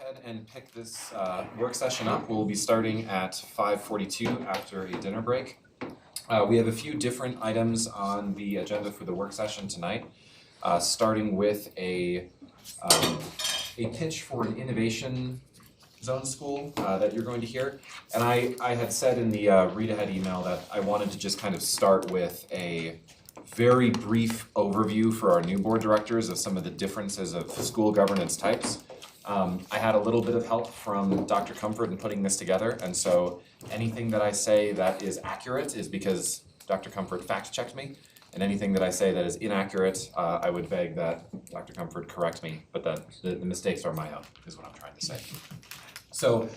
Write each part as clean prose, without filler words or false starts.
ahead and pick this work session up. We'll be starting at 5:42 after a dinner break. We have a few different items on the agenda for the work session tonight, starting with a pitch for an innovation zone school that you're going to hear. And I had said in the read-ahead email that I wanted to just kind of start with a very brief overview for our new board directors of some of the differences of school governance types. I had a little bit of help from Dr. Comfort in putting this together, and so anything that I say that is accurate is because Dr. Comfort fact-checked me, and anything that I say that is inaccurate, I would beg that Dr. Comfort correct me, but the mistakes are my own, is what I'm trying to say. So,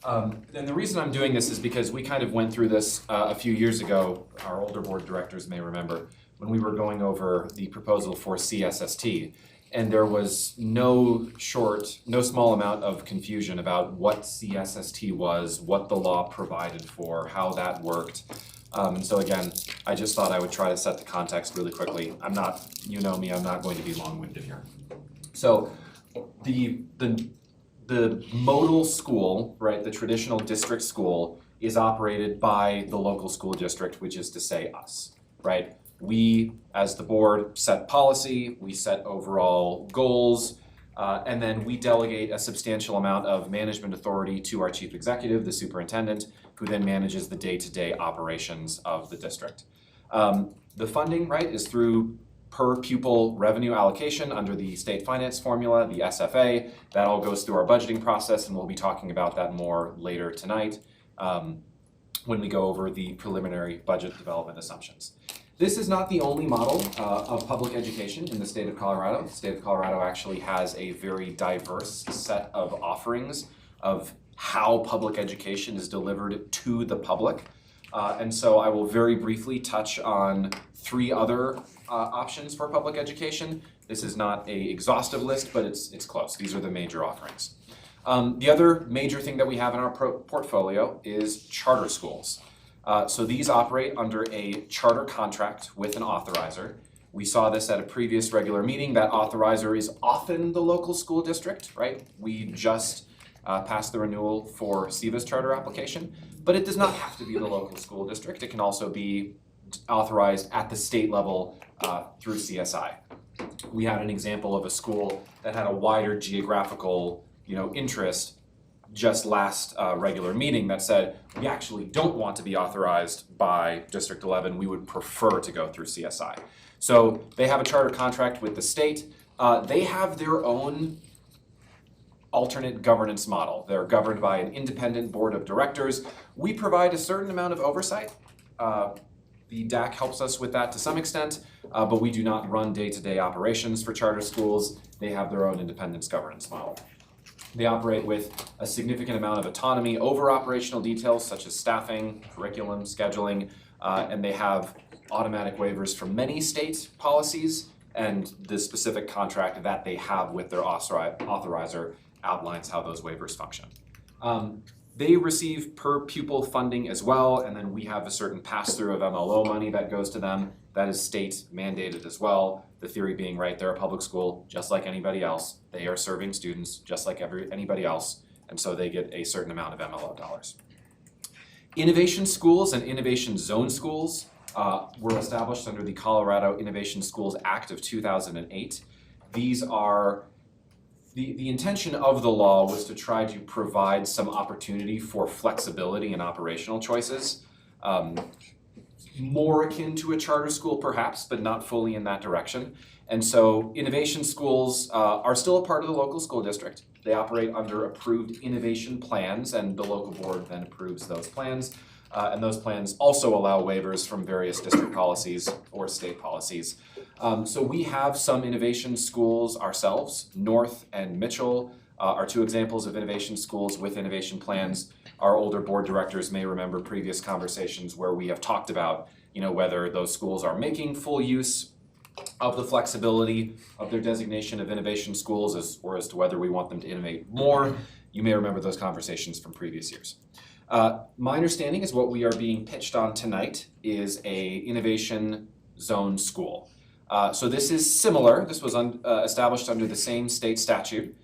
and the reason I'm doing this is because we kind of went through this a few years ago, our older board directors may remember, when we were going over the proposal for CSST. And there was no small amount of confusion about what CSST was, what the law provided for, how that worked. And so again, I just thought I would try to set the context really quickly. I'm not, you know me, I'm not going to be long-winded here. So the modal school, right, the traditional district school is operated by the local school district, which is to say us, right? We, as the board, set policy, we set overall goals, and then we delegate a substantial amount of management authority to our chief executive, the superintendent, who then manages the day-to-day operations of the district. The funding, right, is through per pupil revenue allocation under the state finance formula, the SFA. That all goes through our budgeting process, and we'll be talking about that more later tonight when we go over the preliminary budget development assumptions. This is not the only model of public education in the state of Colorado. The state of Colorado actually has a very diverse set of offerings of how public education is delivered to the public. And so I will very briefly touch on three other options for public education. This is not an exhaustive list, but it's close. These are the major offerings. The other major thing that we have in our portfolio is charter schools. So these operate under a charter contract with an authorizer. We saw this at a previous regular meeting. That authorizer is often the local school district, right? We just passed the renewal for SEVA's charter application, but it does not have to be the local school district. It can also be authorized at the state level through CSI. We had an example of a school that had a wider geographical, interest just last regular meeting that said, we actually don't want to be authorized by District 11, we would prefer to go through CSI. So they have a charter contract with the state. They have their own alternate governance model. They're governed by an independent board of directors. We provide a certain amount of oversight. The DAC helps us with that to some extent, but we do not run day-to-day operations for charter schools. They have their own independence governance model. They operate with a significant amount of autonomy over operational details such as staffing, curriculum, scheduling, and they have automatic waivers from many state policies, and the specific contract that they have with their authorizer outlines how those waivers function. They receive per pupil funding as well, and then we have a certain pass-through of MLO money that goes to them. That is state mandated as well. The theory being, right, they're a public school just like anybody else. They are serving students just like anybody else, and so they get a certain amount of MLO dollars. Innovation schools and innovation zone schools were established under the Colorado Innovation Schools Act of 2008. These are the intention of the law was to try to provide some opportunity for flexibility in operational choices. More akin to a charter school perhaps, but not fully in that direction. And so innovation schools are still a part of the local school district. They operate under approved innovation plans, and the local board then approves those plans. And those plans also allow waivers from various district policies or state policies. So we have some innovation schools ourselves. North and Mitchell are two examples of innovation schools with innovation plans. Our older board directors may remember previous conversations where we have talked about, whether those schools are making full use of the flexibility of their designation of innovation schools or as to whether we want them to innovate more. You may remember those conversations from previous years. My understanding is what we are being pitched on tonight is a innovation zone school. So this is similar. This was established under the same state statute.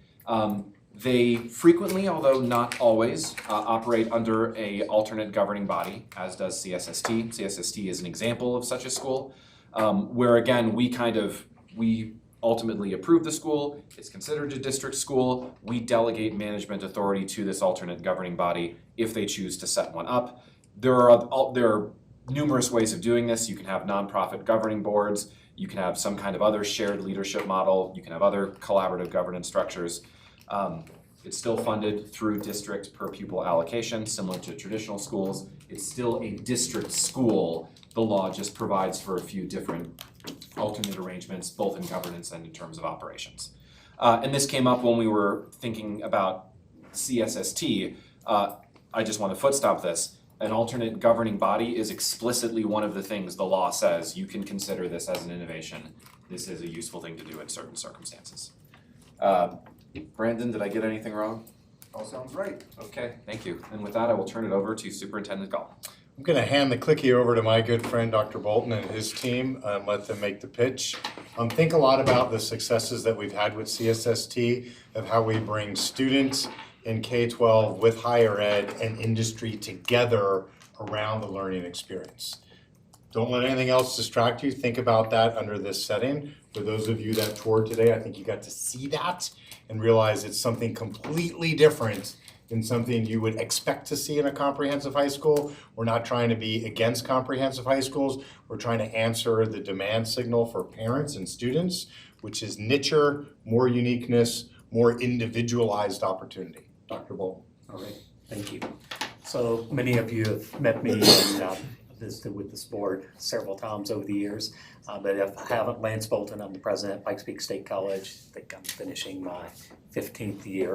They frequently, although not always, operate under a alternate governing body, as does CSST. CSST is an example of such a school, where again, we ultimately approve the school, it's considered a district school, we delegate management authority to this alternate governing body if they choose to set one up. There are numerous ways of doing this. You can have nonprofit governing boards, you can have some kind of other shared leadership model, you can have other collaborative governance structures. It's still funded through district per pupil allocation, similar to traditional schools. It's still a district school. The law just provides for a few different alternate arrangements, both in governance and in terms of operations. And this came up when we were thinking about CSST. I just want to foot stop this. An alternate governing body is explicitly one of the things the law says you can consider this as an innovation. This is a useful thing to do in certain circumstances. Brandon, did I get anything wrong? All sounds right. Okay, thank you. And with that, I will turn it over to Superintendent Gall. I'm going to hand the clicky over to my good friend Dr. Bolton and his team and let them make the pitch. Think a lot about the successes that we've had with CSST, of how we bring students in K-12 with higher ed and industry together around the learning experience. Don't let anything else distract you. Think about that under this setting. For those of you that toured today, I think you got to see that and realize it's something completely different than something you would expect to see in a comprehensive high school. We're not trying to be against comprehensive high schools. We're trying to answer the demand signal for parents and students, which is nicher, more uniqueness, more individualized opportunity. Dr. Bolton. All right, thank you. So many of you have met me and visited with this board several times over the years, but if I haven't, Lance Bolton, I'm the president at Pikes Peak State College. I think I'm finishing my 15th year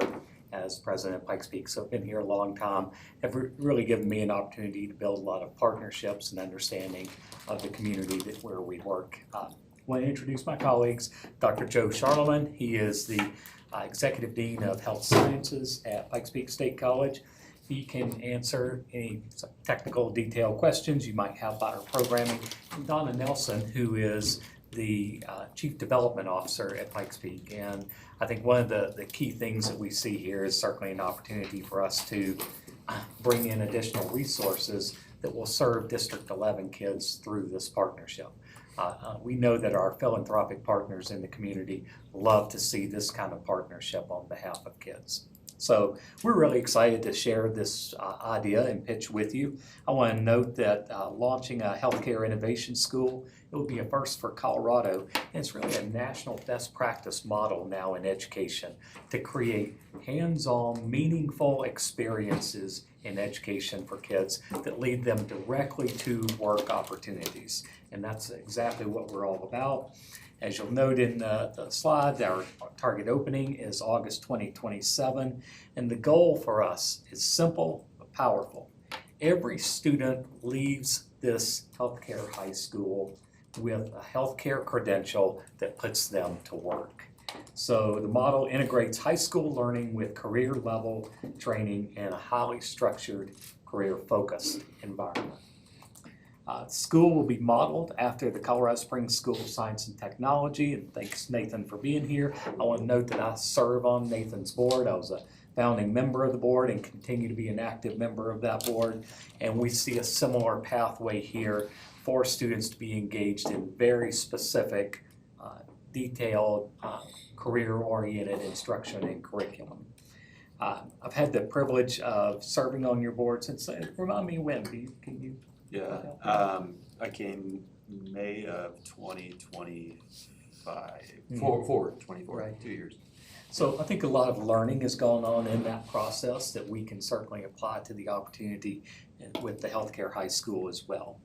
as president of Pikes Peak, so I've been here a long time. Have really given me an opportunity to build a lot of partnerships and understanding of the community where we work. I want to introduce my colleagues, Dr. Joe Charlemagne. He is the Executive Dean of Health Sciences at Pikes Peak State College. He can answer any technical detailed questions you might have about our programming. And Donna Nelson, who is the Chief Development Officer at Pikes Peak. And I think one of the key things that we see here is certainly an opportunity for us to bring in additional resources that will serve District 11 kids through this partnership. We know that our philanthropic partners in the community love to see this kind of partnership on behalf of kids. So we're really excited to share this idea and pitch with you. I want to note that launching a healthcare innovation school, it will be a first for Colorado, and it's really a national best practice model now in education to create hands-on, meaningful experiences in education for kids that lead them directly to work opportunities. And that's exactly what we're all about. As you'll note in the slide, our target opening is August 2027, and the goal for us is simple but powerful. Every student leaves this healthcare high school with a healthcare credential that puts them to work. So the model integrates high school learning with career level training in a highly structured career focused environment. School will be modeled after the Colorado Springs School of Science and Technology, and thanks Nathan for being here. I want to note that I serve on Nathan's board. I was a founding member of the board and continue to be an active member of that board, and we see a similar pathway here for students to be engaged in very specific, detailed, career-oriented instruction and curriculum. I've had the privilege of serving on your board since, remind me when, can you? Yeah, I came May of 2025, 24, Right. 2 years. So I think a lot of learning has gone on in that process that we can certainly apply to the opportunity with the healthcare high school as well.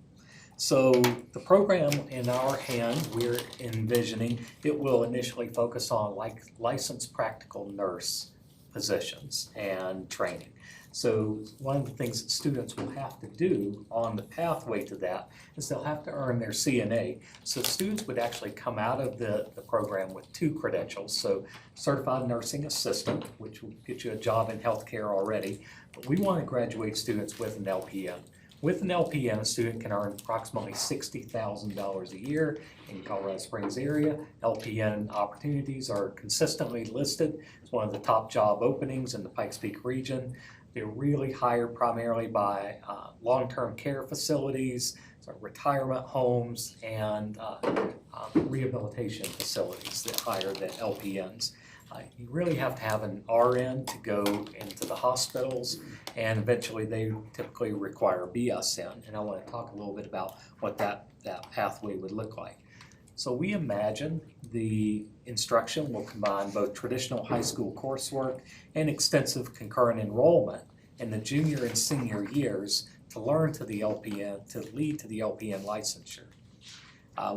So the program in our hand, we're envisioning, it will initially focus on licensed practical nurse positions and training. So one of the things that students will have to do on the pathway to that is they'll have to earn their CNA. So students would actually come out of the program with 2 credentials. So Certified Nursing Assistant, which will get you a job in healthcare already. But we want to graduate students with an LPN, With an LPN, a student can earn approximately $60,000 a year in Colorado Springs area. LPN opportunities are consistently listed. It's one of the top job openings in the Pikes Peak region. They're really hired primarily by long-term care facilities, so retirement homes, and rehabilitation facilities that hire the LPNs. You really have to have an RN to go into the hospitals, and eventually they typically require BSN. And I want to talk a little bit about what that pathway would look like. So we imagine the instruction will combine both traditional high school coursework and extensive concurrent enrollment in the junior and senior years to learn to the LPN, to lead to the LPN licensure.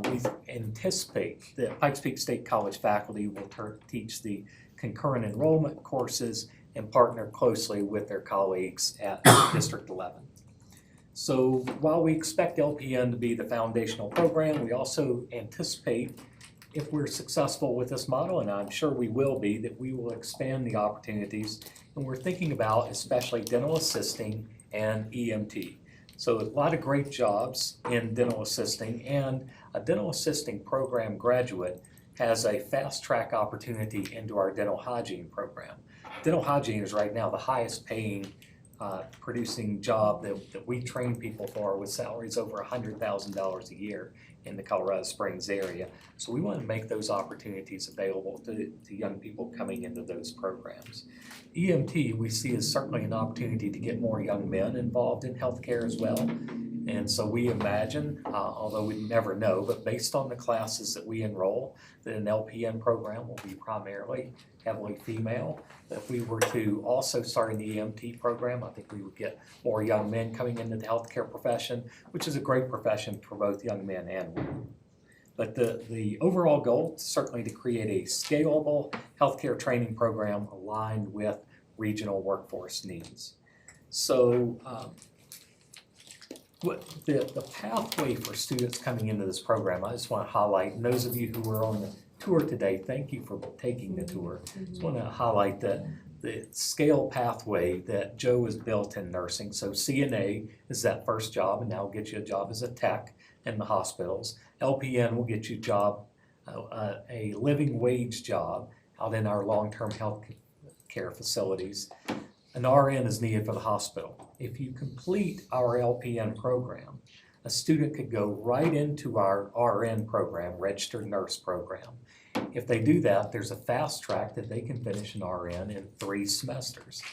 We anticipate that Pikes Peak State College faculty will teach the concurrent enrollment courses and partner closely with their colleagues at District 11. So while we expect LPN to be the foundational program, we also anticipate, if we're successful with this model, and I'm sure we will be, that we will expand the opportunities. And we're thinking about especially dental assisting and EMT. So a lot of great jobs in dental assisting, and a dental assisting program graduate has a fast track opportunity into our dental hygiene program. Dental hygiene is right now the highest paying producing job that we train people for, with salaries over $100,000 a year in the Colorado Springs area. So we want to make those opportunities available to young people coming into those programs. EMT we see as certainly an opportunity to get more young men involved in healthcare as well. And so we imagine, although we never know, but based on the classes that we enroll, that an LPN program will be primarily heavily female. If we were to also start an EMT program, I think we would get more young men coming into the healthcare profession, which is a great profession for both young men and women. But the overall goal is certainly to create a scalable healthcare training program aligned with regional workforce needs. So the pathway for students coming into this program, I just want to highlight, and those of you who were on the tour today, thank you for taking the tour. I just want to highlight that the scale pathway that Joe has built in nursing. So CNA is that first job, and that'll get you a job as a tech in the hospitals. LPN will get you a living wage job out in our long-term health care facilities. An RN is needed for the hospital. If you complete our LPN program, a student could go right into our RN program, registered nurse program. If they do that, there's a fast track that they can finish an RN in 3 semesters.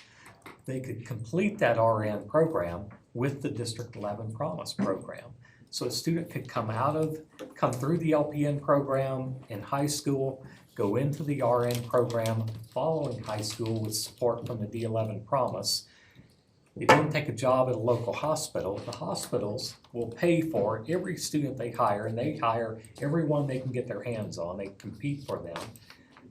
They could complete that RN program with the District 11 Promise program. So a student could come through the LPN program in high school, go into the RN program following high school with support from the D11 Promise. They then take a job at a local hospital. The hospitals will pay for every student they hire, and they hire everyone they can get their hands on. They compete for them.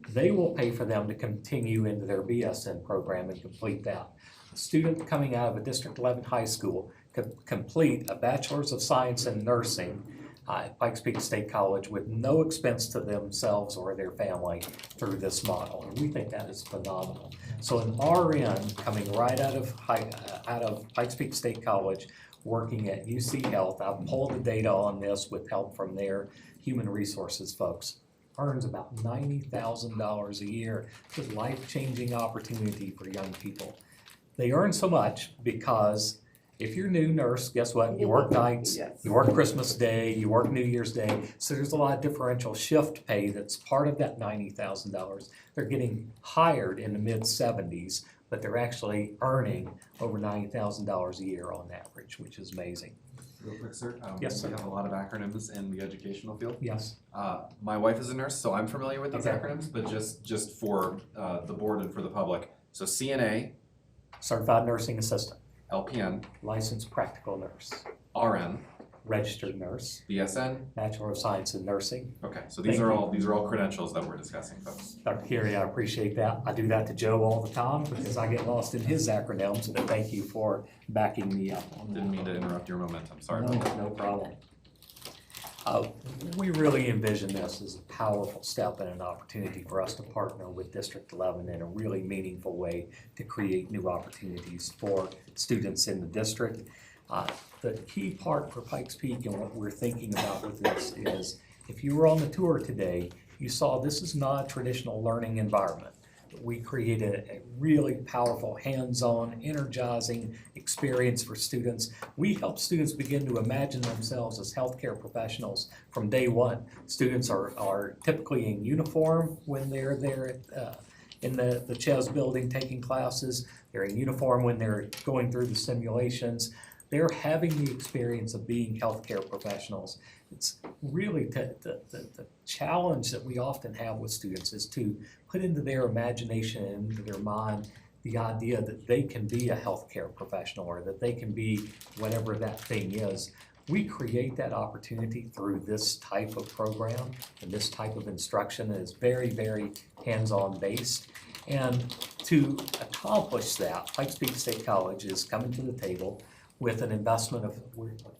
They will pay for them to continue into their BSN program and complete that. A student coming out of a District 11 high school could complete a Bachelor's of Science in Nursing at Pikes Peak State College with no expense to themselves or their family through this model, and we think that is phenomenal. So an RN coming right out of Pikes Peak State College, working at UC Health, I've pulled the data on this with help from their human resources folks, earns about $90,000 a year. It's a life-changing opportunity for young people. They earn so much because if you're a new nurse, guess what? You work nights, you work Christmas Day, you work New Year's Day. So there's a lot of differential shift pay that's part of that $90,000. They're getting hired in the mid-70s, but they're actually earning over $90,000 a year on average, which is amazing. Real quick, sir. Yes, sir. We have a lot of acronyms in the educational field. Yes. My wife is a nurse, so I'm familiar with these Okay. acronyms, but just for the board and for the public. So CNA, Certified Nursing Assistant, LPN, Licensed Practical Nurse, RN, Registered Nurse, BSN. Bachelor of Science in Nursing. Okay, so these are all credentials that we're discussing, folks. Dr. Carey, I appreciate that. I do that to Joe all the time because I get lost in his acronyms, but thank you for backing me up on that. Didn't mean to interrupt your momentum. Sorry about that. No problem. We really envision this as a powerful step and an opportunity for us to partner with District 11 in a really meaningful way to create new opportunities for students in the district. The key part for Pikes Peak and what we're thinking about with this is, if you were on the tour today, you saw this is not a traditional learning environment. We created a really powerful, hands-on, energizing experience for students. We help students begin to imagine themselves as healthcare professionals from day one. Students are typically in uniform when they're there in the CHES building taking classes. They're in uniform when they're going through the simulations. They're having the experience of being healthcare professionals. It's really the challenge that we often have with students is to put into their imagination and into their mind the idea that they can be a healthcare professional or that they can be whatever that thing is. We create that opportunity through this type of program and this type of instruction that is very, very hands-on based. And to accomplish that, Pikes Peak State College is coming to the table with an investment of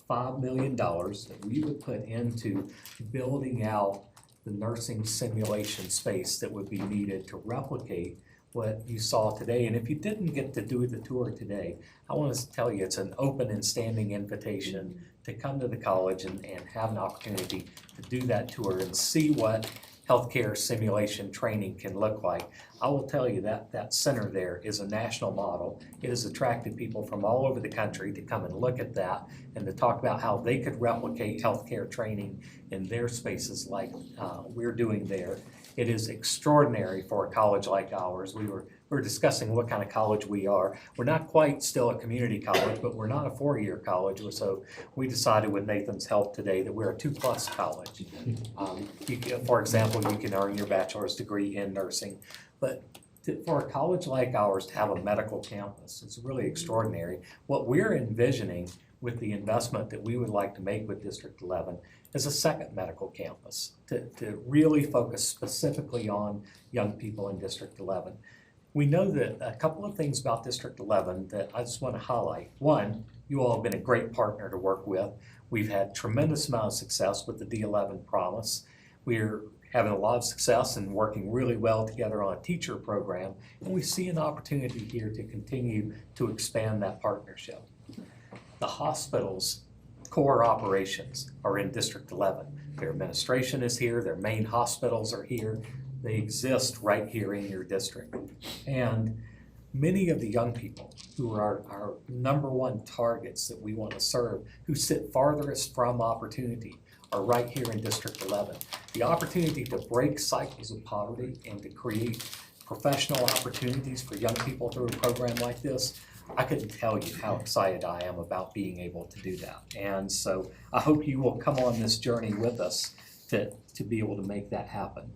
$5 million that we would put into building out the nursing simulation space that would be needed to replicate what you saw today. And if you didn't get to do the tour today, I want to tell you it's an open and standing invitation to come to the college and have an opportunity to do that tour and see what healthcare simulation training can look like. I will tell you that center there is a national model. It has attracted people from all over the country to come and look at that and to talk about how they could replicate healthcare training in their spaces like we're doing there. It is extraordinary for a college like ours. We were discussing what kind of college we are. We're not quite still a community college, but we're not a four-year college. So we decided with Nathan's help today that we're a 2+ college. For example, you can earn your bachelor's degree in nursing, but for a college like ours to have a medical campus, it's really extraordinary. What we're envisioning with the investment that we would like to make with District 11 is a second medical campus to really focus specifically on young people in District 11. We know that a couple of things about District 11 that I just want to highlight. One, you all have been a great partner to work with. We've had tremendous amount of success with the D11 Promise. We're having a lot of success and working really well together on a teacher program, and we see an opportunity here to continue to expand that partnership. The hospital's core operations are in District 11. Their administration is here, their main hospitals are here. They exist right here in your district. And many of the young people who are our #1 targets that we want to serve, who sit farthest from opportunity, are right here in District 11. The opportunity to break cycles of poverty and to create professional opportunities for young people through a program like this, I couldn't tell you how excited I am about being able to do that. And so I hope you will come on this journey with us to be able to make that happen.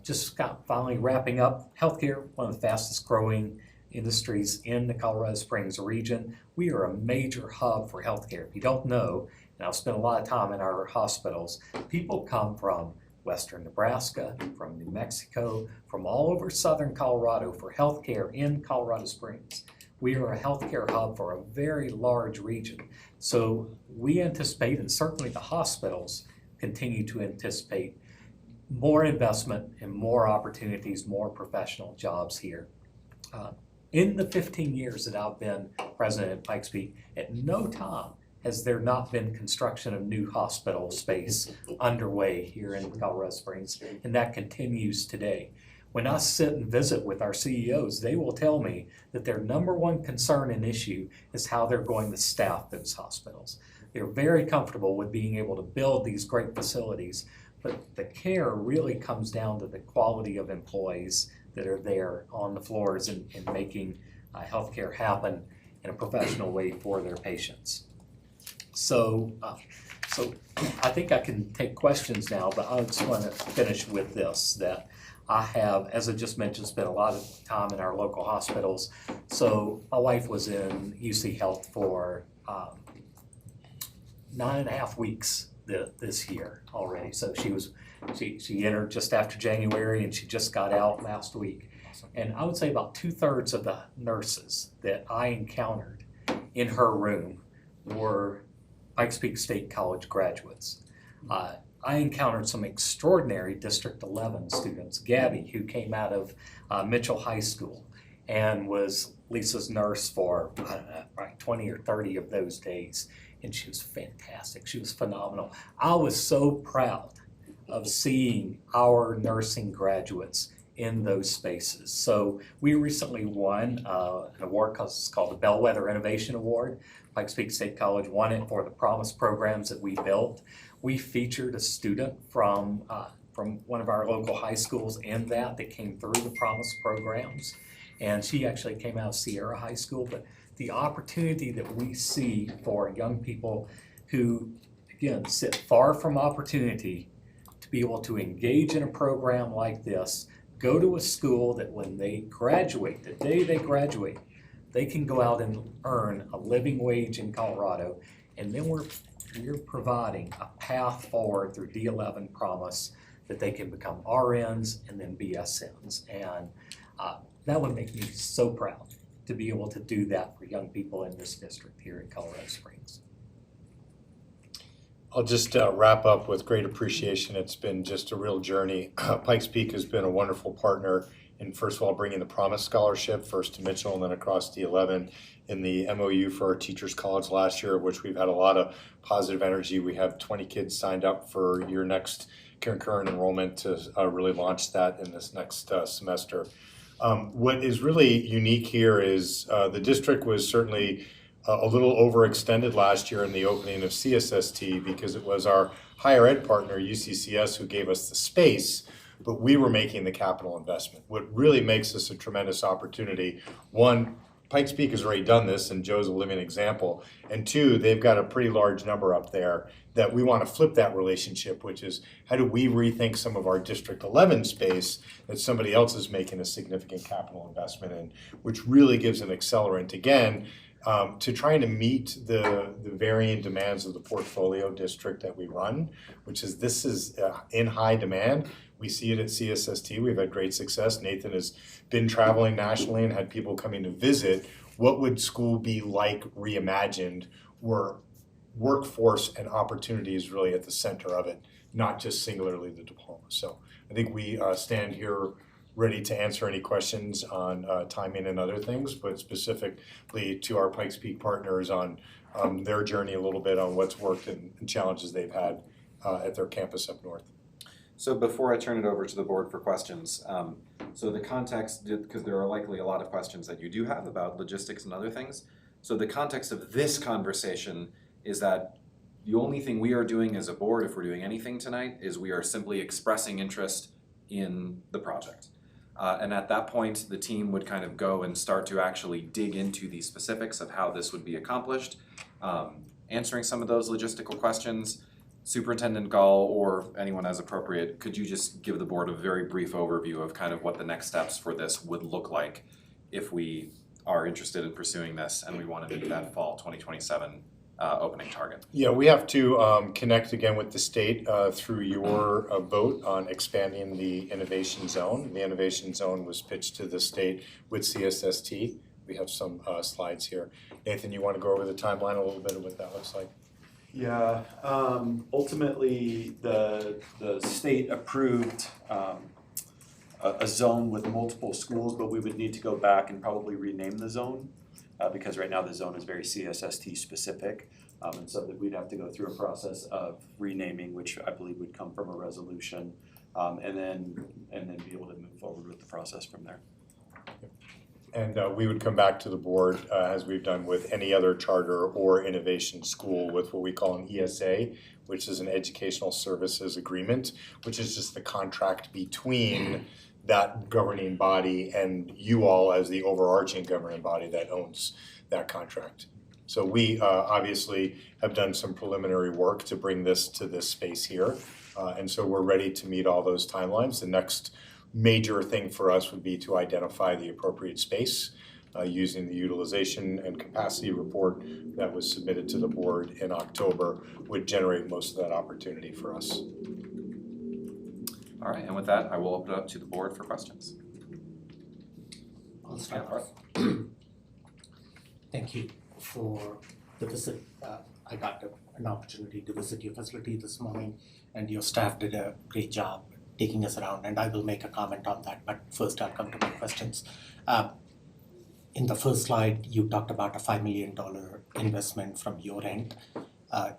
Just finally wrapping up, healthcare, one of the fastest growing industries in the Colorado Springs region. We are a major hub for healthcare. If you don't know, and I've spent a lot of time in our hospitals, people come from western Nebraska, from New Mexico, from all over southern Colorado for healthcare in Colorado Springs. We are a healthcare hub for a very large region. So we anticipate, and certainly the hospitals continue to anticipate, more investment and more opportunities, more professional jobs here. In the 15 years that I've been president at Pikes Peak, at no time has there not been construction of new hospital space underway here in Colorado Springs, and that continues today. When I sit and visit with our CEOs, they will tell me that their #1 concern and issue is how they're going to staff those hospitals. They're very comfortable with being able to build these great facilities, but the care really comes down to the quality of employees that are there on the floors and making healthcare happen in a professional way for their patients. So I think I can take questions now, but I just want to finish with this, that I have, as I just mentioned, spent a lot of time in our local hospitals. So my wife was in UC Health for 9.5 weeks this year already. So she entered just after January and she just got out last week. And I would say about 2/3 of the nurses that I encountered in her room were Pikes Peak State College graduates. I encountered some extraordinary District 11 students. Gabby, who came out of Mitchell High School and was Lisa's nurse for, I don't know, like 20 or 30 of those days, and she was fantastic. She was phenomenal. I was so proud of seeing our nursing graduates in those spaces. So we recently won an award called the Bellwether Innovation Award. Pikes Peak State College won it for the Promise programs that we built. We featured a student from one of our local high schools in that came through the Promise programs. And she actually came out of Sierra High School. But the opportunity that we see for young people who, again, sit far from opportunity to be able to engage in a program like this, go to a school that when they graduate, the day they graduate, they can go out and earn a living wage in Colorado. And then we're providing a path forward through D11 Promise that they can become RNs and then BSNs. And that would make me so proud to be able to do that for young people in this district here in Colorado Springs. I'll just wrap up with great appreciation. It's been just a real journey. Pikes Peak has been a wonderful partner in, first of all, bringing the Promise Scholarship first to Mitchell and then across D11, in the MOU for our Teachers College last year, of which we've had a lot of positive energy. We have 20 kids signed up for your next concurrent enrollment to really launch that in this next semester. What is really unique here is the district was certainly a little overextended last year in the opening of CSST because it was our higher ed partner, UCCS, who gave us the space, but we were making the capital investment. What really makes this a tremendous opportunity, one, Pikes Peak has already done this, and Joe's a living example. And two, they've got a pretty large number up there that we want to flip that relationship, which is how do we rethink some of our District 11 space that somebody else is making a significant capital investment in, which really gives an accelerant, again, to trying to meet the varying demands of the portfolio district that we run, which is this is in high demand. We see it at CSST. We've had great success. Nathan has been traveling nationally and had people coming to visit. What would school be like reimagined, where workforce and opportunity is really at the center of it, not just singularly the diploma. So I think we stand here ready to answer any questions on timing and other things, but specifically to our Pikes Peak partners on their journey a little bit on what's worked and challenges they've had at their campus up north. So before I turn it over to the board for questions, so the context, because there are likely a lot of questions that you do have about logistics and other things. So the context of this conversation is that the only thing we are doing as a board, if we're doing anything tonight, is we are simply expressing interest in the project. And at that point, the team would kind of go and start to actually dig into the specifics of how this would be accomplished, answering some of those logistical questions. Superintendent Gall, or anyone as appropriate, could you just give the board a very brief overview of kind of what the next steps for this would look like if we are interested in pursuing this and we want to meet that fall 2027 opening target? Yeah, we have to connect again with the state through your vote on expanding the innovation zone. The innovation zone was pitched to the state with CSST. We have some slides here. Nathan, you want to go over the timeline a little bit of what that looks like? Yeah, ultimately, the state approved a zone with multiple schools, but we would need to go back and probably rename the zone because right now the zone is very CSST specific. And so that we'd have to go through a process of renaming, which I believe would come from a resolution, and then be able to move forward with the process from there. And we would come back to the board, as we've done with any other charter or innovation school, with what we call an ESA, which is an educational services agreement, which is just the contract between that governing body and you all as the overarching governing body that owns that contract. So we obviously have done some preliminary work to bring this to this space here. And so we're ready to meet all those timelines. The next major thing for us would be to identify the appropriate space using the utilization and capacity report that was submitted to the board in October would generate most of that opportunity for us. All right, and with that, I will open it up to the board for questions. I'll start off. Thank you for the visit. I got an opportunity to visit your facility this morning, and your staff did a great job taking us around, and I will make a comment on that, but first I'll come to my questions. in the first slide, you talked about a $5 million investment from your end.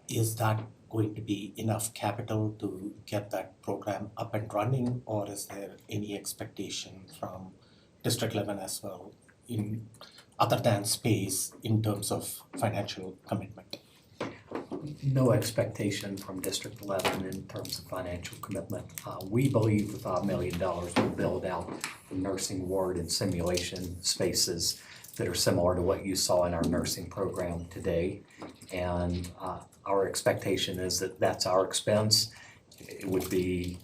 Is that going to be enough capital to get that program up and running, or is there any expectation from District 11 as well, in other than space, in terms of financial commitment? No expectation from District 11 in terms of financial commitment. We believe the $5 million will build out the nursing ward and simulation spaces that are similar to what you saw in our nursing program today. And our expectation is that that's our expense. It would be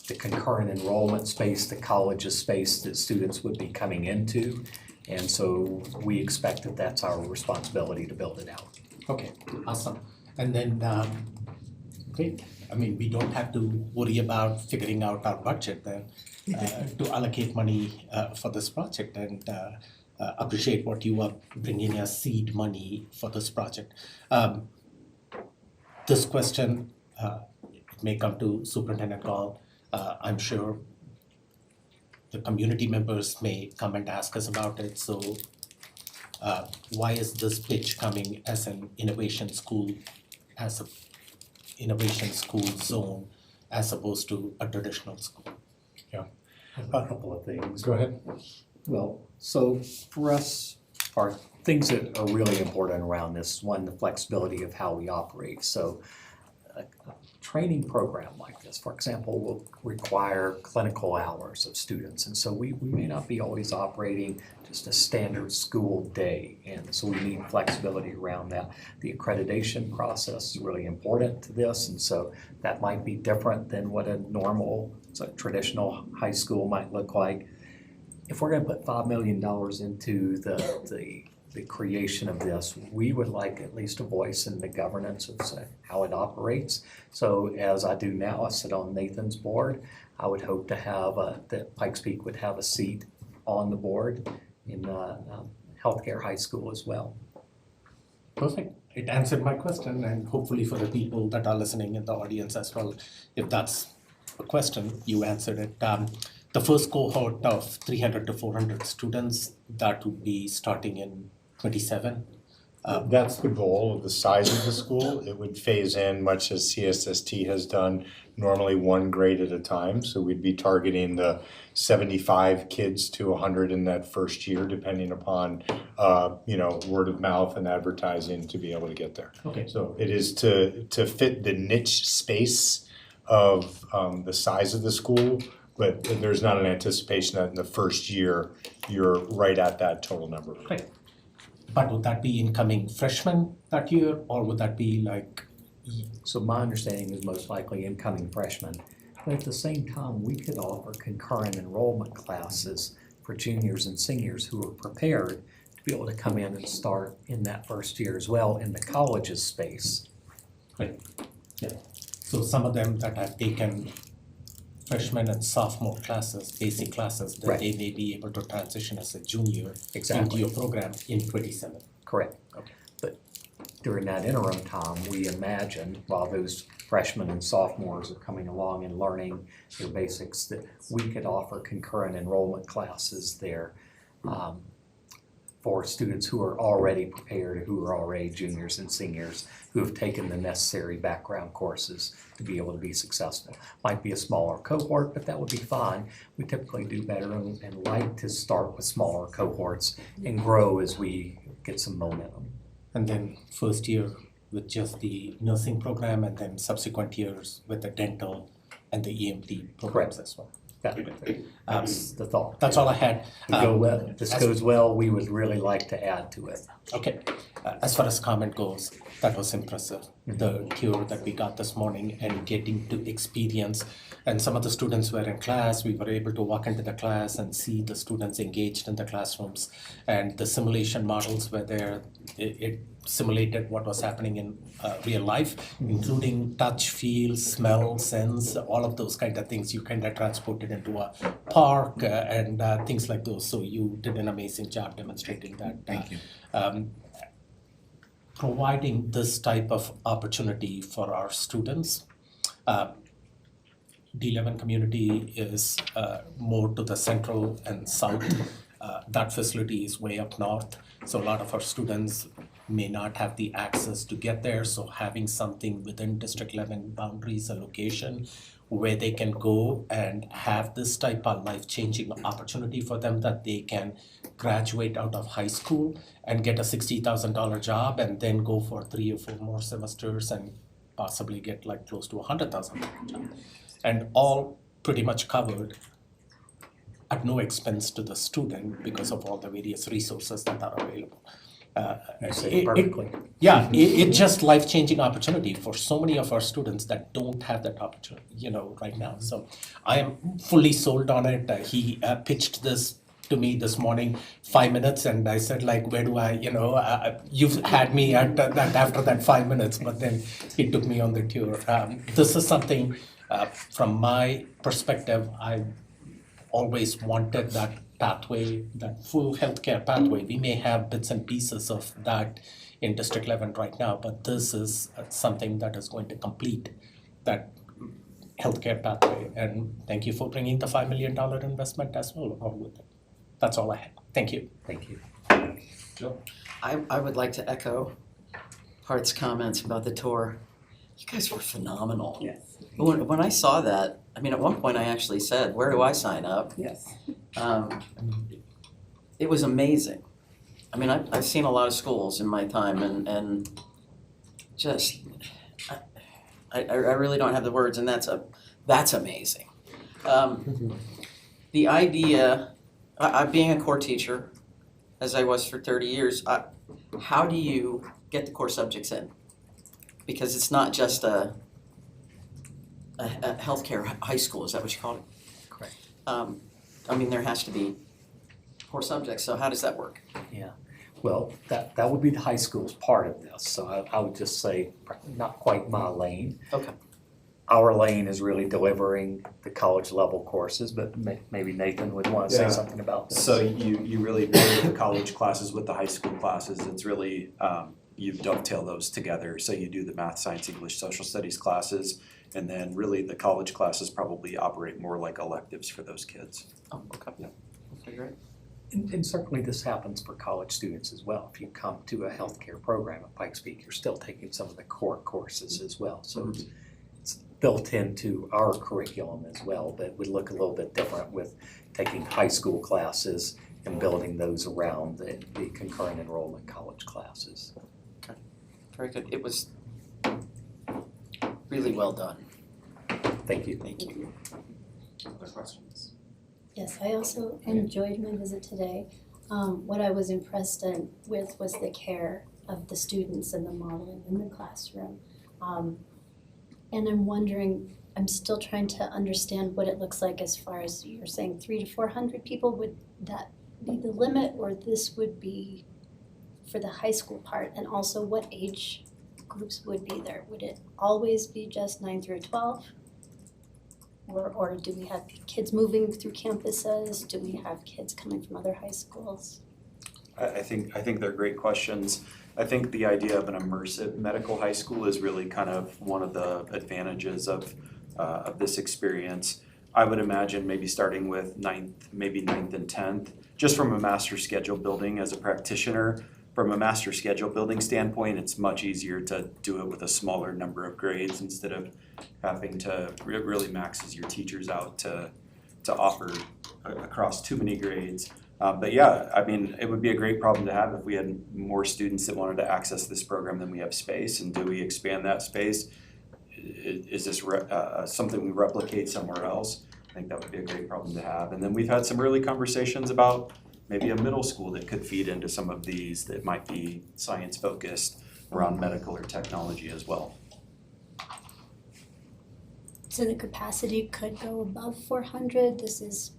the concurrent enrollment space, the college's space that students would be coming into. And so we expect that that's our responsibility to build it out. Okay, awesome. And then, great. I mean, we don't have to worry about figuring out our budget then to allocate money for this project, and appreciate what you are bringing as seed money for this project. This question it may come to Superintendent Gall. I'm sure the community members may come and ask us about it. So why is this pitch coming as an innovation school, as a innovation school zone, as opposed to a traditional school? A couple of things. Go ahead. Well, so for us, are things that are really important around this. One, the flexibility of how we operate. So a training program like this, for example, will require clinical hours of students. And so we may not be always operating just a standard school day. And so we need flexibility around that. The accreditation process is really important to this. And so that might be different than what a normal, traditional high school might look like. If we're going to put $5 million into the creation of this, we would like at least a voice in the governance of how it operates. So as I do now, I sit on Nathan's board. I would hope to have that Pikes Peak would have a seat on the board in healthcare high school as well. Perfect. It answered my question, and hopefully for the people that are listening in the audience as well, if that's a question, you answered it. The first cohort of 300 to 400 students, that would be starting in 27. That's the goal of the size of the school. It would phase in much as CSST has done, normally one grade at a time. So we'd be targeting the 75 kids to 100 in that first year, depending upon, word of mouth and advertising to be able to get there. Okay. So it is to fit the niche space of the size of the school, but there's not an anticipation that in the first year, you're right at that total number. Right. But would that be incoming freshmen that year, or would that be like? So my understanding is most likely incoming freshmen. But at the same time, we could offer concurrent enrollment classes for juniors and seniors who are prepared to be able to come in and start in that first year as well in the college's space. Right. Yeah. So some of them that have taken freshman and sophomore classes, basic classes, that Right. they may be able to transition as a junior into Exactly. your program in 27. Correct. Okay. But during that interim time, we imagine while those freshmen and sophomores are coming along and learning their basics, that we could offer concurrent enrollment classes there for students who are already prepared, who are already juniors and seniors, who have taken the necessary background courses to be able to be successful. Might be a smaller cohort, but that would be fine. We typically do better and like to start with smaller cohorts and grow as we get some momentum. And then first year with just the nursing program, and then subsequent years with the dental and the EMT programs as well. That's the thought. That's all I had. If this goes well, we would really like to add to it. Okay, as far as comment goes, that was impressive. The tour that we got this morning and getting to experience, and some of the students were in class, we were able to walk into the class and see the students engaged in the classrooms, and the simulation models were there. It simulated what was happening in real life, including touch, feel, smell, sense, all of those kind of things. You kind of transported into a park and things like those. So you did an amazing job demonstrating that. Thank you. Providing this type of opportunity for our students. D11 community is more to the central and south That facility is way up north, so a lot of our students may not have the access to get there. So having something within District 11 boundaries, a location where they can go and have this type of life-changing opportunity for them, that they can graduate out of high school and get a $60,000 job and then go for 3 or 4 more semesters and possibly get like close to $100,000 job. And all pretty much covered at no expense to the student because of all the various resources that are available. You said it perfectly. Yeah, it's just life-changing opportunity for so many of our students that don't have that opportunity, right now. So I am fully sold on it. He pitched this to me this morning, 5 minutes, and I said, like, where do I, you've had me at that after that 5 minutes, but then he took me on the tour. This is something, from my perspective, I always wanted that pathway, that full healthcare pathway. We may have bits and pieces of that in District 11 right now, but this is something that is going to complete that healthcare pathway. And thank you for bringing the $5 million investment as well along with it. That's all I have. Thank you. Thank you. I would like to echo Hart's comments about the tour. You guys were phenomenal. Yes. When I saw that, I mean, at one point I actually said, where do I sign up? Yes. It was amazing. I mean, I've seen a lot of schools in my time and just, I really don't have the words, and that's amazing. The idea, being a core teacher, as I was for 30 years, how do you get the core subjects in? Because it's not just a healthcare high school, is that what you call it? Correct. I mean, there has to be core subjects, so how does that work? Yeah, well, that would be the high school's part of this, so I would just say not quite my lane. Okay. Our lane is really delivering the college level courses, but maybe Nathan would want to say Yeah. something about this. So you really pair the college classes with the high school classes. It's really, you dovetail those together. So you do the math, science, English, social studies classes, and then really the college classes probably operate more like electives for those kids. Oh, okay. Yeah. Okay, great. And certainly this happens for college students as well. If you come to a healthcare program at Pikes Peak, you're still taking some of the core courses as well. So it's built into our curriculum as well, but it would look a little bit different with taking high school classes and building those around the concurrent enrollment college classes. Very good. It was really well done. Thank you. Thank you. Other questions? Yes, I also enjoyed my visit today. What I was impressed with was the care of the students and the modeling in the classroom. And I'm wondering, I'm still trying to understand what it looks like as far as you're saying 300 to 400 people. Would that be the limit, or this would be for the high school part? And also, what age groups would be there? Would it always be just 9 through 12? Or do we have kids moving through campuses? Do we have kids coming from other high schools? I think they're great questions. I think the idea of an immersive medical high school is really kind of one of the advantages of this experience. I would imagine maybe starting with ninth and 10th, just from a master schedule building as a practitioner. From a master schedule building standpoint, it's much easier to do it with a smaller number of grades instead of having to, it really maxes your teachers out to offer across too many grades. But yeah, I mean, it would be a great problem to have if we had more students that wanted to access this program than we have space. And do we expand that space? Is this something we replicate somewhere else? I think that would be a great problem to have. And then we've had some early conversations about maybe a middle school that could feed into some of these that might be science focused around medical or technology as well. So the capacity could go above 400. This is,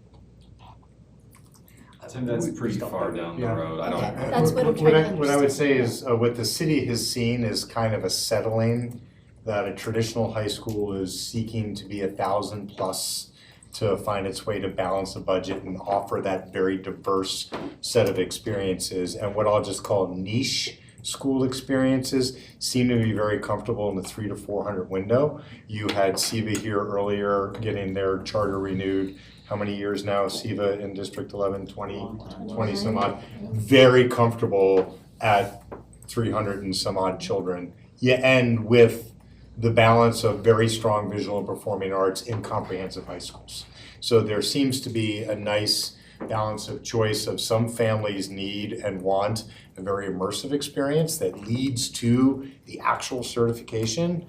I think that's pretty far down the Yeah. road. I don't. Okay. That's what I'm trying to What I would say is, what the city has seen is kind of a settling that a traditional high school is seeking to be 1,000 plus to find its way to balance the budget and offer that very diverse set of experiences. And what I'll just call niche school experiences seem to be very comfortable in the 300 to 400 window. You had SEVA here earlier getting their charter renewed how many years now, SIVA in District 11, 20 some odd, very comfortable at 300 and some odd children. You end with the balance of very strong visual and performing arts in comprehensive high schools. So there seems to be a nice balance of choice of some families need and want a very immersive experience that leads to the actual certification,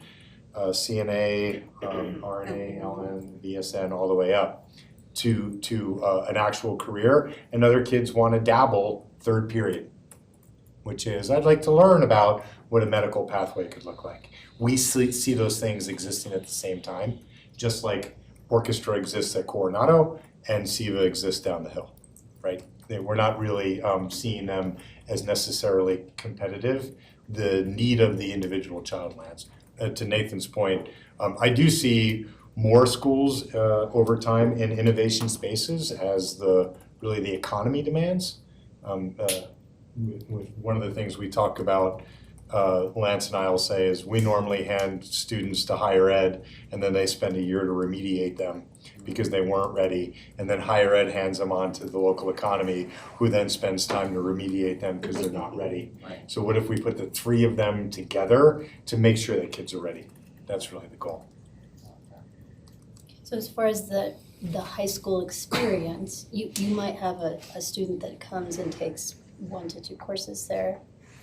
CNA, RNA, LN, BSN, all the way up to an actual career. And other kids want to dabble third period, which is, I'd like to learn about what a medical pathway could look like. We see those things existing at the same time, just like orchestra exists at Coronado and SIVA exists down the hill, right? We're not really seeing them as necessarily competitive. The need of the individual child lands. To Nathan's point, I do see more schools over time in innovation spaces as the economy demands. One of the things we talk about, Lance and I will say, is we normally hand students to higher ed and then they spend a year to remediate them because they weren't ready, and then higher ed hands them on to the local economy, who then spends time to remediate them because they're not ready. Right. So what if we put the three of them together to make sure that kids are ready? That's really the goal. So as far as the high school experience, you might have a student that comes and takes 1 to 2 courses there.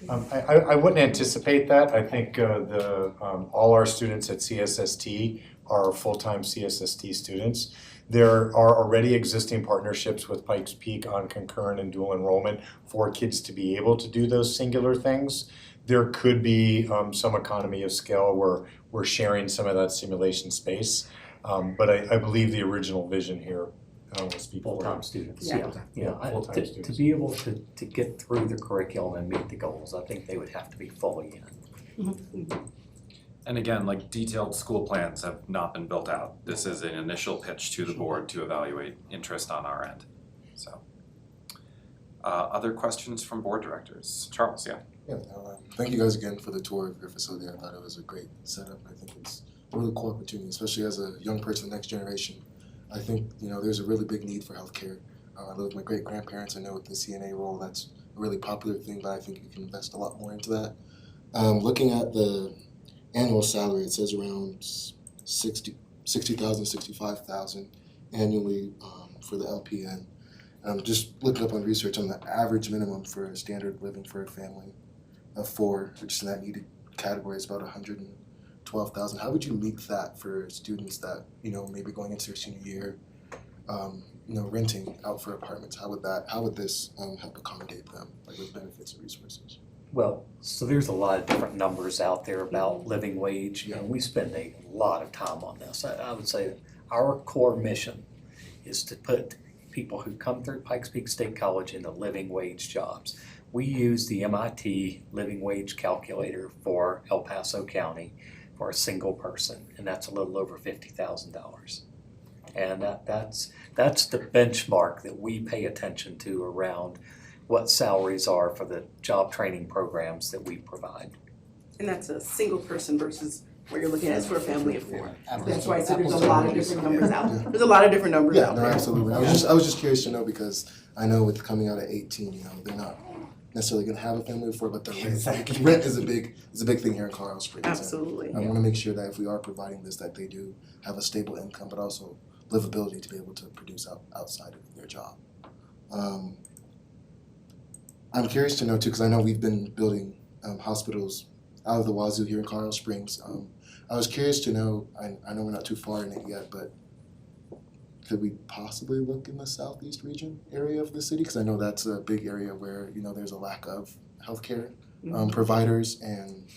I wouldn't anticipate that. I think all our students at CSST are full-time CSST students. There are already existing partnerships with Pikes Peak on concurrent and dual enrollment for kids to be able to do those singular things. There could be some economy of scale where we're sharing some of that simulation space. But I believe the original vision here was people Full-time students, Yeah. full-time To students. be able to get through the curriculum and meet the goals, I think they would have to be fully in. And again, like, detailed school plans have not been built out. This is an initial pitch to the board to evaluate interest on our end, so. Other questions from board directors? Charles, yeah. Yeah, thank you guys again for the tour of your facility. I thought it was a great setup. I think it's a really cool opportunity, especially as a young person, next generation. I think, there's a really big need for healthcare. I live with my great grandparents. I know with the CNA role, that's a really popular thing, but I think you can invest a lot more into that. Looking at the annual salary, it says around $60,000, $65,000 annually for the LPN. Just looking up on research on the average minimum for a standard living for a family of 4, which is in that needed category, is about $112,000. How would you meet that for students that, maybe going into their senior year, renting out for apartments? How would this help accommodate them, like with benefits and resources? Well, so there's a lot of different numbers out there about living wage, and we spend a lot of time on this. I would say our core mission is to put people who come through Pikes Peak State College into living wage jobs. We use the MIT living wage calculator for El Paso County for a single person, and that's a little over $50,000. And that's the benchmark that we pay attention to around what salaries are for the job training programs that we provide. And that's a single person versus what you're looking at is for a family of 4. That's why I said there's a lot of different numbers out there. There's a lot of different numbers Yeah, out no, there. absolutely. I was just curious to know because I know with coming out at 18, they're not necessarily going to have a family of 4, but the rent is a big thing here in Colorado Springs. Absolutely. I want to make sure that if we are providing this, that they do have a stable income, but also livability to be able to produce outside of their job. I'm curious to know too, because I know we've been building hospitals out of the wazoo here in Colorado Springs. I was curious to know, I know we're not too far in it yet, but could we possibly look in the southeast region area of the city? Because I know that's a big area where, there's a lack of healthcare providers and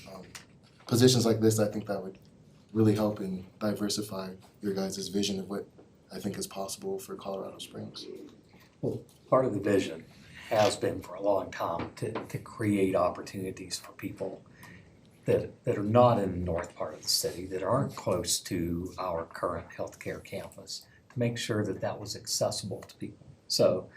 positions like this. I think that would really help and diversify your guys' vision of what I think is possible for Colorado Springs. Well, part of the vision has been for a long time to create opportunities for people that are not in the north part of the city, that aren't close to our current healthcare campus, to make sure that that was accessible to people. So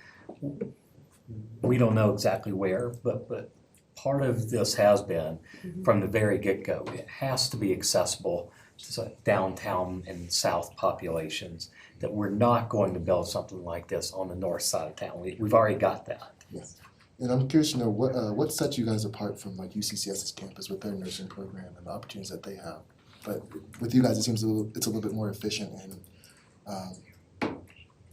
we don't know exactly where, but part of this has been from the very get-go. It has to be accessible downtown and south populations, that we're not going to build something like this on the north side of town. We've already got that. And I'm curious to know what sets you guys apart from like UCCS's campus with their nursing program and the opportunities that they have. But with you guys, it seems it's a little bit more efficient and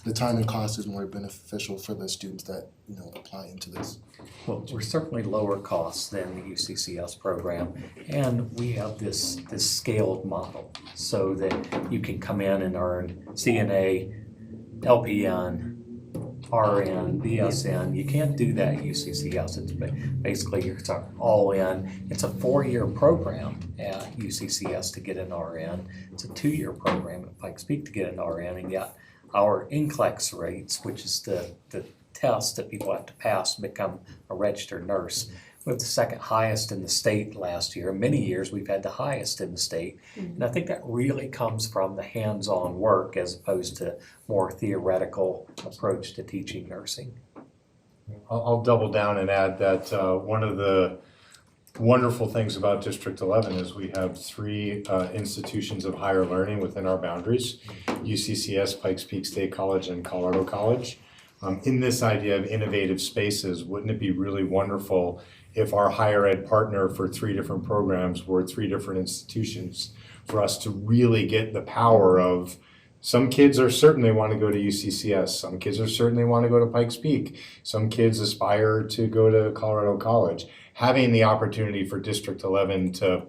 the time and cost is more beneficial for the students that apply into this. Well, we're certainly lower cost than the UCCS program, and we have this scaled model so that you can come in and earn CNA, LPN, RN, BSN. You can't do that at UCCS. It's basically it's all in. It's a 4-year program at UCCS to get an RN. It's a 2-year program at Pikes Peak to get an RN, and yet our NCLEX rates, which is the test that people have to pass to become a registered nurse, we have the second highest in the state last year. Many years we've had the highest in the state. And I think that really comes from the hands-on work as opposed to more theoretical approach to teaching nursing. I'll double down and add that one of the wonderful things about District 11 is we have 3 institutions of higher learning within our boundaries: UCCS, Pikes Peak State College, and Colorado College. In this idea of innovative spaces, wouldn't it be really wonderful if our higher ed partner for 3 different programs were 3 different institutions, for us to really get the power of some kids are certain they want to go to UCCS, some kids are certain they want to go to Pikes Peak, some kids aspire to go to Colorado College. Having the opportunity for District 11 to,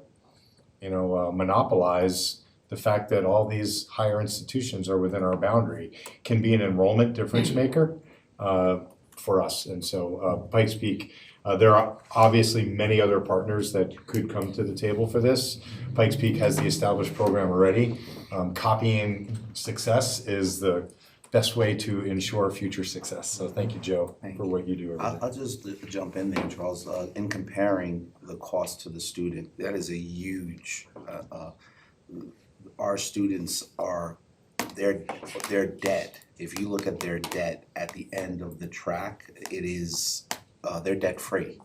monopolize the fact that all these higher institutions are within our boundary can be an enrollment difference maker for us. And so Pikes Peak, there are obviously many other partners that could come to the table for this. Pikes Peak has the established program already. Copying success is the best way to ensure future success. So thank you, Joe, for what you do every day. I'll just jump in there, Charles. In comparing the cost to the student, that is a huge, our students are, their debt, if you look at their debt at the end of the track, it is, they're debt-free.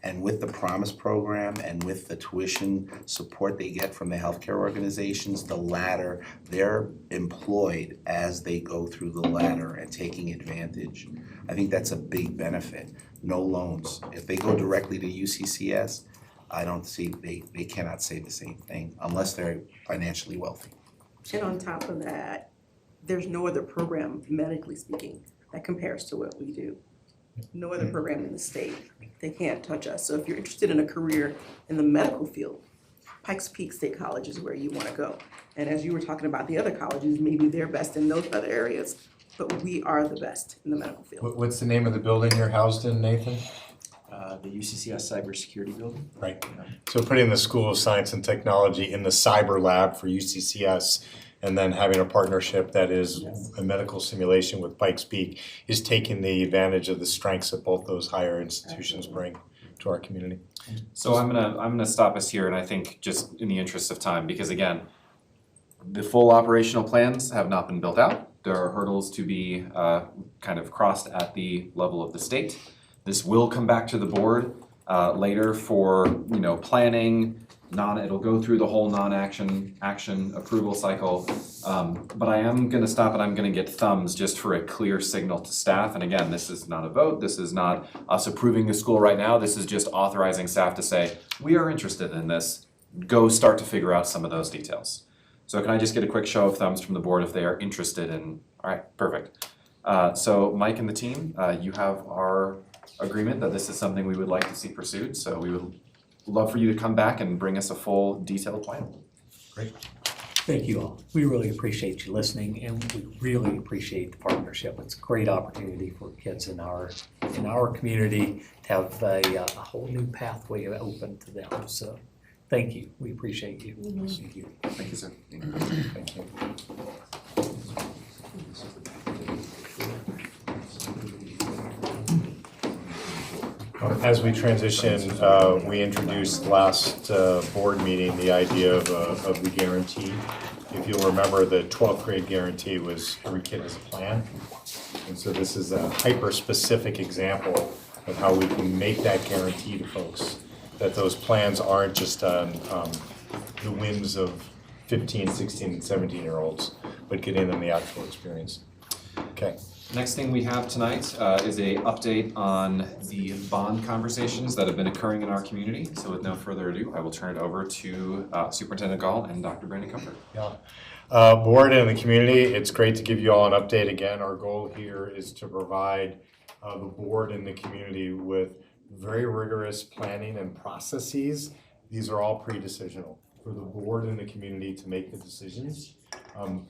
And with the Promise program and with the tuition support they get from the healthcare organizations, the ladder, they're employed as they go through the ladder and taking advantage. I think that's a big benefit. No loans. If they go directly to UCCS, I don't see, they cannot say the same thing unless they're financially wealthy. And on top of that, there's no other program, medically speaking, that compares to what we do. No other program in the state, they can't touch us. So if you're interested in a career in the medical field, Pikes Peak State College is where you want to go. And as you were talking about the other colleges, maybe they're best in those other areas, but we are the best in the medical field. What's the name of the building you're housed in, Nathan? The UCCS Cybersecurity Building. Right. So putting the School of Science and Technology in the cyber lab for UCCS, and then having a partnership that is a medical simulation with Pikes Peak is taking the advantage of the strengths that both those higher institutions bring to our community. So I'm gonna stop us here, and I think just in the interest of time, because again, the full operational plans have not been built out. There are hurdles to be kind of crossed at the level of the state. This will come back to the board later for planning. It'll go through the whole action approval cycle. But I am gonna stop and I'm gonna get thumbs just for a clear signal to staff. And again, this is not a vote. This is not us approving the school right now. This is just authorizing staff to say, we are interested in this. Go start to figure out some of those details. So can I just get a quick show of thumbs from the board if they are interested in, all right, perfect. So Mike and the team, you have our agreement that this is something we would like to see pursued. So we would love for you to come back and bring us a full detailed plan. Great. Thank you all. We really appreciate you listening, and we really appreciate the partnership. It's a great opportunity for kids in our community to have a whole new pathway open to them. So thank you. We appreciate you. Thank you. Thank you, sir. Thank you. As we transition, we introduced last board meeting the idea of the guarantee. If you'll remember, the 12th grade guarantee was every kid has a plan. And so this is a hyper-specific example of how we can make that guarantee to folks, that those plans aren't just on the whims of 15, 16, and 17-year-olds, but getting them the actual experience. Okay. Next thing we have tonight is a update on the bond conversations that have been occurring in our community. So with no further ado, I will turn it over to Superintendent Gall and Dr. Brandon Comfort. Yeah. Board and the community, it's great to give you all an update again. Our goal here is to provide the board and the community with very rigorous planning and processes. These are all pre-decisional for the board and the community to make the decisions.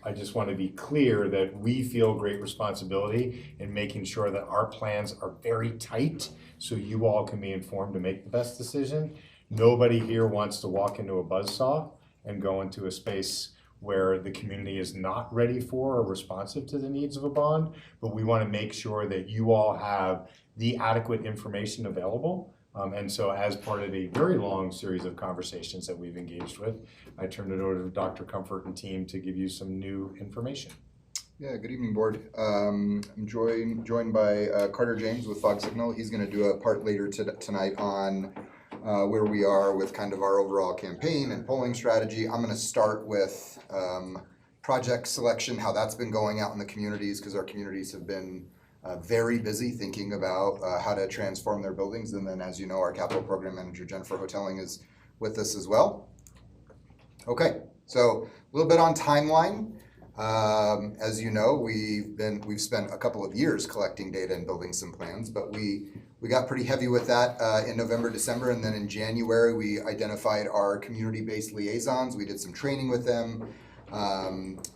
I just want to be clear that we feel great responsibility in making sure that our plans are very tight so you all can be informed to make the best decision. Nobody here wants to walk into a buzzsaw and go into a space where the community is not ready for or responsive to the needs of a bond, but we want to make sure that you all have the adequate information available. And so as part of a very long series of conversations that we've engaged with, I turned it over to Dr. Comfort and team to give you some new information. Yeah, good evening, board. I'm joined by Carter James with Fog Signal. He's going to do a part later tonight on where we are with kind of our overall campaign and polling strategy. I'm going to start with project selection, how that's been going out in the communities, because our communities have been very busy thinking about how to transform their buildings. And then, as you know, our capital program manager, Jennifer Hotelling, is with us as well. Okay, so a little bit on timeline. As you know, we've spent a couple of years collecting data and building some plans, but we got pretty heavy with that in November, December, and then in January we identified our community-based liaisons. We did some training with them,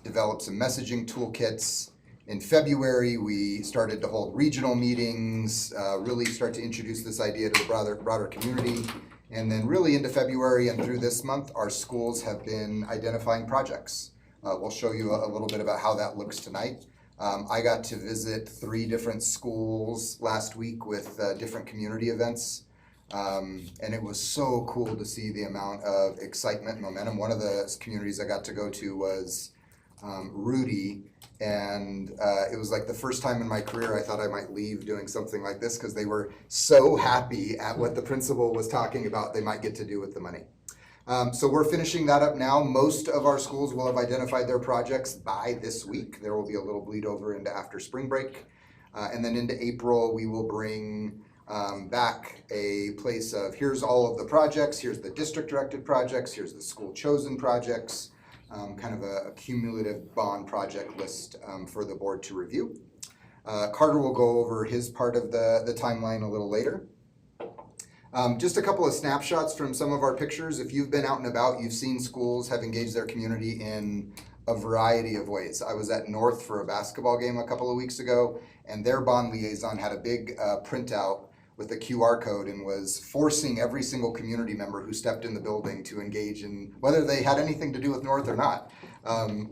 developed some messaging toolkits. In February, we started to hold regional meetings, really start to introduce this idea to the broader community. And then really into February and through this month, our schools have been identifying projects. We'll show you a little bit about how that looks tonight. I got to visit 3 different schools last week with different community events. And it was so cool to see the amount of excitement and momentum. One of the communities I got to go to was Rudy. And it was like the first time in my career I thought I might leave doing something like this because they were so happy at what the principal was talking about they might get to do with the money. So we're finishing that up now. Most of our schools will have identified their projects by this week. There will be a little bleed over into after spring break. And then into April, we will bring back a place of here's all of the projects, here's the district-directed projects, here's the school-chosen projects, kind of a cumulative bond project list for the board to review. Carter will go over his part of the timeline a little later. Just a couple of snapshots from some of our pictures. If you've been out and about, you've seen schools have engaged their community in a variety of ways. I was at North for a basketball game a couple of weeks ago, and their bond liaison had a big printout with a QR code and was forcing every single community member who stepped in the building to engage in, whether they had anything to do with North or not,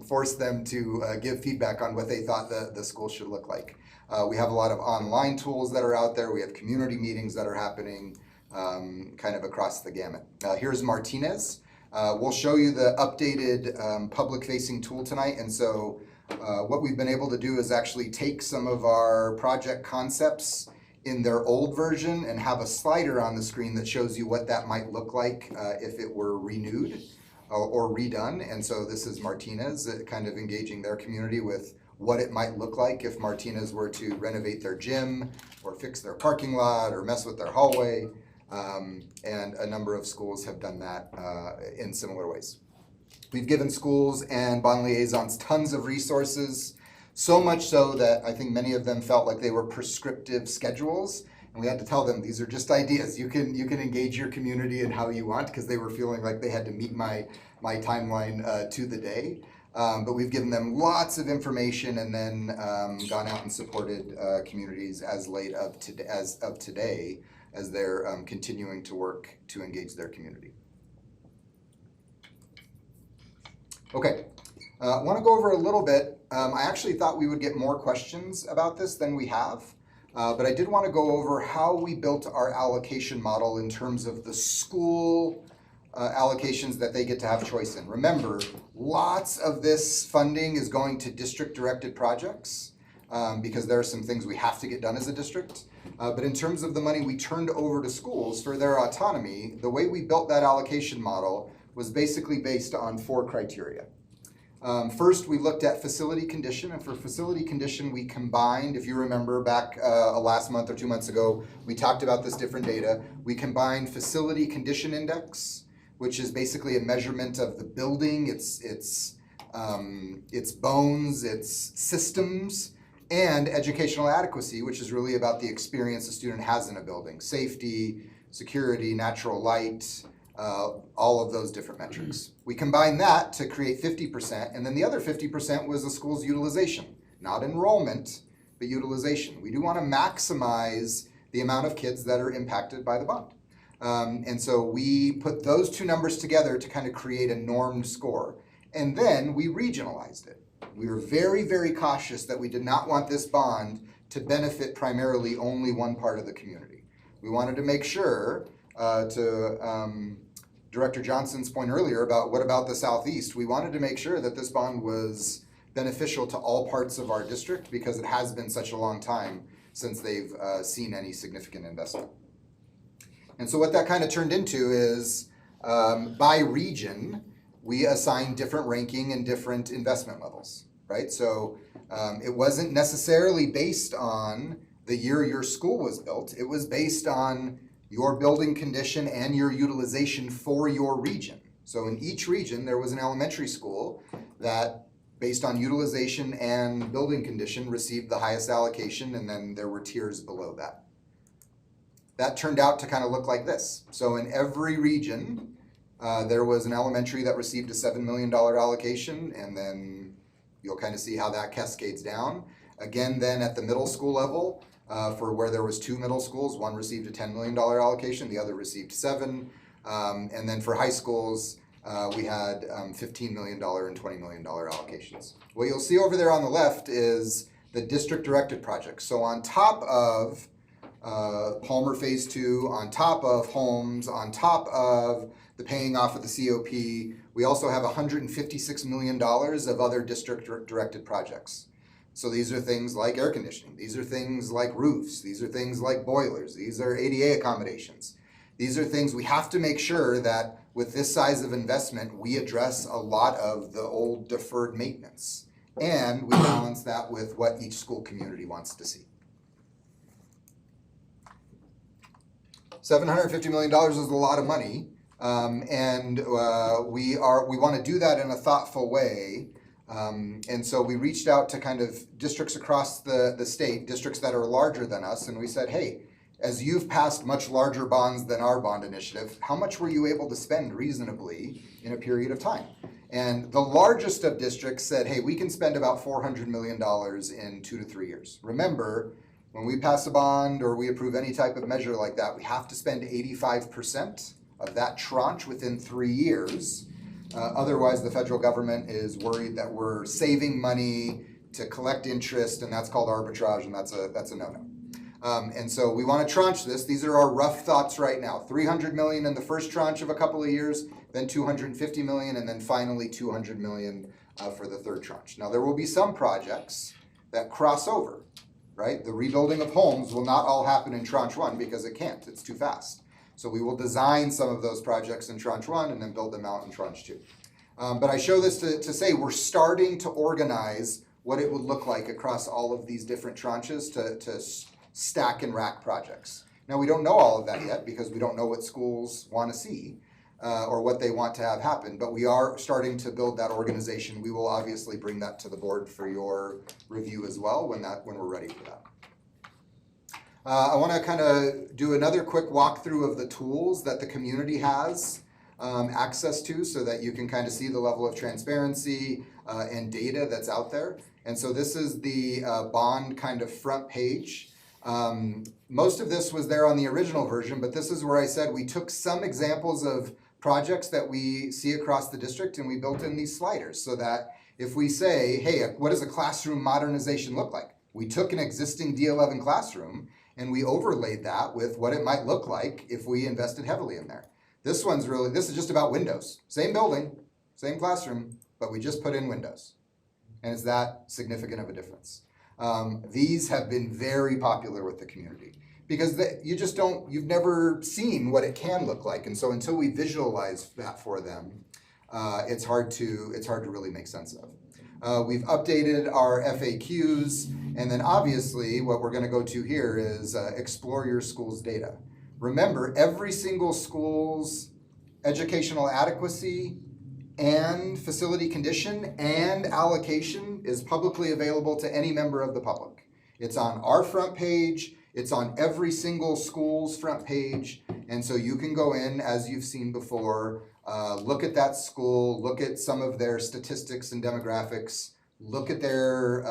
forced them to give feedback on what they thought the school should look like. We have a lot of online tools that are out there. We have community meetings that are happening kind of across the gamut. Here's Martinez. We'll show you the updated public-facing tool tonight. And so what we've been able to do is actually take some of our project concepts in their old version and have a slider on the screen that shows you what that might look like if it were renewed or redone. And so this is Martinez kind of engaging their community with what it might look like if Martinez were to renovate their gym or fix their parking lot or mess with their hallway. And a number of schools have done that in similar ways. We've given schools and bond liaisons tons of resources, so much so that I think many of them felt like they were prescriptive schedules, and we had to tell them these are just ideas. You can engage your community in how you want, because they were feeling like they had to meet my timeline to the day. But we've given them lots of information and then gone out and supported communities as of today as they're continuing to work to engage their community. Okay, I want to go over a little bit. I actually thought we would get more questions about this than we have, but I did want to go over how we built our allocation model in terms of the school allocations that they get to have choice in. Remember, lots of this funding is going to district-directed projects because there are some things we have to get done as a district. But in terms of the money we turned over to schools for their autonomy, the way we built that allocation model was basically based on 4 criteria. First, we looked at facility condition, and for facility condition, we combined, if you remember back last month or 2 months ago, we talked about this different data. We combined facility condition index, which is basically a measurement of the building, its bones, its systems, and educational adequacy, which is really about the experience a student has in a building, safety, security, natural light, all of those different metrics. We combined that to create 50%, and then the other 50% was the school's utilization, not enrollment, but utilization. We do want to maximize the amount of kids that are impacted by the bond. And so we put those 2 numbers together to kind of create a normed score. And then we regionalized it. We were very, very cautious that we did not want this bond to benefit primarily only one part of the community. We wanted to make sure, to Director Johnson's point earlier about what about the Southeast, we wanted to make sure that this bond was beneficial to all parts of our district because it has been such a long time since they've seen any significant investment. And so what that kind of turned into is by region, we assigned different ranking and different investment levels, right? So it wasn't necessarily based on the year your school was built. It was based on your building condition and your utilization for your region. So in each region, there was an elementary school that, based on utilization and building condition, received the highest allocation, and then there were tiers below that. That turned out to kind of look like this. So in every region, there was an elementary that received a $7 million allocation, and then you'll kind of see how that cascades down. Again, then at the middle school level, for where there was 2 middle schools, one received a $10 million allocation, the other received 7. And then for high schools, we had $15 million and $20 million allocations. What you'll see over there on the left is the district-directed projects. So on top of Palmer Phase 2, on top of Holmes, on top of the paying off of the COP, we also have $156 million of other district-directed projects. So these are things like air conditioning, these are things like roofs, these are things like boilers, these are ADA accommodations. These are things we have to make sure that with this size of investment, we address a lot of the old deferred maintenance. And we balance that with what each school community wants to see. $750 million is a lot of money, and we want to do that in a thoughtful way. And so we reached out to kind of districts across the state, districts that are larger than us, and we said, hey, as you've passed much larger bonds than our bond initiative, how much were you able to spend reasonably in a period of time? And the largest of districts said, hey, we can spend about $400 million in 2 to 3 years. Remember, when we pass a bond or we approve any type of measure like that, we have to spend 85% of that tranche within 3 years. Otherwise, the federal government is worried that we're saving money to collect interest, and that's called arbitrage, and that's a no-no. And so we want to tranche this. These are our rough thoughts right now. $300 million in the first tranche of a couple of years, then $250 million, and then finally $200 million for the third tranche. Now, there will be some projects that cross over, right? The rebuilding of homes will not all happen in tranche 1 because it can't. It's too fast. So we will design some of those projects in tranche 1 and then build them out in tranche 2. But I show this to say we're starting to organize what it would look like across all of these different tranches to stack and rack projects. Now, we don't know all of that yet because we don't know what schools want to see or what they want to have happen, but we are starting to build that organization. We will obviously bring that to the board for your review as well when we're ready for that. I want to kind of do another quick walkthrough of the tools that the community has access to so that you can kind of see the level of transparency and data that's out there. And so this is the bond kind of front page. Most of this was there on the original version, but this is where I said we took some examples of projects that we see across the district and we built in these sliders so that if we say, hey, what does a classroom modernization look like? We took an existing D11 classroom and we overlaid that with what it might look like if we invested heavily in there. This is just about windows. Same building, same classroom, but we just put in windows. And it's that significant of a difference. These have been very popular with the community because you just don't, you've never seen what it can look like. And so until we visualize that for them, it's hard to really make sense of. We've updated our FAQs, and then obviously what we're gonna go to here is explore your school's data. Remember, every single school's educational adequacy and facility condition and allocation is publicly available to any member of the public. It's on our front page, it's on every single school's front page, and so you can go in, as you've seen before, look at that school, look at some of their statistics and demographics, look at their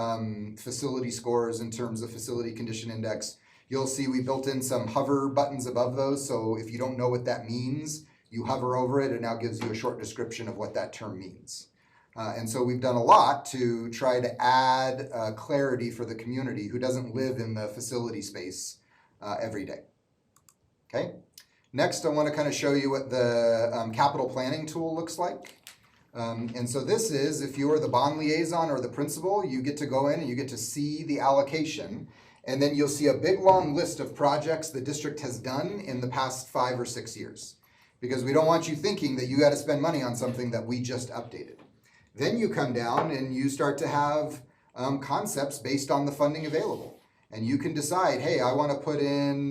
facility scores in terms of facility condition index. You'll see we built in some hover buttons above those, so if you don't know what that means, you hover over it, and now gives you a short description of what that term means. And so we've done a lot to try to add clarity for the community who doesn't live in the facility space every day. Okay? Next, I want to kind of show you what the capital planning tool looks like. And so this is, if you are the bond liaison or the principal, you get to go in and you get to see the allocation. And then you'll see a big long list of projects the district has done in the past 5 or 6 years. Because we don't want you thinking that you got to spend money on something that we just updated. Then you come down and you start to have concepts based on the funding available. And you can decide, hey, I want to put in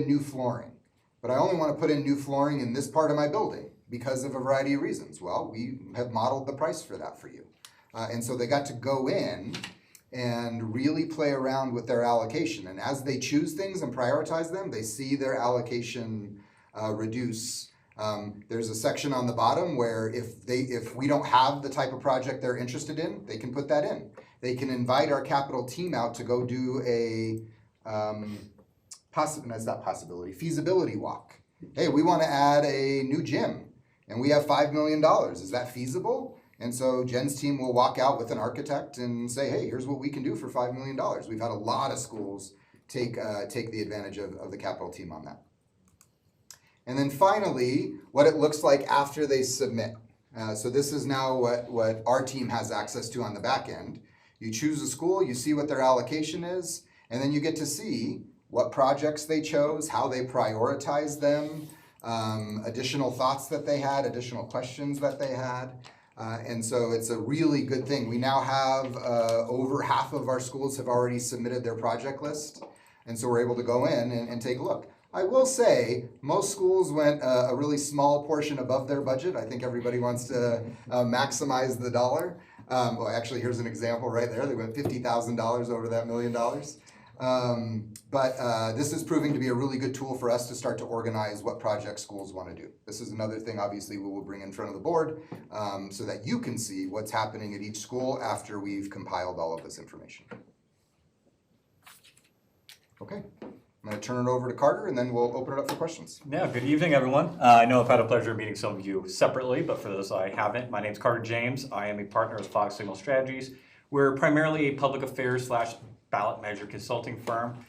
new flooring. But I only want to put in new flooring in this part of my building because of a variety of reasons. Well, we have modeled the price for that for you. And so they got to go in and really play around with their allocation. And as they choose things and prioritize them, they see their allocation reduce. There's a section on the bottom where if we don't have the type of project they're interested in, they can put that in. They can invite our capital team out to go do a feasibility walk. Hey, we want to add a new gym and we have $5 million. Is that feasible? And so Jen's team will walk out with an architect and say, hey, here's what we can do for $5 million. We've had a lot of schools take the advantage of the capital team on that. And then finally, what it looks like after they submit. So this is now what our team has access to on the back end. You choose a school, you see what their allocation is, and then you get to see what projects they chose, how they prioritize them, additional thoughts that they had, additional questions that they had. And so it's a really good thing. We now have over half of our schools have already submitted their project list. And so we're able to go in and take a look. I will say, most schools went a really small portion above their budget. I think everybody wants to maximize the dollar. Well, actually, here's an example right there. They went $50,000 over that $1 million. But this is proving to be a really good tool for us to start to organize what projects schools want to do. This is another thing, obviously, we will bring in front of the board so that you can see what's happening at each school after we've compiled all of this information. Okay. I'm going to turn it over to Carter, and then we'll open it up for questions. Yeah, good evening, everyone. I know I've had a pleasure of meeting some of you separately, but for those I haven't, my name's Carter James. I am a partner with Fog Signal Strategies. We're primarily a public affairs / ballot measure consulting firm.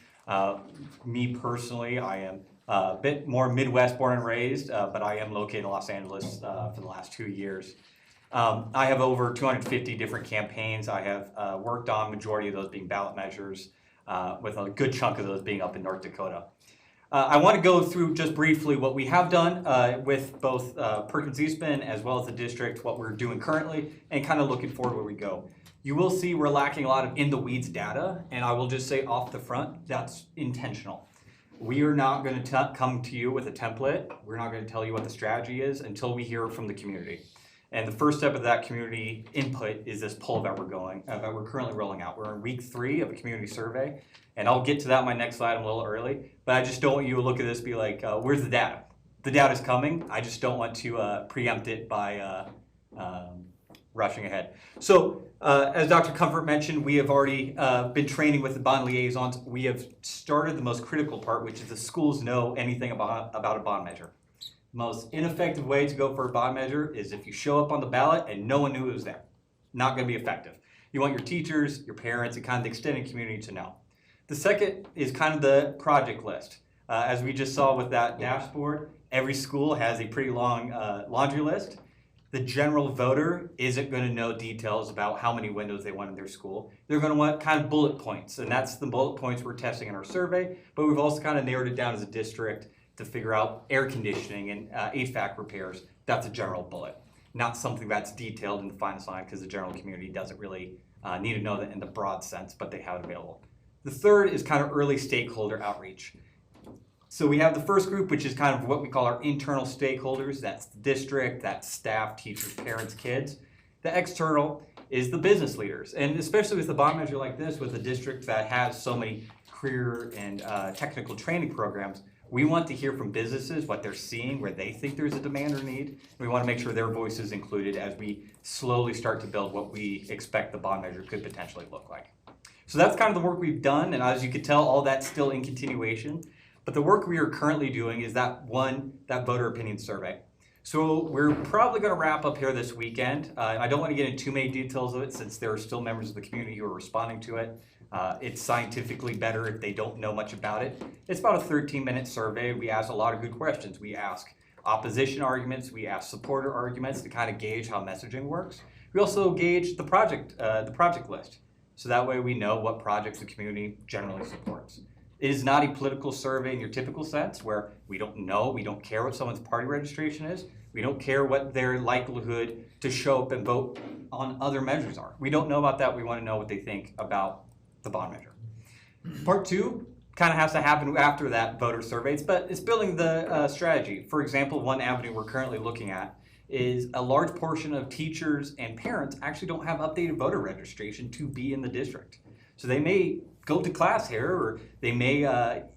Me personally, I am a bit more Midwest born and raised, but I am located in Los Angeles for the last 2 years. I have over 250 different campaigns. I have worked on majority of those being ballot measures, with a good chunk of those being up in North Dakota. I want to go through just briefly what we have done with both Perkins Eastman as well as the district, what we're doing currently, and kind of looking forward where we go. You will see we're lacking a lot of in-the-weeds data, and I will just say off the front, that's intentional. We are not going to come to you with a template. We're not going to tell you what the strategy is until we hear from the community. And the first step of that community input is this poll that we're currently rolling out. We're in week 3 of a community survey, and I'll get to that in my next slide. I'm a little early, but I just don't want you to look at this and be like, where's the data? The data's coming. I just don't want to preempt it by rushing ahead. So as Dr. Comfort mentioned, we have already been training with the bond liaisons. We have started the most critical part, which is the schools know anything about a bond measure. Most ineffective way to go for a bond measure is if you show up on the ballot and no one knew it was there. Not going to be effective. You want your teachers, your parents, and kind of the extended community to know. The second is kind of the project list. As we just saw with that dashboard, every school has a pretty long laundry list. the general voter isn't gonna know details about how many windows they want in their school. They're gonna want kind of bullet points, and that's the bullet points we're testing in our survey, but we've also kind of narrowed it down as a district to figure out air conditioning and HVAC repairs. That's a general bullet, not something that's detailed in the finest line, because the general community doesn't really need to know that in the broad sense, but they have it available. The third is kind of early stakeholder outreach. So we have the first group, which is kind of what we call our internal stakeholders. That's the district, that's staff, teachers, parents, kids. The external is the business leaders. And especially with the bond measure like this, with a district that has so many career and technical training programs, we want to hear from businesses what they're seeing, where they think there's a demand or need. We want to make sure their voice is included as we slowly start to build what we expect the bond measure could potentially look like. So that's kind of the work we've done, and as you can tell, all that's still in continuation. But the work we are currently doing is that voter opinion survey. So we're probably going to wrap up here this weekend. I don't want to get into too many details of it, since there are still members of the community who are responding to it. It's scientifically better if they don't know much about it. It's about a 13-minute survey. We ask a lot of good questions. We ask opposition arguments. We ask supporter arguments to kind of gauge how messaging works. We also gauge the project list. So that way we know what projects the community generally supports. It is not a political survey in your typical sense, where we don't know, we don't care what someone's party registration is. We don't care what their likelihood to show up and vote on other measures are. We don't know about that. We want to know what they think about the bond measure. Part two kind of has to happen after that voter surveys, but it's building the strategy. For example, one avenue we're currently looking at is a large portion of teachers and parents actually don't have updated voter registration to be in the district. So they may go to class here, or they may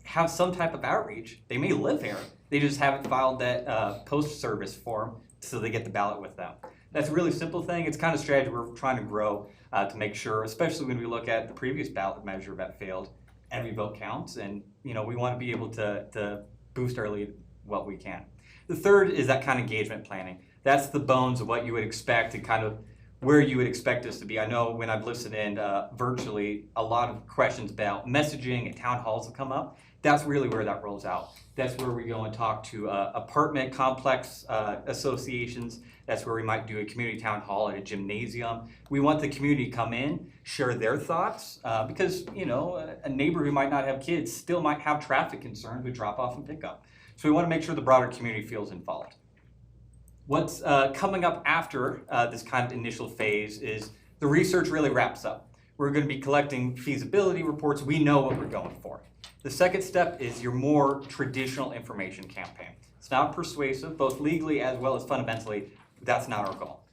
have some type of outreach. They may live here. They just haven't filed that post-service form so they get the ballot with them. That's a really simple thing. It's kind of strategy we're trying to grow to make sure, especially when we look at the previous ballot measure that failed, every vote counts, and we want to be able to boost our lead what we can. The third is that kind of engagement planning. That's the bones of what you would expect and kind of where you would expect us to be. I know when I've listened in virtually, a lot of questions about messaging and town halls have come up. That's really where that rolls out. That's where we go and talk to apartment complex associations. That's where we might do a community town hall at a gymnasium. We want the community to come in, share their thoughts, because a neighbor who might not have kids still might have traffic concerns with drop off and pickup. So we want to make sure the broader community feels involved. What's coming up after this kind of initial phase is the research really wraps up. We're going to be collecting feasibility reports. We know what we're going for. The second step is your more traditional information campaign. It's not persuasive, both legally as well as fundamentally. That's not our goal.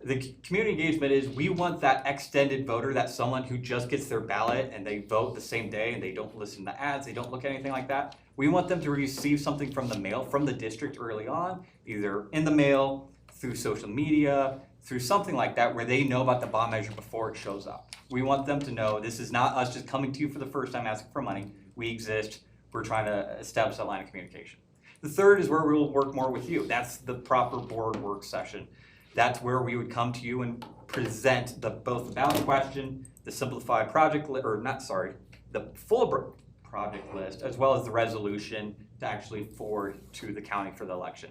The community engagement is we want that extended voter, that someone who just gets their ballot and they vote the same day and they don't listen to ads, they don't look at anything like that. We want them to receive something from the mail, from the district early on, either in the mail, through social media, through something like that, where they know about the bond measure before it shows up. We want them to know this is not us just coming to you for the first time asking for money. We exist. We're trying to establish that line of communication. The third is where we will work more with you. That's the proper board work session. That's where we would come to you and present both the ballot question, the simplified project, the full project list, as well as the resolution to actually forward to the county for the election.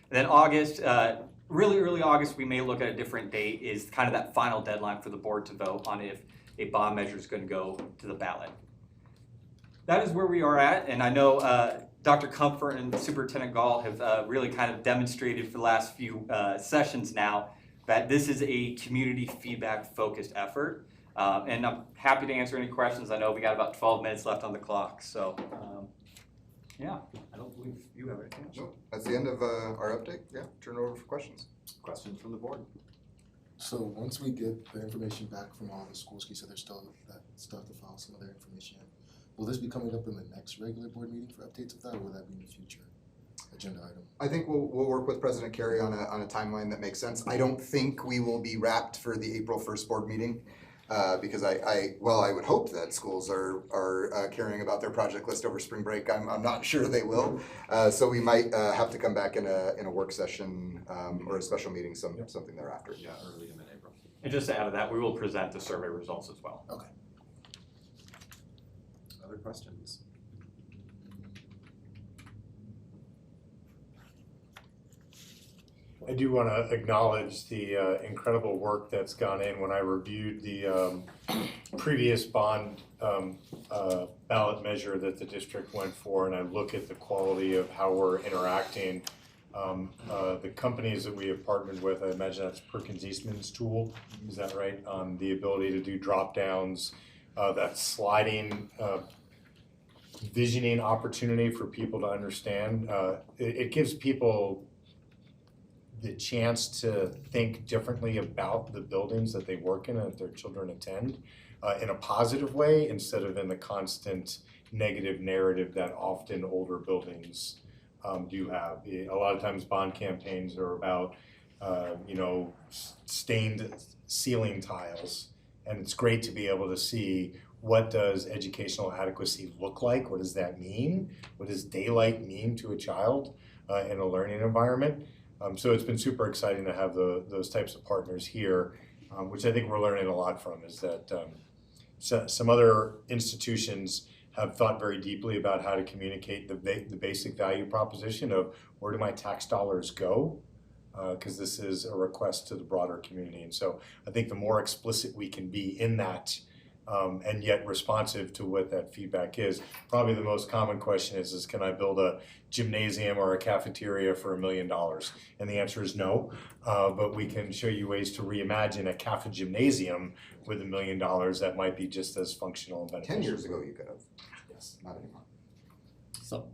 And then August, really early August, we may look at a different date, is kind of that final deadline for the board to vote on if a bond measure is going to go to the ballot. That is where we are at, and I know Dr. Comfort and Superintendent Gall have really kind of demonstrated for the last few sessions now that this is a community feedback focused effort. And I'm happy to answer any questions. I know we got about 12 minutes left on the clock, so yeah, I don't believe you have anything else. Nope, that's the end of our update. Yeah, turn it over for questions. Questions from the board? So once we get the information back from all the schools, you said there's still that stuff to file some of their information in. Will this be coming up in the next regular board meeting for updates of that, or will that be in the future agenda item? I think we'll work with President Carey on a timeline that makes sense. I don't think we will be wrapped for the April 1st board meeting because I would hope that schools are caring about their project list over spring break. I'm not sure they will. So we might have to come back in a work session or a special meeting something thereafter. Yeah, early to mid-April. And just to add to that, we will present the survey results as well. Okay. Other questions? I do want to acknowledge the incredible work that's gone in. When I reviewed the previous bond ballot measure that the district went for, and I look at the quality of how we're interacting, the companies that we have partnered with, I imagine that's Perkins Eastman's tool, is that right? The ability to do drop downs, that sliding visioning opportunity for people to understand. It gives people the chance to think differently about the buildings that they work in and that their children attend in a positive way instead of in the constant negative narrative that often older buildings do have. A lot of times bond campaigns are about stained ceiling tiles, and it's great to be able to see what does educational adequacy look like, what does that mean, what does daylight mean to a child in a learning environment. So it's been super exciting to have those types of partners here, which I think we're learning a lot from, is that some other institutions have thought very deeply about how to communicate the basic value proposition of where do my tax dollars go, because this is a request to the broader community. And so I think the more explicit we can be in that, and yet responsive to what that feedback is. Probably the most common question is can I build a gymnasium or a cafeteria for $1 million? And the answer is no, but we can show you ways to reimagine a cafe gymnasium with $1 million that might be just as functional and beneficial. 10 years ago you could have. Yes. Not anymore. So,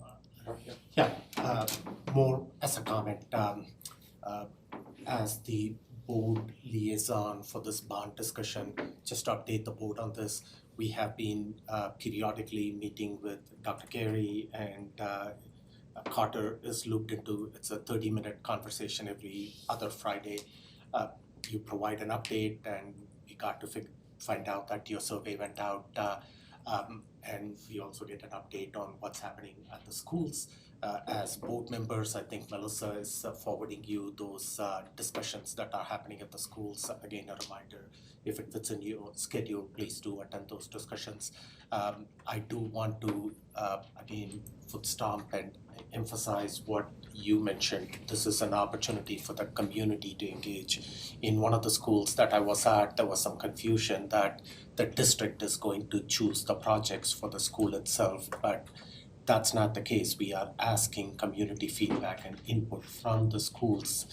more as a comment, as the board liaison for this bond discussion, just to update the board on this, we have been periodically meeting with Dr. Carey, and Carter is looped into. It's a 30-minute conversation every other Friday. You provide an update, and we got to find out that your survey went out, and we also get an update on what's happening at the schools. As board members, I think Melissa is forwarding you those discussions that are happening at the schools. Again, a reminder, if it fits in your schedule, please do attend those discussions. I do want to, again, foot stomp and emphasize what you mentioned. This is an opportunity for the community to engage. In one of the schools that I was at, there was some confusion that the district is going to choose the projects for the school itself, but that's not the case. We are asking community feedback and input from the schools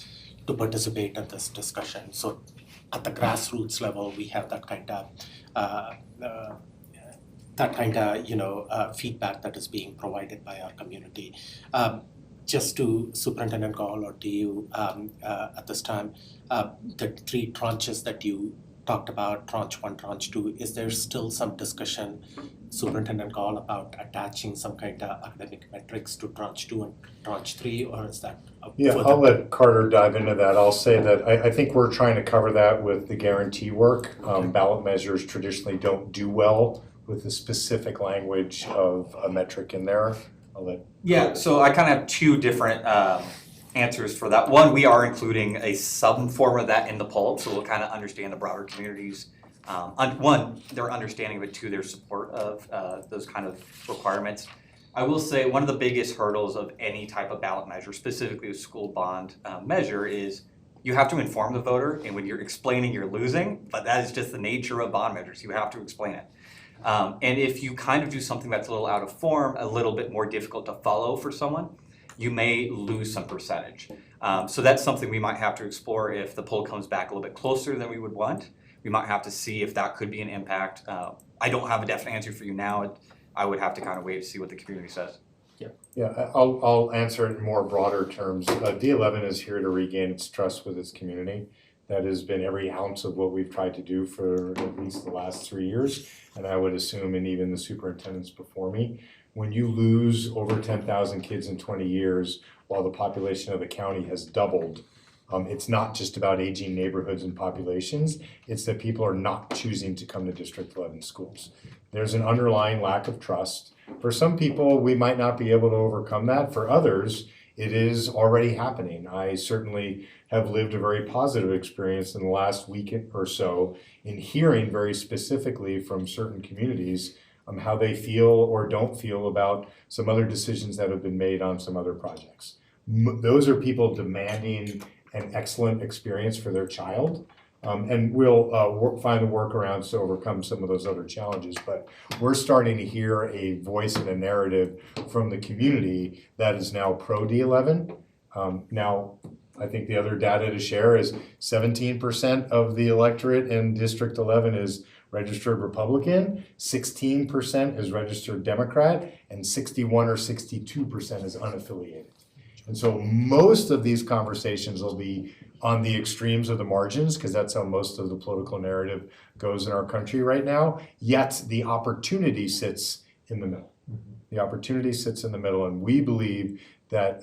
to participate in this discussion. So at the grassroots level, we have that kind of feedback that is being provided by our community. Just to Superintendent Gall or to you at this time, the 3 tranches that you talked about, tranche 1, tranche 2, is there still some discussion, Superintendent Gall, about attaching some kind of academic metrics to tranche 2 and tranche 3, or is that Yeah, I'll let Carter dive into that. I'll say that I think we're trying to cover that with the guarantee work. Ballot measures traditionally don't do well with the specific language of a metric in there. I'll let Yeah, so I kind of have 2 different answers for that. One, we are including a sub form of that in the poll, so we'll kind of understand the broader communities. One, their understanding of it, 2, their support of those kind of requirements. I will say one of the biggest hurdles of any type of ballot measure, specifically a school bond measure, is you have to inform the voter, and when you're explaining, you're losing, but that is just the nature of bond measures. You have to explain it. And if you kind of do something that's a little out of form, a little bit more difficult to follow for someone, you may lose some percentage. So that's something we might have to explore if the poll comes back a little bit closer than we would want. We might have to see if that could be an impact. I don't have a definite answer for you now. I would have to kind of wait to see what the community says. Yeah, I'll answer it in more broader terms. D11 is here to regain its trust with its community. That has been every ounce of what we've tried to do for at least the last 3 years, and I would assume, and even the superintendents before me, when you lose over 10,000 kids in 20 years while the population of the county has doubled, it's not just about aging neighborhoods and populations, it's that people are not choosing to come to District 11 schools. There's an underlying lack of trust. For some people, we might not be able to overcome that. For others, it is already happening. I certainly have lived a very positive experience in the last week or so in hearing very specifically from certain communities how they feel or don't feel about some other decisions that have been made on some other projects. Those are people demanding an excellent experience for their child. And we'll find the workarounds to overcome some of those other challenges. But we're starting to hear a voice and a narrative from the community that is now pro D11. Now, I think the other data to share is 17% of the electorate in District 11 is registered Republican, 16% is registered Democrat, and 61 or 62% is unaffiliated. And so most of these conversations will be on the extremes of the margins, because that's how most of the political narrative goes in our country right now, yet the opportunity sits in the middle. The opportunity sits in the middle, and we believe that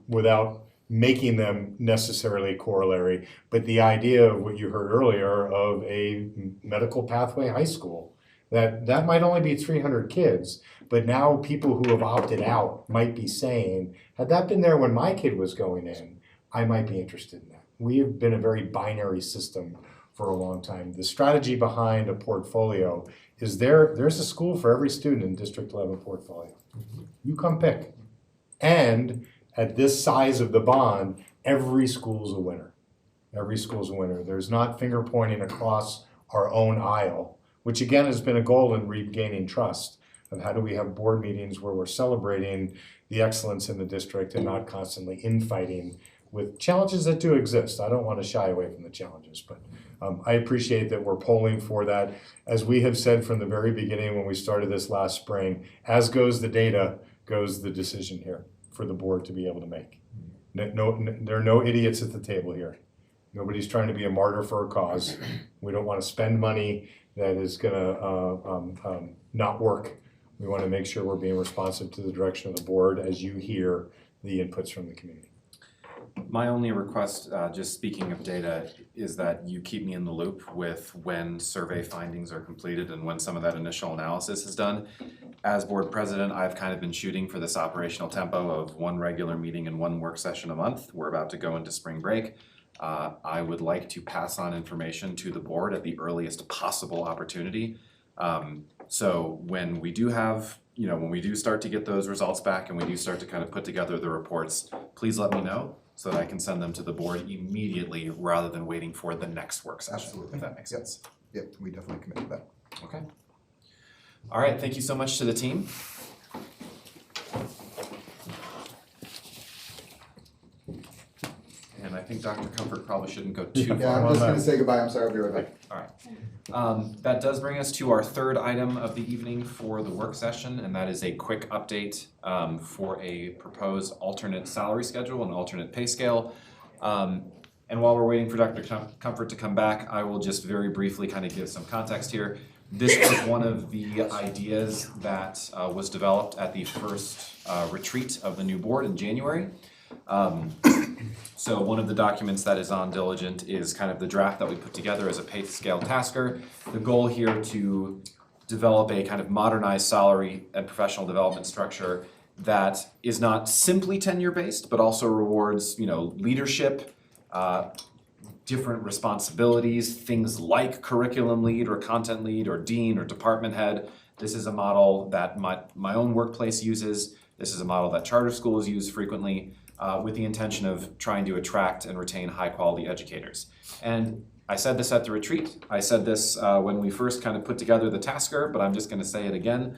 without making them necessarily corollary, but the idea of what you heard earlier of a medical pathway high school, that might only be 300 kids, but now people who have opted out might be saying, had that been there when my kid was going in, I might be interested in that. We have been a very binary system for a long time. The strategy behind a portfolio is there's a school for every student in District 11 portfolio. You come pick. And at this size of the bond, every school's a winner. Every school's a winner. There's not finger pointing across our own aisle, which again has been a goal in regaining trust of how do we have board meetings where we're celebrating the excellence in the district and not constantly infighting with challenges that do exist. I don't want to shy away from the challenges, but I appreciate that we're polling for that. As we have said from the very beginning when we started this last spring, as goes the data, goes the decision here for the board to be able to make. No, there are no idiots at the table here. Nobody's trying to be a martyr for a cause. We don't want to spend money that is gonna not work. We want to make sure we're being responsive to the direction of the board as you hear the inputs from the community. My only request, just speaking of data, is that you keep me in the loop with when survey findings are completed and when some of that initial analysis is done. As board president, I've kind of been shooting for this operational tempo of one regular meeting and one work session a month. We're about to go into spring break. I would like to pass on information to the board at the earliest possible opportunity. So when we do have, when we do start to get those results back and we do start to kind of put together the reports, please let me know so that I can send them to the board immediately rather than waiting for the next work session, Absolutely. if that makes sense. Yep, we definitely commit to that. Okay. All right, thank you so much to the team. And I think Dr. Comfort probably shouldn't go too far. Yeah, I'm just gonna say goodbye, I'm sorry, I'll be right back. All right. That does bring us to our third item of the evening for the work session, and that is a quick update for a proposed alternate salary schedule and alternate pay scale. And while we're waiting for Dr. Comfort to come back, I will just very briefly kind of give some context here. This was one of the ideas that was developed at the first retreat of the new board in January. So one of the documents that is on Diligent is kind of the draft that we put together as a pay scale tasker. The goal here to develop a kind of modernized salary and professional development structure that is not simply tenure-based, but also rewards, leadership, different responsibilities, things like curriculum lead or content lead or dean or department head. This is a model that my own workplace uses. This is a model that charter schools use frequently. With the intention of trying to attract and retain high-quality educators. And I said this at the retreat. I said this when we first kind of put together the tasker, but I'm just going to say it again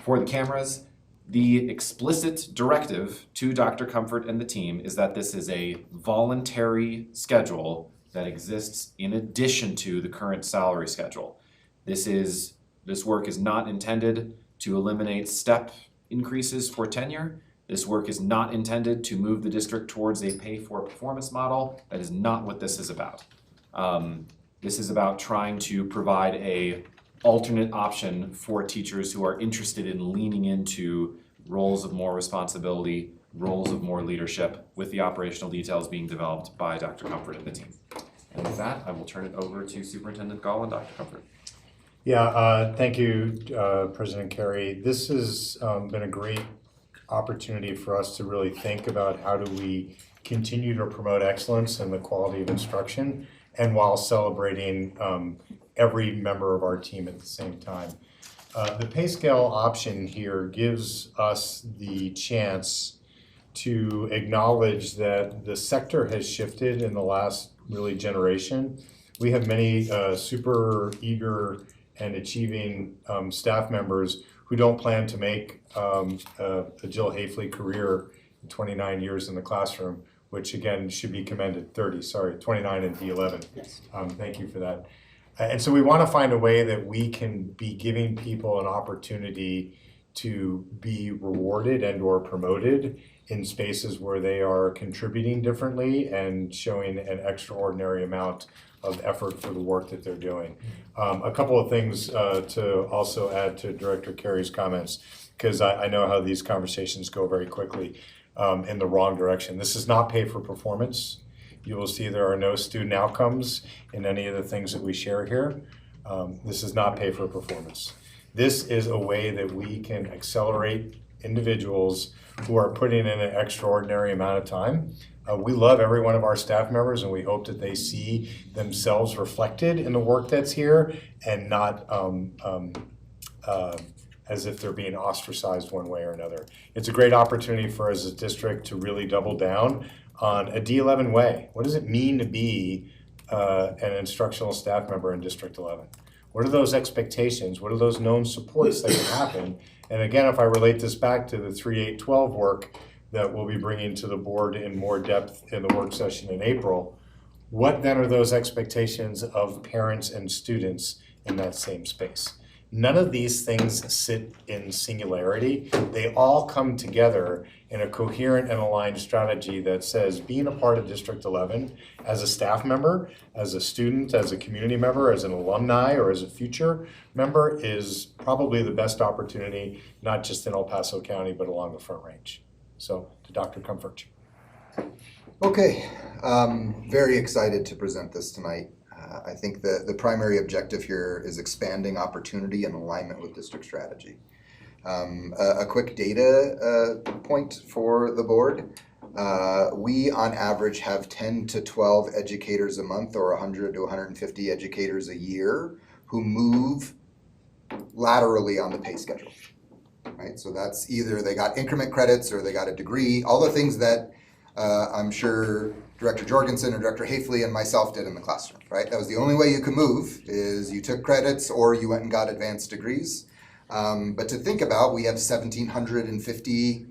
for the cameras. The explicit directive to Dr. Comfort and the team is that this is a voluntary schedule that exists in addition to the current salary schedule. This work is not intended to eliminate step increases for tenure. This work is not intended to move the district towards a pay-for-performance model. That is not what this is about. This is about trying to provide an alternate option for teachers who are interested in leaning into roles of more responsibility, roles of more leadership, with the operational details being developed by Dr. Comfort and the team. And with that, I will turn it over to Superintendent Gall and Dr. Comfort. Yeah, thank you, President Carey. This has been a great opportunity for us to really think about how do we continue to promote excellence and the quality of instruction, and while celebrating every member of our team at the same time. The pay scale option here gives us the chance to acknowledge that the sector has shifted in the last really generation. We have many super eager and achieving staff members who don't plan to make a Jill Hafley career in 29 years in the classroom, which again should be commended. 29 in D11. Yes. Thank you for that. And so we want to find a way that we can be giving people an opportunity to be rewarded and or promoted in spaces where they are contributing differently and showing an extraordinary amount of effort for the work that they're doing. A couple of things to also add to Director Carey's comments, because I know how these conversations go very quickly in the wrong direction. This is not pay for performance. You will see there are no student outcomes in any of the things that we share here. This is not pay for performance. This is a way that we can accelerate individuals who are putting in an extraordinary amount of time. We love every one of our staff members, and we hope that they see themselves reflected in the work that's here and not as if they're being ostracized one way or another. It's a great opportunity for us as a district to really double down on a D11 way. What does it mean to be an instructional staff member in District 11? What are those expectations? What are those known supports that can happen? And again, if I relate this back to the 3-8-12 work that we'll be bringing to the board in more depth in the work session in April, what then are those expectations of parents and students in that same space? None of these things sit in singularity. They all come together in a coherent and aligned strategy that says being a part of District 11 as a staff member, as a student, as a community member, as an alumni, or as a future member is probably the best opportunity, not just in El Paso County, but along the Front Range. So, to Dr. Comfort. Okay, very excited to present this tonight. I think the primary objective here is expanding opportunity and alignment with district strategy. A quick data point for the board. We on average have 10 to 12 educators a month or 100 to 150 educators a year who move laterally on the pay schedule. Right, so that's either they got increment credits or they got a degree, all the things that I'm sure Director Jorgensen or Director Hafley and myself did in the classroom, right? That was the only way you could move is you took credits or you went and got advanced degrees. But to think about, we have 1,750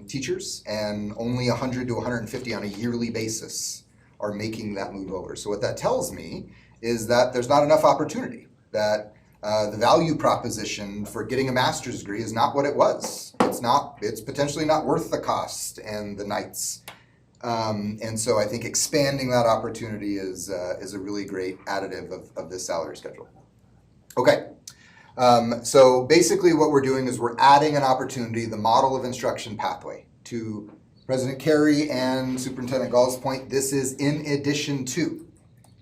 teachers and only 100 to 150 on a yearly basis are making that move over. So what that tells me is that there's not enough opportunity, that the value proposition for getting a master's degree is not what it was. It's potentially not worth the cost and the nights. And so I think expanding that opportunity is a really great additive of this salary schedule. Okay, so basically what we're doing is we're adding an opportunity, the model of instruction pathway. To President Carey and Superintendent Gall's point, this is in addition to.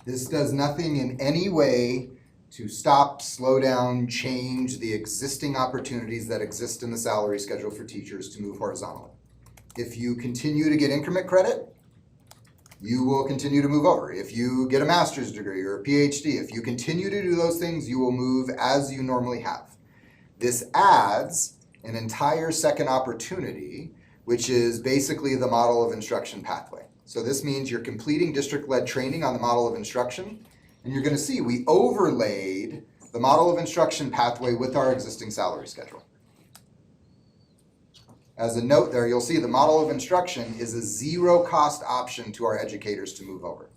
This does nothing in any way to stop, slow down, change the existing opportunities that exist in the salary schedule for teachers to move horizontally. If you continue to get increment credit, you will continue to move over. If you get a master's degree or a PhD, if you continue to do those things, you will move as you normally have. This adds an entire second opportunity, which is basically the model of instruction pathway. So this means you're completing district-led training on the model of instruction, and you're going to see we overlaid the model of instruction pathway with our existing salary schedule. As a note there, you'll see the model of instruction is a zero-cost option to our educators to move over.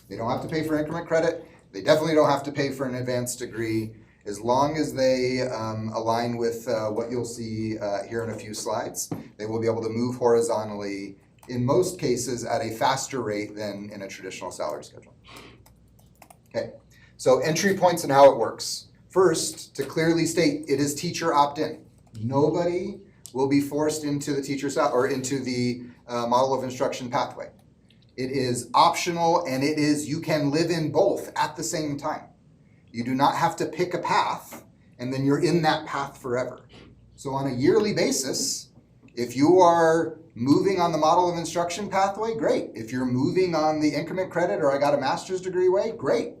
They don't have to pay for increment credit. They definitely don't have to pay for an advanced degree. As long as they align with what you'll see here in a few slides, they will be able to move horizontally, in most cases, at a faster rate than in a traditional salary schedule. Okay, so entry points and how it works. First, to clearly state, it is teacher opt-in. Nobody will be forced into the model of instruction pathway. It is optional, and it is you can live in both at the same time. You do not have to pick a path and then you're in that path forever. So on a yearly basis, if you are moving on the model of instruction pathway, great. If you're moving on the increment credit or I got a master's degree way, great.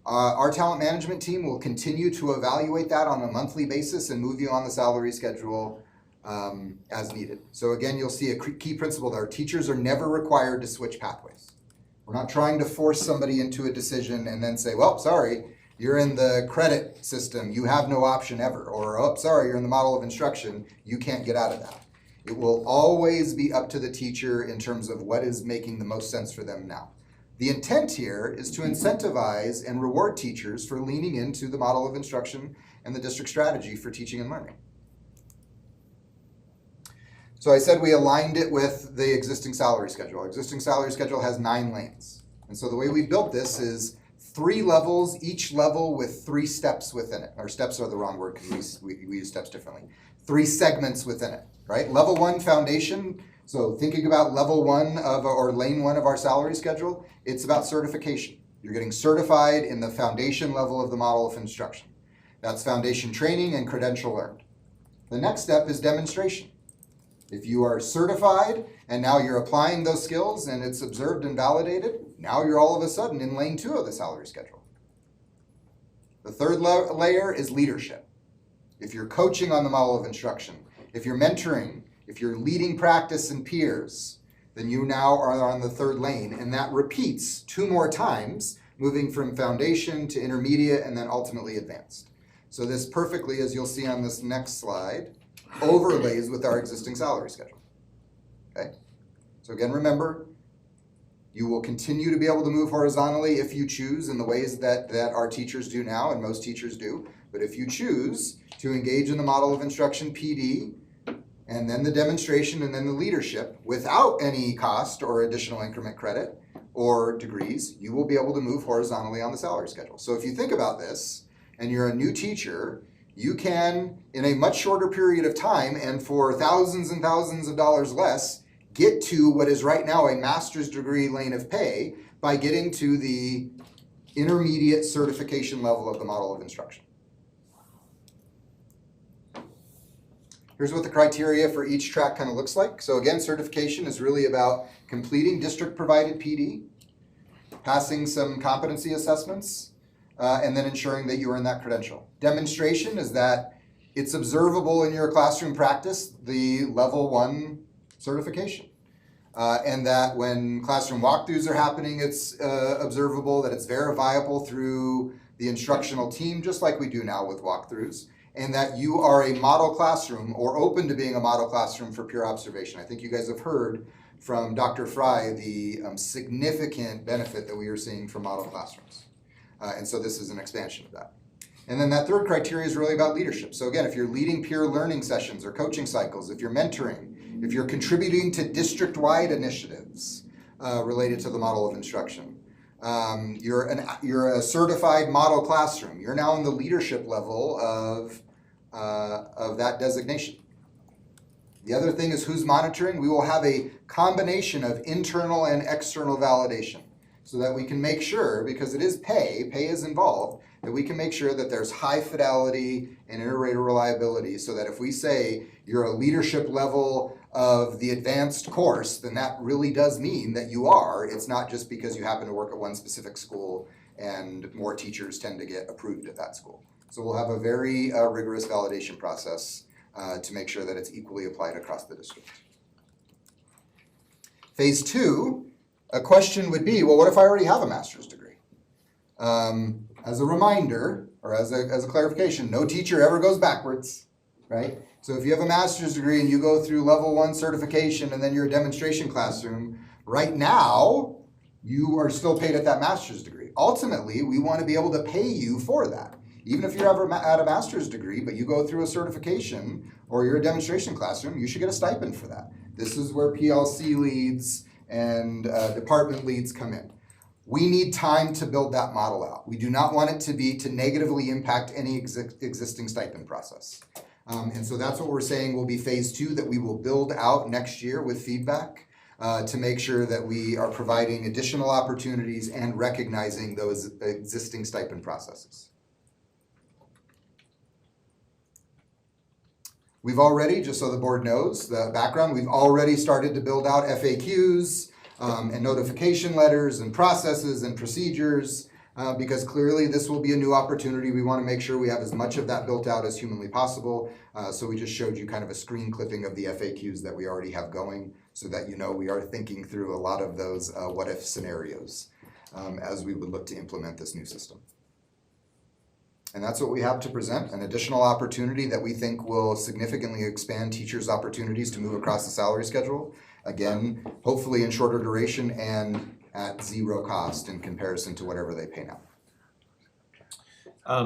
Our talent management team will continue to evaluate that on a monthly basis and move you on the salary schedule as needed. So again, you'll see a key principle that our teachers are never required to switch pathways. We're not trying to force somebody into a decision and then say, well, sorry, you're in the credit system, you have no option ever. Or, oh, sorry, you're in the model of instruction, you can't get out of that. It will always be up to the teacher in terms of what is making the most sense for them now. The intent here is to incentivize and reward teachers for leaning into the model of instruction and the district strategy for teaching and learning. So I said we aligned it with the existing salary schedule. Our existing salary schedule has 9 lanes. And so the way we built this is 3 levels, each level with 3 steps within it. Or steps are the wrong word because we use steps differently. 3 segments within it, right? Level 1 foundation. So thinking about level 1 of, or lane 1 of our salary schedule, it's about certification. You're getting certified in the foundation level of the model of instruction. That's foundation training and credential earned. The next step is demonstration. If you are certified and now you're applying those skills and it's observed and validated, now you're all of a sudden in lane 2 of the salary schedule. The third layer is leadership. If you're coaching on the model of instruction, if you're mentoring, if you're leading practice and peers, then you now are on the 3rd lane, and that repeats 2 more times, moving from foundation to intermediate and then ultimately advanced. So this perfectly, as you'll see on this next slide, overlays with our existing salary schedule. Okay? So again, remember, you will continue to be able to move horizontally if you choose in the ways that our teachers do now, and most teachers do. But if you choose to engage in the model of instruction PD, and then the demonstration, and then the leadership, without any cost or additional increment credit or degrees, you will be able to move horizontally on the salary schedule. So if you think about this, and you're a new teacher, you can, in a much shorter period of time and for thousands and thousands of dollars less, get to what is right now a master's degree lane of pay by getting to the intermediate certification level of the model of instruction. Here's what the criteria for each track kind of looks like. So again, certification is really about completing district-provided PD, passing some competency assessments, and then ensuring that you earn that credential. Demonstration is that it's observable in your classroom practice, the level 1 certification. And that when classroom walkthroughs are happening, it's observable, that it's verifiable through the instructional team, just like we do now with walkthroughs, and that you are a model classroom or open to being a model classroom for peer observation. I think you guys have heard from Dr. Fry the significant benefit that we are seeing from model classrooms. And so this is an expansion of that. And then that 3rd criteria is really about leadership. So again, if you're leading peer learning sessions or coaching cycles, if you're mentoring, if you're contributing to district-wide initiatives related to the model of instruction, you're a certified model classroom. You're now in the leadership level of that designation. The other thing is who's monitoring. We will have a combination of internal and external validation so that we can make sure, because it is pay is involved, that we can make sure that there's high fidelity and inter-rater reliability so that if we say you're a leadership level of the advanced course, then that really does mean that you are. It's not just because you happen to work at one specific school and more teachers tend to get approved at that school. So we'll have a very rigorous validation process to make sure that it's equally applied across the district. Phase 2, a question would be, well, what if I already have a master's degree? As a reminder, or as a clarification, no teacher ever goes backwards, right? So if you have a master's degree and you go through level 1 certification and then you're a demonstration classroom, right now, you are still paid at that master's degree. Ultimately, we want to be able to pay you for that. Even if you're ever at a master's degree, but you go through a certification or you're a demonstration classroom, you should get a stipend for that. This is where PLC leads and department leads come in. We need time to build that model out. We do not want it to negatively impact any existing stipend process. And so that's what we're saying will be phase 2 that we will build out next year with feedback to make sure that we are providing additional opportunities and recognizing those existing stipend processes. We've already, just so the board knows the background, we've already started to build out FAQs and notification letters and processes and procedures because clearly this will be a new opportunity. We want to make sure we have as much of that built out as humanly possible. So we just showed you kind of a screen clipping of the FAQs that we already have going, so that you know we are thinking through a lot of those what if scenarios as we would look to implement this new system. And that's what we have to present, an additional opportunity that we think will significantly expand teachers' opportunities to move across the salary schedule. Again, hopefully in shorter duration and at zero cost in comparison to whatever they pay now.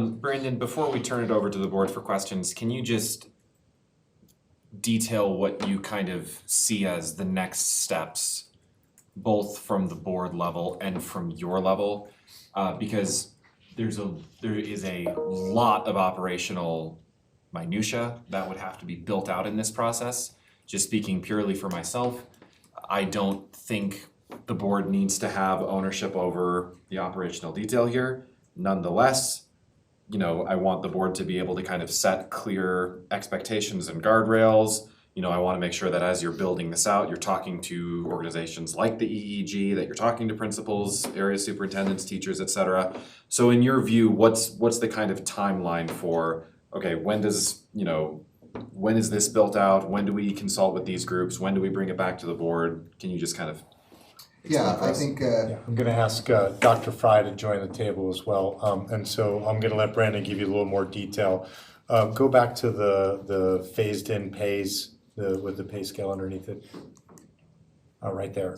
Brandon, before we turn it over to the board for questions, can you just detail what you kind of see as the next steps, both from the board level and from your level? Because there is a lot of operational minutia that would have to be built out in this process. Just speaking purely for myself, I don't think the board needs to have ownership over the operational detail here. Nonetheless, you know, I want the board to be able to kind of set clear expectations and guardrails. You know, I want to make sure that as you're building this out, you're talking to organizations like the EEG, that you're talking to principals, area superintendents, teachers, et cetera. So in your view, what's the kind of timeline for, okay, when is this built out? When do we consult with these groups? When do we bring it back to the board? Can you just kind of Yeah, I think I'm gonna ask Dr. Fry to join the table as well, and so I'm gonna let Brandon give you a little more detail. Go back to the phased in pays, with the pay scale underneath it. Right there.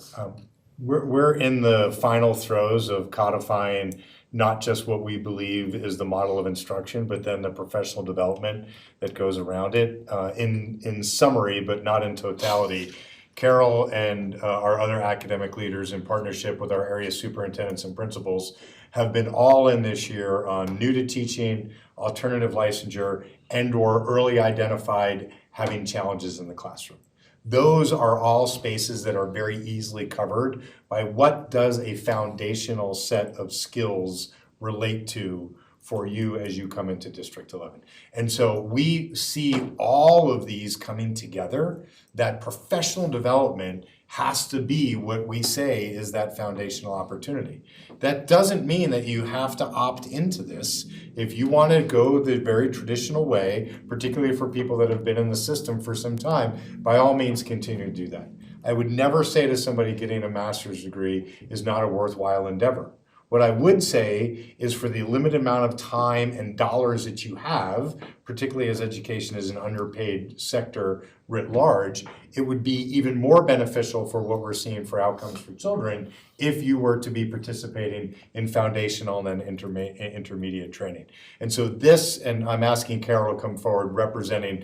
We're in the final throes of codifying not just what we believe is the model of instruction, but then the professional development that goes around it. In summary, but not in totality, Carol and our other academic leaders, in partnership with our area superintendents and principals, have been all in this year on new to teaching, alternative licensure, and/or early identified having challenges in the classroom. Those are all spaces that are very easily covered by what does a foundational set of skills relate to for you as you come into District 11. And so we see all of these coming together. That professional development has to be what we say is that foundational opportunity. That doesn't mean that you have to opt into this. If you want to go the very traditional way, particularly for people that have been in the system for some time, by all means continue to do that. I would never say to somebody getting a master's degree is not a worthwhile endeavor. What I would say is for the limited amount of time and dollars that you have, particularly as education is an underpaid sector writ large, it would be even more beneficial for what we're seeing for outcomes for children if you were to be participating in foundational and then intermediate training. And so this, and I'm asking Carol to come forward representing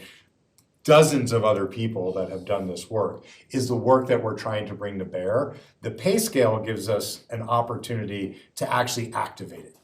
dozens of other people that have done this work, is the work that we're trying to bring to bear. The pay scale gives us an opportunity to actually activate it.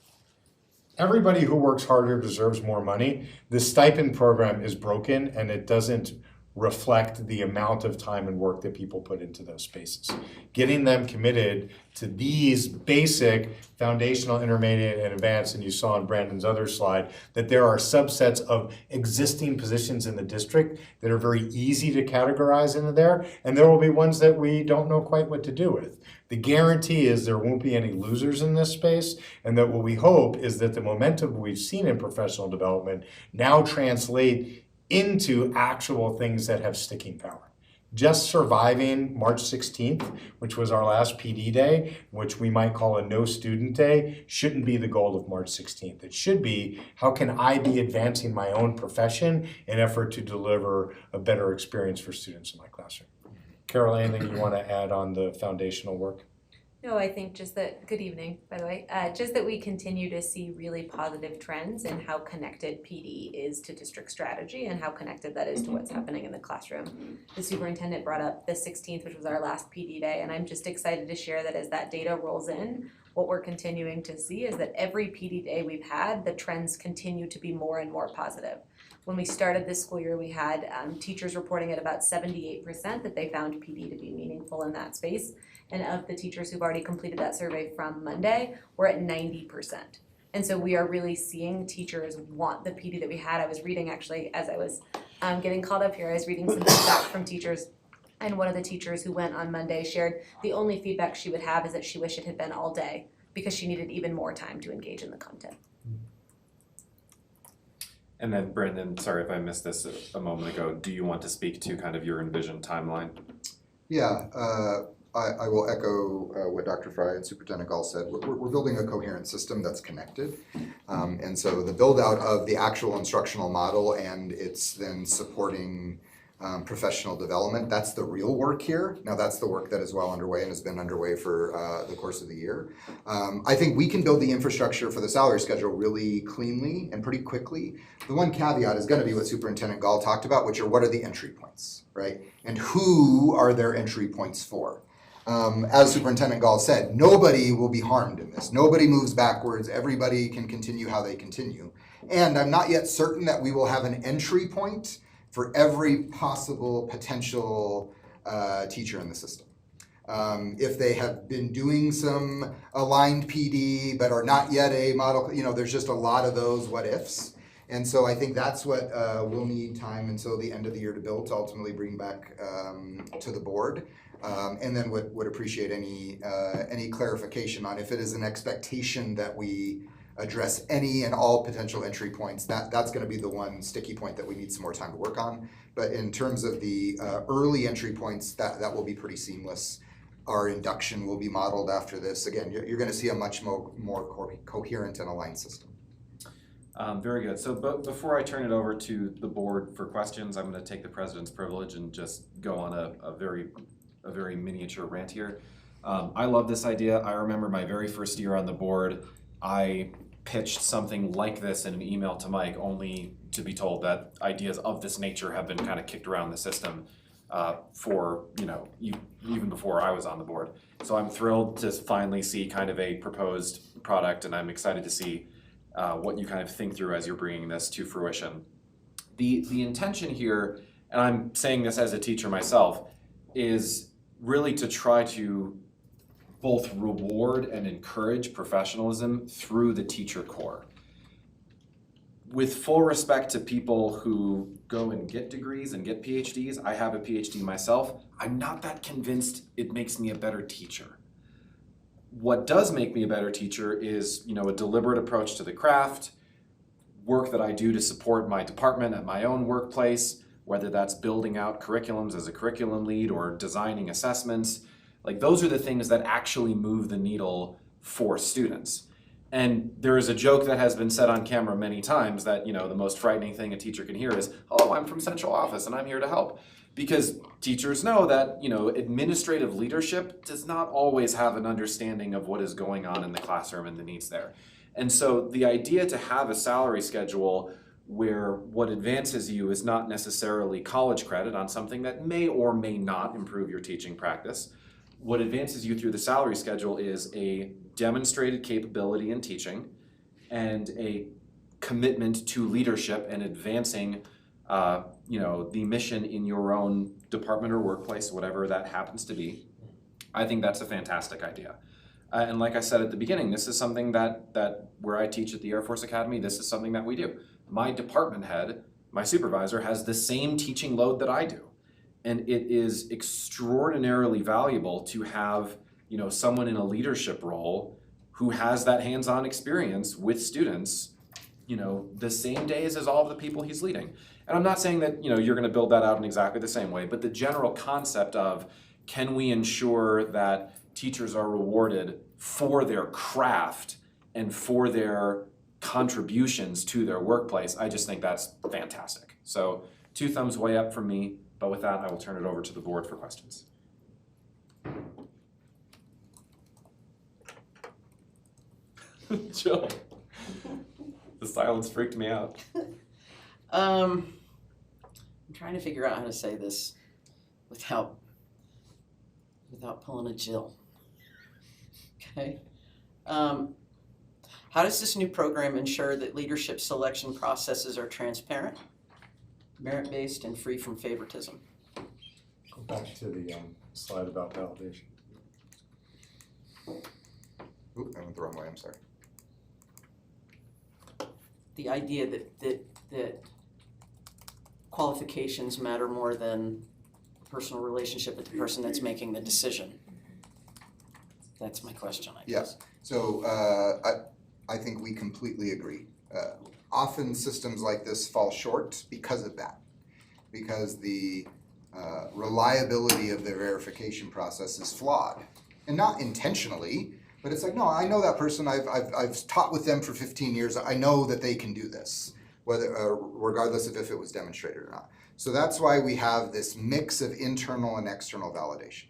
Everybody who works harder deserves more money. The stipend program is broken and it doesn't reflect the amount of time and work that people put into those spaces. Getting them committed to these basic foundational, intermediate, and advanced, and you saw in Brandon's other slide, that there are subsets of existing positions in the district that are very easy to categorize into there, and there will be ones that we don't know quite what to do with. The guarantee is there won't be any losers in this space, and that what we hope is that the momentum we've seen in professional development now translate into actual things that have sticking power. Just surviving March 16th, which was our last PD day, which we might call a no student day, shouldn't be the goal of March 16th. It should be, how can I be advancing my own profession in effort to deliver a better experience for students in my classroom? Carol, anything you want to add on the foundational work? No, I think just that, good evening, by the way, just that we continue to see really positive trends in how connected PD is to district strategy and how connected that is to what's happening in the classroom. The superintendent brought up the 16th, which was our last PD day, and I'm just excited to share that as that data rolls in, what we're continuing to see is that every PD day we've had, the trends continue to be more and more positive. When we started this school year, we had teachers reporting at about 78% that they found PD to be meaningful in that space. And of the teachers who've already completed that survey from Monday, we're at 90%. And so we are really seeing teachers want the PD that we had. I was reading actually, as I was getting called up here, I was reading some feedback from teachers. And one of the teachers who went on Monday shared the only feedback she would have is that she wished it had been all day because she needed even more time to engage in the content. And then Brandon, sorry if I missed this a moment ago, do you want to speak to kind of your envisioned timeline? Yeah, I will echo what Dr. Fry and Superintendent Gall said. We're building a coherent system that's connected. And so the build out of the actual instructional model and its then supporting professional development, that's the real work here. Now that's the work that is well underway and has been underway for the course of the year. I think we can build the infrastructure for the salary schedule really cleanly and pretty quickly. The one caveat is going to be what Superintendent Gall talked about, which are what are the entry points, right? And who are their entry points for? As Superintendent Gall said, nobody will be harmed in this. Nobody moves backwards. Everybody can continue how they continue. And I'm not yet certain that we will have an entry point for every possible potential teacher in the system. If they have been doing some aligned PD but are not yet a model, there's just a lot of those what ifs. And so I think that's what we'll need time until the end of the year to build to ultimately bring back to the board. And then would appreciate any clarification on if it is an expectation that we address any and all potential entry points. That's going to be the one sticky point that we need some more time to work on. But in terms of the early entry points, that will be pretty seamless. Our induction will be modeled after this. Again, you're going to see a much more coherent and aligned system. Very good. So before I turn it over to the board for questions, I'm going to take the president's privilege and just go on a very miniature rant here. I love this idea. I remember my very first year on the board, I pitched something like this in an email to Mike, only to be told that ideas of this nature have been kind of kicked around the system for, even before I was on the board. So I'm thrilled to finally see kind of a proposed product, and I'm excited to see what you kind of think through as you're bringing this to fruition. The intention here, and I'm saying this as a teacher myself, is really to try to both reward and encourage professionalism through the teacher core. With full respect to people who go and get degrees and get PhDs, I have a PhD myself, I'm not that convinced it makes me a better teacher. What does make me a better teacher is, a deliberate approach to the craft, work that I do to support my department at my own workplace, whether that's building out curriculums as a curriculum lead or designing assessments. Like, those are the things that actually move the needle for students. And there is a joke that has been said on camera many times that, the most frightening thing a teacher can hear is, oh, I'm from central office and I'm here to help. Because teachers know that, administrative leadership does not always have an understanding of what is going on in the classroom and the needs there. And so the idea to have a salary schedule where what advances you is not necessarily college credit on something that may or may not improve your teaching practice. What advances you through the salary schedule is a demonstrated capability in teaching and a commitment to leadership and advancing the mission in your own department or workplace, whatever that happens to be. I think that's a fantastic idea. And like I said at the beginning, this is something that where I teach at the Air Force Academy, this is something that we do. My department head, my supervisor, has the same teaching load that I do. And it is extraordinarily valuable to have, someone in a leadership role who has that hands-on experience with students, the same days as all of the people he's leading. And I'm not saying that, you're going to build that out in exactly the same way, but the general concept of, can we ensure that teachers are rewarded for their craft and for their contributions to their workplace, I just think that's fantastic. So 2 thumbs way up from me. But with that, I will turn it over to the board for questions. Jill, the silence freaked me out. I'm trying to figure out how to say this without pulling a Jill. Okay. How does this new program ensure that leadership selection processes are transparent, merit-based, and free from favoritism? Go back to the slide about validation. Oop, I went the wrong way, I'm sorry. The idea that qualifications matter more than personal relationship with the person that's making the decision. That's my question, I Yeah. guess. So I think we completely agree. Often systems like this fall short because of that. Because the reliability of their verification process is flawed. And not intentionally, but it's like, no, I know that person, I've taught with them for 15 years, I know that they can do this, whether regardless of if it was demonstrated or not. So that's why we have this mix of internal and external validation.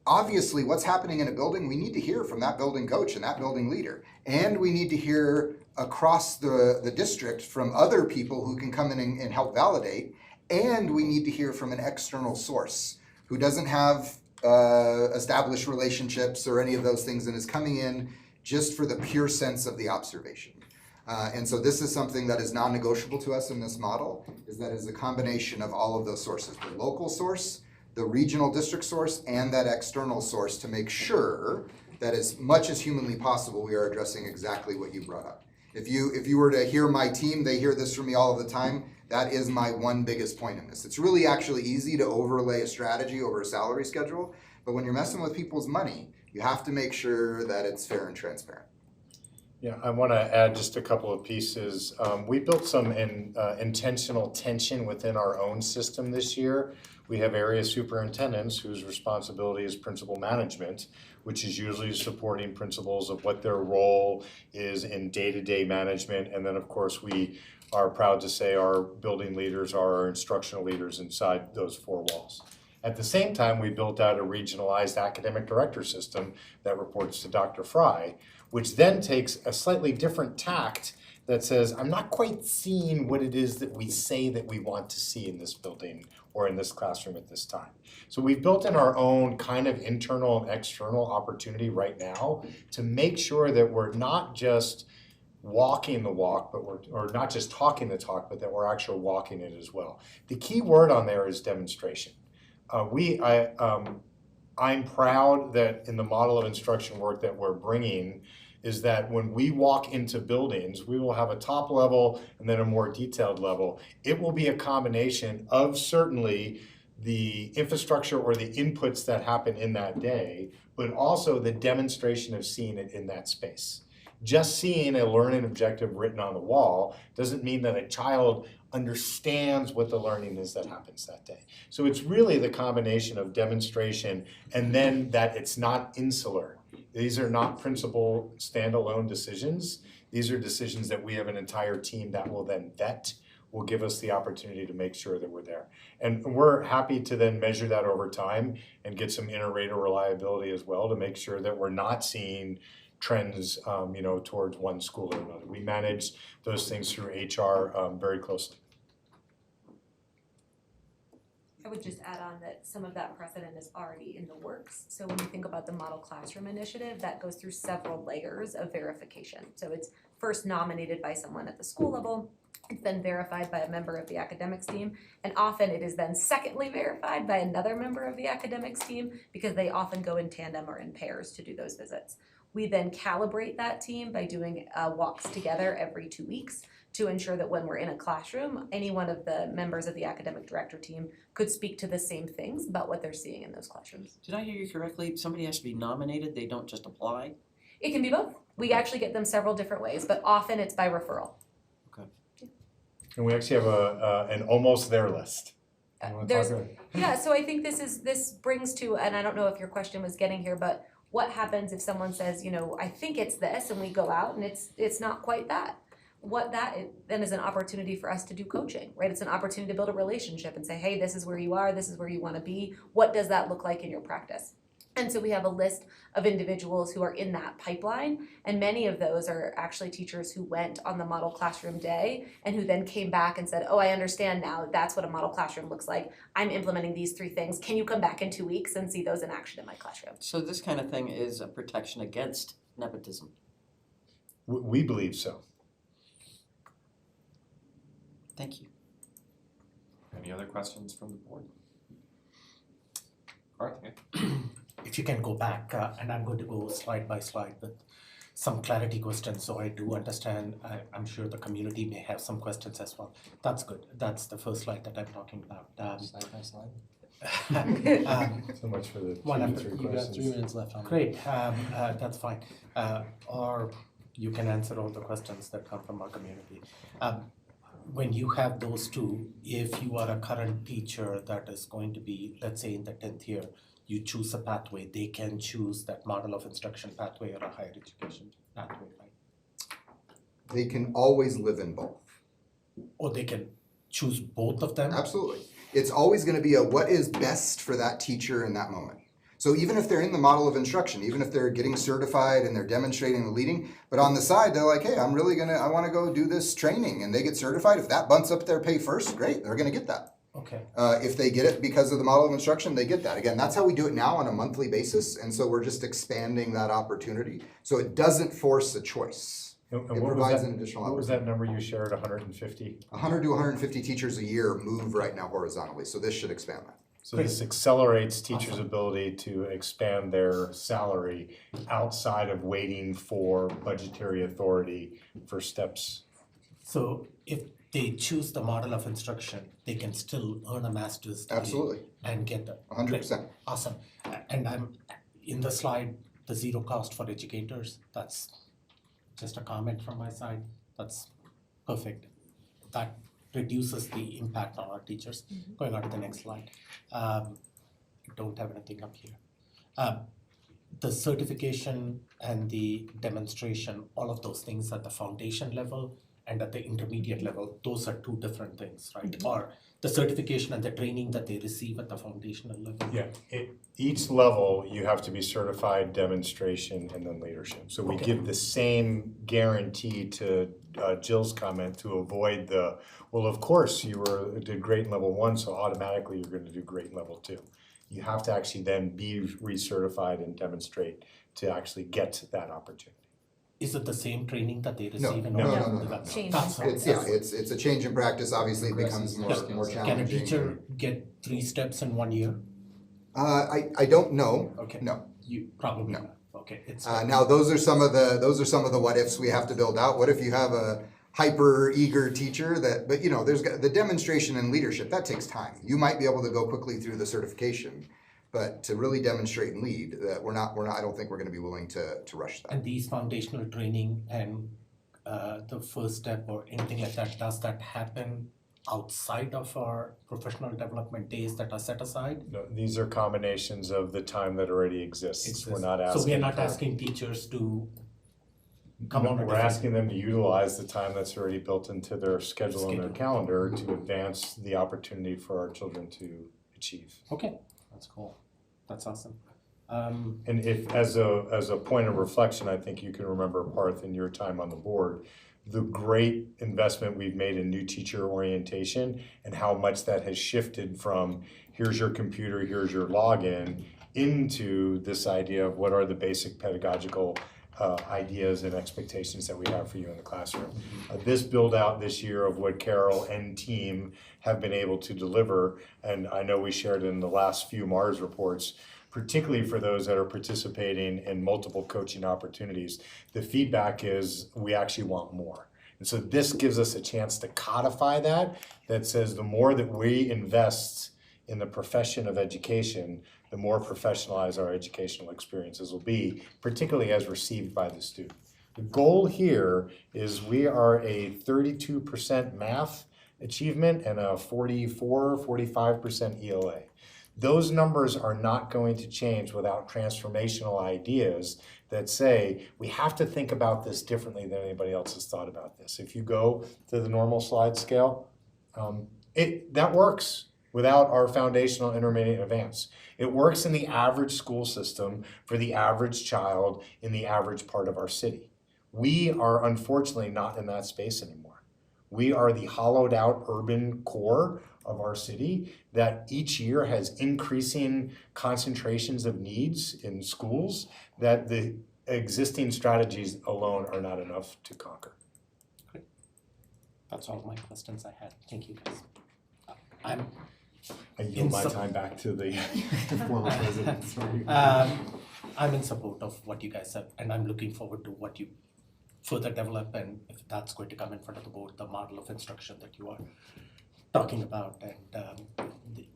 Obviously, what's happening in a building, we need to hear from that building coach and that building leader. And we need to hear across the district from other people who can come in and help validate. And we need to hear from an external source who doesn't have established relationships or any of those things and is coming in just for the pure sense of the observation. And so this is something that is non-negotiable to us in this model, is that is a combination of all of those sources, the local source, the regional district source, and that external source to make sure that as much as humanly possible, we are addressing exactly what you brought up. If you were to hear my team, they hear this from me all of the time, that is my one biggest point in this. It's really actually easy to overlay a strategy over a salary schedule, but when you're messing with people's money, you have to make sure that it's fair and transparent. Yeah, I want to add just a couple of pieces. We built some intentional tension within our own system this year. We have area superintendents whose responsibility is principal management, which is usually supporting principals of what their role is in day-to-day management. And then, of course, we are proud to say our building leaders are our instructional leaders inside those four walls. At the same time, we built out a regionalized academic director system that reports to Dr. Fry, which then takes a slightly different tact that says, I'm not quite seeing what it is that we say that we want to see in this building or in this classroom at this time. So we've built in our own kind of internal and external opportunity right now to make sure that we're not just walking the walk, but or not just talking the talk, but that we're actually walking it as well. The key word on there is demonstration. I'm proud that in the model of instruction work that we're bringing is that when we walk into buildings, we will have a top level and then a more detailed level. It will be a combination of certainly the infrastructure or the inputs that happen in that day, but also the demonstration of seeing it in that space. Just seeing a learning objective written on the wall doesn't mean that a child understands what the learning is that happens that day. So it's really the combination of demonstration and then that it's not insular. These are not principal standalone decisions. These are decisions that we have an entire team that will then vet, will give us the opportunity to make sure that we're there. And we're happy to then measure that over time and get some inter-rater reliability as well to make sure that we're not seeing trends towards one school or another. We manage those things through HR very closely. I would just add on that some of that precedent is already in the works. So when you think about the Model Classroom Initiative, that goes through several layers of verification. So it's first nominated by someone at the school level, it's then verified by a member of the academics team, and often it is then secondly verified by another member of the academics team because they often go in tandem or in pairs to do those visits. We then calibrate that team by doing walks together every 2 weeks to ensure that when we're in a classroom, any one of the members of the academic director team could speak to the same things about what they're seeing in those classrooms. Did I hear you correctly? Somebody has to be nominated, they don't just apply? It can be both. We actually get them several different ways, but often it's by referral. And we actually have an almost there list. You wanna talk about it? Yeah, so I think this brings to, and I don't know if your question was getting here, but what happens if someone says, I think it's this, and we go out and it's not quite that? What that then is an opportunity for us to do coaching, right? It's an opportunity to build a relationship and say, hey, this is where you are, this is where you want to be. What does that look like in your practice? And so we have a list of individuals who are in that pipeline, and many of those are actually teachers who went on the Model Classroom Day and who then came back and said, oh, I understand now, that's what a model classroom looks like. I'm implementing these 3 things. Can you come back in 2 weeks and see those in action in my classroom? So this kind of thing is a protection against nepotism. We believe so. Thank you. Any other questions from the board? Karthik? If you can go back, and I'm going to go slide by slide with some clarity questions, so I do understand. I'm sure the community may have some questions as well. That's good. That's the first slide that I'm talking about. Slide by slide? So much for the One two to after, three you got questions. 3 minutes left on it. Great, that's fine. Or you can answer all the questions that come from our community. When you have those two, if you are a current teacher that is going to be, let's say in the 10th year, you choose a pathway, they can choose that model of instruction pathway or a higher education pathway, right? They can always live in both. Or they can choose both of them? Absolutely. It's always gonna be a what is best for that teacher in that moment. So even if they're in the model of instruction, even if they're getting certified and they're demonstrating the leading, but on the side, they're like, hey, I wanna go do this training, and they get certified. If that bumps up their pay first, great, they're gonna get that. Okay. If they get it because of the model of instruction, they get that. Again, that's how we do it now on a monthly basis, and so we're just expanding that opportunity. So it doesn't force a choice. And It what was provides that- an additional What was opportunity. that number you shared, 150? 100 to 150 teachers a year move right now horizontally, so this should expand that. So this accelerates teachers' ability to expand their salary outside of waiting for budgetary authority for steps. So if they choose the model of instruction, they can still earn a master's degree. Absolutely. And get that. 100%. Awesome. And I'm, in the slide, the zero cost for educators, that's just a comment from my side. That's perfect. That reduces the impact on our teachers. Going on to the next slide. Don't have anything up here. The certification and the demonstration, all of those things at the foundation level and at the intermediate level, those are two different things, right? Or the certification and the training that they receive at the foundational level. Yeah, each level, you have to be certified, demonstration, and then leadership. So we Okay. give the same guarantee to Jill's comment to avoid the, well, of course, did great in level 1, so automatically you're gonna do great in level 2. You have to actually then be recertified and demonstrate to actually get to that opportunity. Is it the same training that they No, receive in no, all? no, no, no, That's- no. Change. that's all. It's a change in practice, obviously it becomes more Can a challenging. teacher get 3 steps in 1 year? I don't know, Okay. no. You probably No. not. Okay, it's. Now, those are some of the what ifs we have to build out. What if you have a hyper eager teacher but there's the demonstration and leadership, that takes time. You might be able to go quickly through the certification, but to really demonstrate and lead, that I don't think we're gonna be willing to rush that. And these foundational training and the first step or anything like that, does that happen outside of our professional development days that are set aside? No, these are combinations of the time that already exists. We're not asking. So we are not for- asking teachers to come on a We're different. asking them to utilize the time that's already built into their schedule and their Schedule. calendar to advance the opportunity for our children to achieve. Okay, that's cool. That's awesome. And if, as a point of reflection, I think you can remember, Parth, in your time on the board, the great investment we've made in new teacher orientation and how much that has shifted from here's your computer, here's your login, into this idea of what are the basic pedagogical ideas and expectations that we have for you in the classroom. This build out this year of what Carol and team have been able to deliver, and I know we shared in the last few Mars reports, particularly for those that are participating in multiple coaching opportunities, the feedback is we actually want more. And so this gives us a chance to codify that says the more that we invest in the profession of education, the more professionalized our educational experiences will be, particularly as received by the student. The goal here is we are a 32% math achievement and a 45% ELA. Those numbers are not going to change without transformational ideas that say we have to think about this differently than anybody else has thought about this. If you go to the normal slide scale, that works without our foundational, intermediate, advanced. It works in the average school system for the average child in the average part of our city. We are unfortunately not in that space anymore. We are the hollowed out urban core of our city that each year has increasing concentrations of needs in schools that the existing strategies alone are not enough to conquer. Great. That's all my questions I had. Thank you guys. I yield my time back to the former president. Sorry. I'm in support of what you guys said, and I'm looking forward to what you further develop, and if that's going to come in front of the board, the model of instruction that you are talking about, and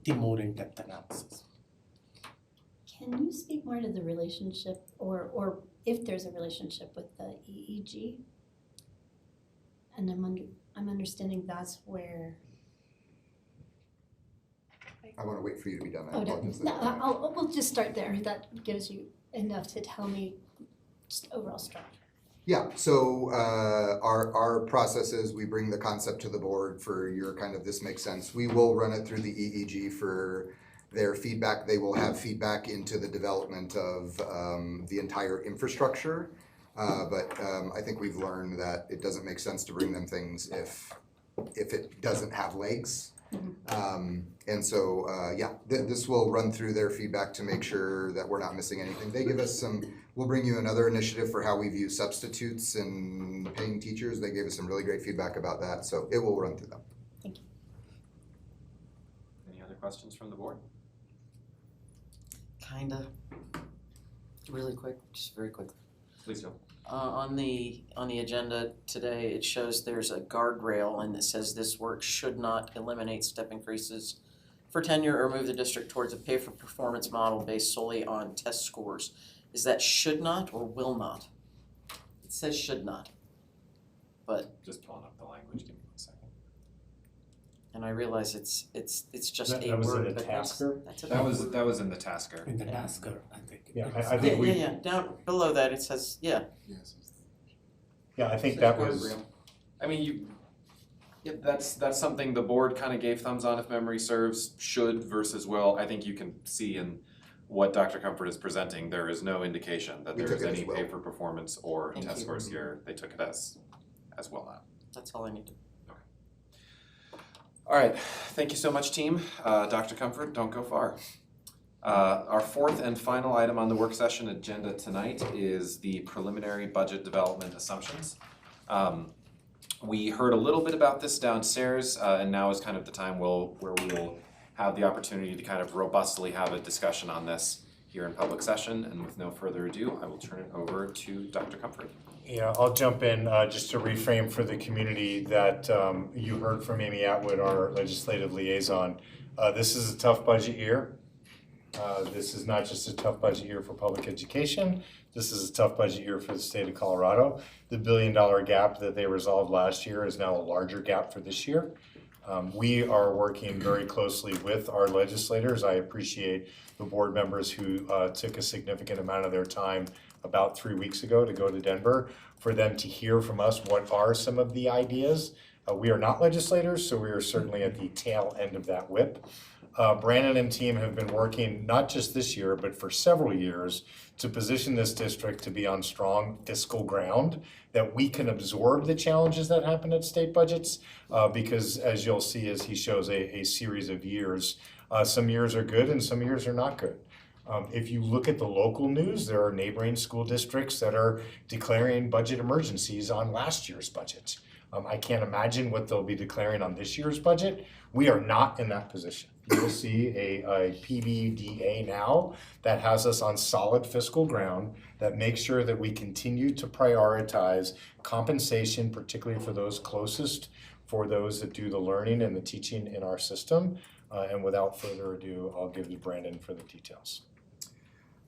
the more in-depth analysis. Can you speak more to the relationship or if there's a relationship with the EEG? And I'm understanding that's where. I wanna wait for you to be done. I Oh, apologize. no, we'll just start there. That gives you enough to tell me just overall structure. Yeah, so our process is we bring the concept to the board for your kind of this makes sense. We will run it through the EEG for their feedback. They will have feedback into the development of the entire infrastructure. But I think we've learned that it doesn't make sense to bring them things if it doesn't have legs. And so, this will run through their feedback to make sure that we're not missing anything. They give us we'll bring you another initiative for how we view substitutes and paying teachers. They gave us some really great feedback about that, so it will run through them. Thank you. Any other questions from the board? Kinda. Really quick, just very quick. Please do. On the agenda today, it shows there's a guardrail and it says this work should not eliminate step increases for tenure or move the district towards a pay-for-performance model based solely on test scores. Is that should not or will not? It says should not. But, Just pulling up the language, give me 1 second. and I realize it's just a That was in word, the but that's tasker? a That was in the tasker. In the tasker, I think. Yeah, It's- I think we, down below that it says, Yes. yeah, I think that was, I mean, that's something the board kind of gave thumbs on if memory serves, should versus will. I think you can see in what Dr. Comfort is presenting, there is no indication that We there is took it as any will. pay for performance or Thank test you. scores here. They took it as well now. that's all I need to. All right, thank you so much, team. Dr. Comfort, don't go far. Our fourth and final item on the work session agenda tonight is the preliminary budget development assumptions. We heard a little bit about this downstairs, and now is kind of the time where we will have the opportunity to kind of robustly have a discussion on this here in public session. And with no further ado, I will turn it over to Dr. Comfort. yeah, I'll jump in just to reframe for the community that you heard from Amy Atwood, our legislative liaison. This is a tough budget year. This is not just a tough budget year for public education, this is a tough budget year for the state of Colorado. The $1 billion gap that they resolved last year is now a larger gap for this year. We are working very closely with our legislators. I appreciate the board members who took a significant amount of their time about 3 weeks ago to go to Denver for them to hear from us what are some of the ideas. We are not legislators, so we are certainly at the tail end of that whip. Brandon and team have been working not just this year, but for several years to position this district to be on strong fiscal ground, that we can absorb the challenges that happen at state budgets, because as you'll see as he shows a series of years, some years are good and some years are not good. If you look at the local news, there are neighboring school districts that are declaring budget emergencies on last year's budget. I can't imagine what they'll be declaring on this year's budget. We are not in that position. You'll see a PBDA now that has us on solid fiscal ground that makes sure that we continue to prioritize compensation, particularly for those closest, for those that do the learning and the teaching in our system. And without further ado, I'll give to Brandon for the details.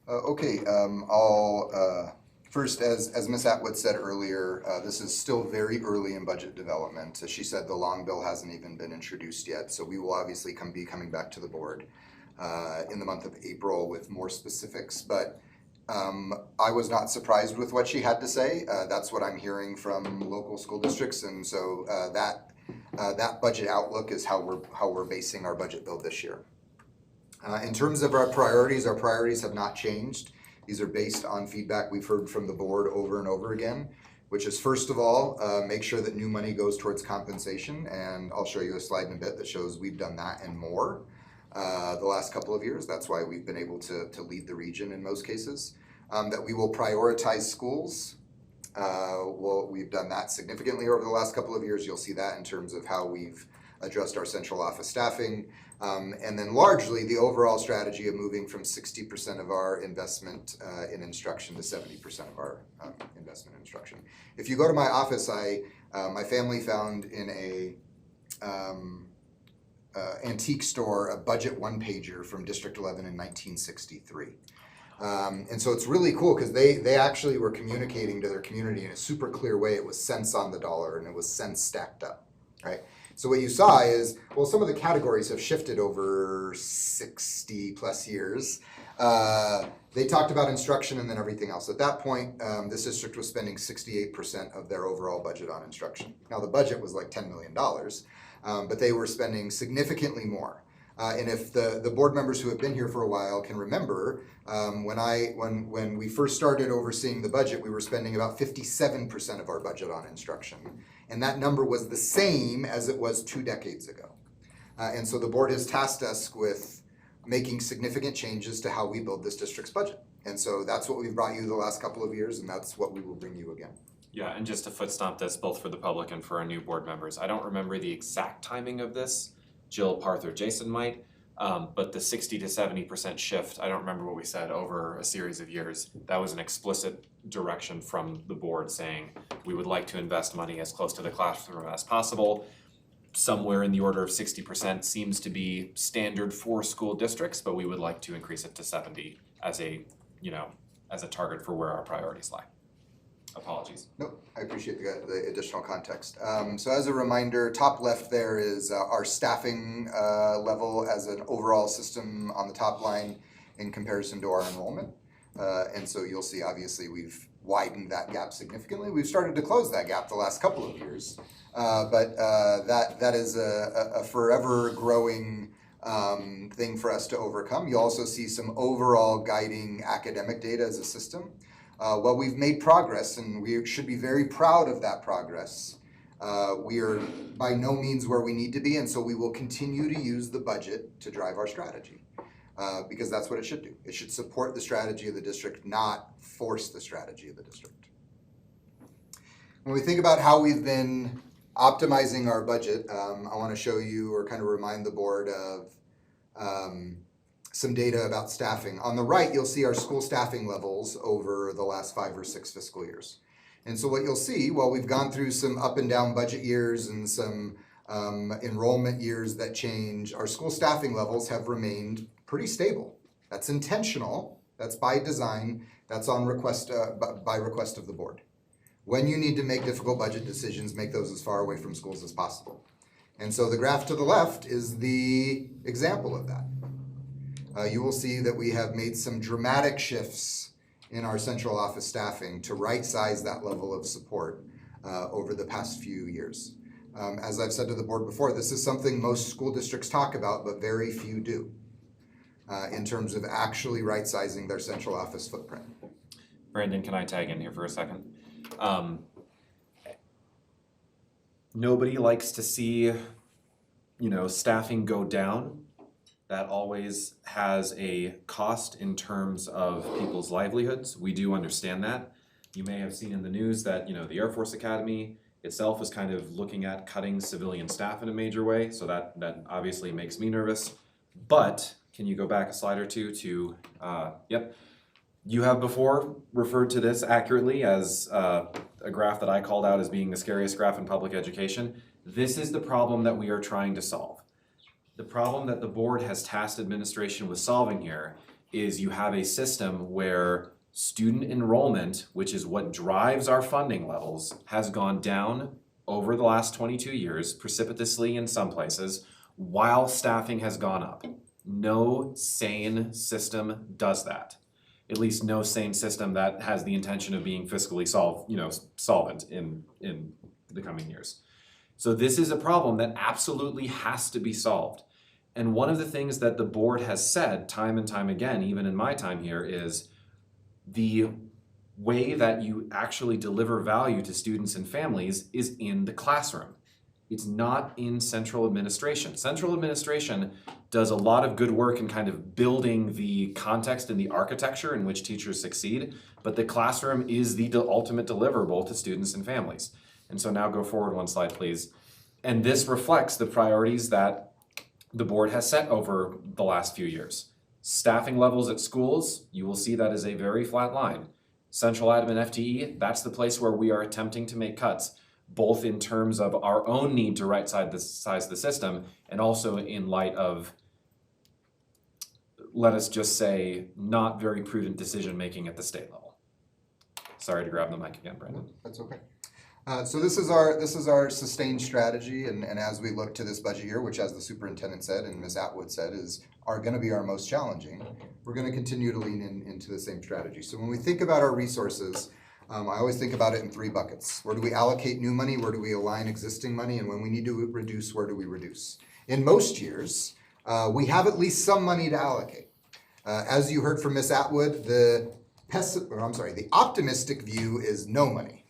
I'll first, as Ms. Atwood said earlier, this is still very early in budget development. As she said, the long bill hasn't even been introduced yet, so we will obviously be coming back to the board in the month of April with more specifics. But I was not surprised with what she had to say. That's what I'm hearing from local school districts, and so that budget outlook is how we're basing our budget bill this year. In terms of our priorities have not changed. These are based on feedback we've heard from the board over and over again, which is first of all, make sure that new money goes towards compensation. And I'll show you a slide in a bit that shows we've done that and more the last couple of years. That's why we've been able to lead the region in most cases. That we will prioritize schools. We've done that significantly over the last couple of years. You'll see that in terms of how we've addressed our central office staffing. And then largely the overall strategy of moving from 60% of our investment in instruction to 70% of our investment in instruction. If you go to my office, my family found in antique store a budget one-pager from District 11 in 1963. And so it's really cool because they actually were communicating to their community in a super clear way. It was cents on the dollar and it was cents stacked up, right? So what you saw is, well, some of the categories have shifted over 60 plus years. They talked about instruction and then everything else. At that point, this district was spending 68% of their overall budget on instruction. Now the budget was like $10 million, but they were spending significantly more. And if the board members who have been here for a while can remember, when we first started overseeing the budget, we were spending about 57% of our budget on instruction. And that number was the same as it was 2 decades ago. And so the board has tasked us with making significant changes to how we build this district's budget. And so that's what we've brought you the last couple of years, and that's what we will bring you again. Yeah, and just to foot stomp this both for the public and for our new board members, I don't remember the exact timing of this. Jill, Parth, or Jason might, but the 60 to 70% shift, I don't remember what we said, over a series of years. That was an explicit direction from the board saying we would like to invest money as close to the classroom as possible. Somewhere in the order of 60% seems to be standard for school districts, but we would like to increase it to 70 as a target for where our priorities lie. Apologies. Nope, I appreciate the additional context. So as a reminder, top left there is our staffing level as an overall system on the top line in comparison to our enrollment. And so you'll see, obviously, we've widened that gap significantly. We've started to close that gap the last couple of years. But that is a forever growing thing for us to overcome. You also see some overall guiding academic data as a system. While we've made progress, and we should be very proud of that progress, we are by no means where we need to be, and so we will continue to use the budget to drive our strategy, because that's what it should do. It should support the strategy of the district, not force the strategy of the district. When we think about how we've been optimizing our budget, I want to show you or kind of remind the board of some data about staffing. On the right, you'll see our school staffing levels over the last 5 or 6 fiscal years. And so what you'll see, while we've gone through some up and down budget years and some enrollment years that change, our school staffing levels have remained pretty stable. That's intentional, that's by design, that's on request, by request of the board. When you need to make difficult budget decisions, make those as far away from schools as possible. And so the graph to the left is the example of that. You will see that we have made some dramatic shifts in our central office staffing to right-size that level of support over the past few years. As I've said to the board before, this is something most school districts talk about, but very few do, in terms of actually right-sizing their central office footprint. Brandon, can I tag in here for a second? Nobody likes to see, staffing go down. That always has a cost in terms of people's livelihoods. We do understand that. You may have seen in the news that, the Air Force Academy itself is kind of looking at cutting civilian staff in a major way, so that obviously makes me nervous. But, can you go back a slide or two to, yep. You have before referred to this accurately as a graph that I called out as being the scariest graph in public education. This is the problem that we are trying to solve. The problem that the board has tasked administration with solving here is you have a system where student enrollment, which is what drives our funding levels, has gone down over the last 22 years, precipitously in some places, while staffing has gone up. No sane system does that. At least no sane system that has the intention of being fiscally solvent in the coming years. So this is a problem that absolutely has to be solved. And one of the things that the board has said time and time again, even in my time here, is the way that you actually deliver value to students and families is in the classroom. It's not in central administration. Central administration does a lot of good work in kind of building the context and the architecture in which teachers succeed, but the classroom is the ultimate deliverable to students and families. And so now go forward one slide, please. And this reflects the priorities that the board has set over the last few years. Staffing levels at schools, you will see that is a very flat line. Central admin FTE, that's the place where we are attempting to make cuts. both in terms of our own need to size the system, and also in light of, let us just say, not very prudent decision-making at the state level. Sorry to grab the mic again, Brandon. That's okay. So this is our sustained strategy, and as we look to this budget year, which, as the superintendent said and Ms. Atwood said, are going to be our most challenging, we're going to continue to lean into the same strategy. So when we think about our resources, I always think about it in three buckets. Where do we allocate new money? Where do we align existing money? And when we need to reduce, where do we reduce? In most years, we have at least some money to allocate. As you heard from Ms. Atwood, the optimistic view is no money.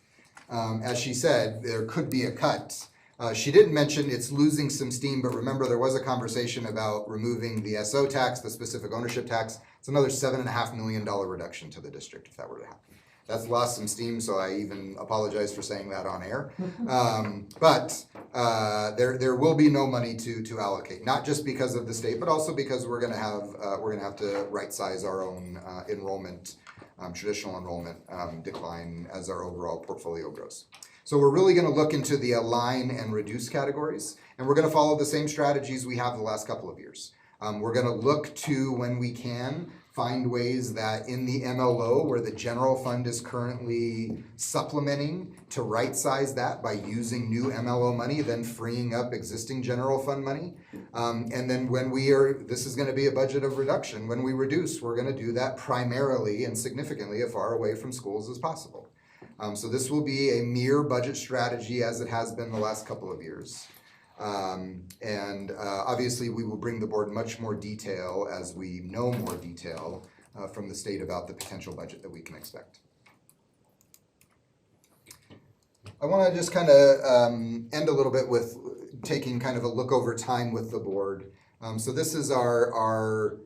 As she said, there could be a cut. She didn't mention it's losing some steam, but remember there was a conversation about removing the SO tax, the specific ownership tax. It's another $7.5 million reduction to the district if that were to happen. That's lost some steam, so I even apologize for saying that on air. But there will be no money to allocate, not just because of the state, but also because we're gonna have to right size our own enrollment. Traditional enrollment decline as our overall portfolio grows. So we're really going to look into the align and reduce categories, and we're going to follow the same strategies we have the last couple of years. We're going to look to, when we can, find ways that in the MLO, where the general fund is currently supplementing, to right size that by using new MLO money, then freeing up existing general fund money. And then when this is going to be a budget of reduction. When we reduce, we're going to do that primarily and significantly as far away from schools as possible. So this will be a mere budget strategy as it has been the last couple of years. Obviously we will bring the board much more detail as we know more detail from the state about the potential budget that we can expect. I want to just kind of end a little bit with taking kind of a look over time with the board. So this is our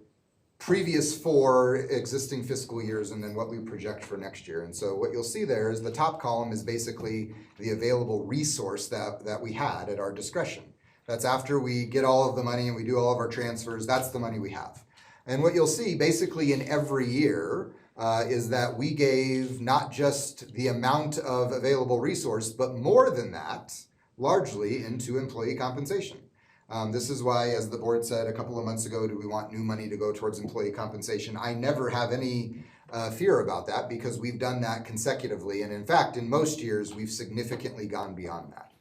previous 4 existing fiscal years and then what we project for next year. And so what you'll see there is the top column is basically the available resource that we had at our discretion. That's after we get all of the money and we do all of our transfers, that's the money we have. And what you'll see basically in every year is that we gave not just the amount of available resource, but more than that, largely into employee compensation. This is why, as the board said a couple of months ago, do we want new money to go towards employee compensation? I never have any fear about that because we've done that consecutively. And in fact, in most years, we've significantly gone beyond that.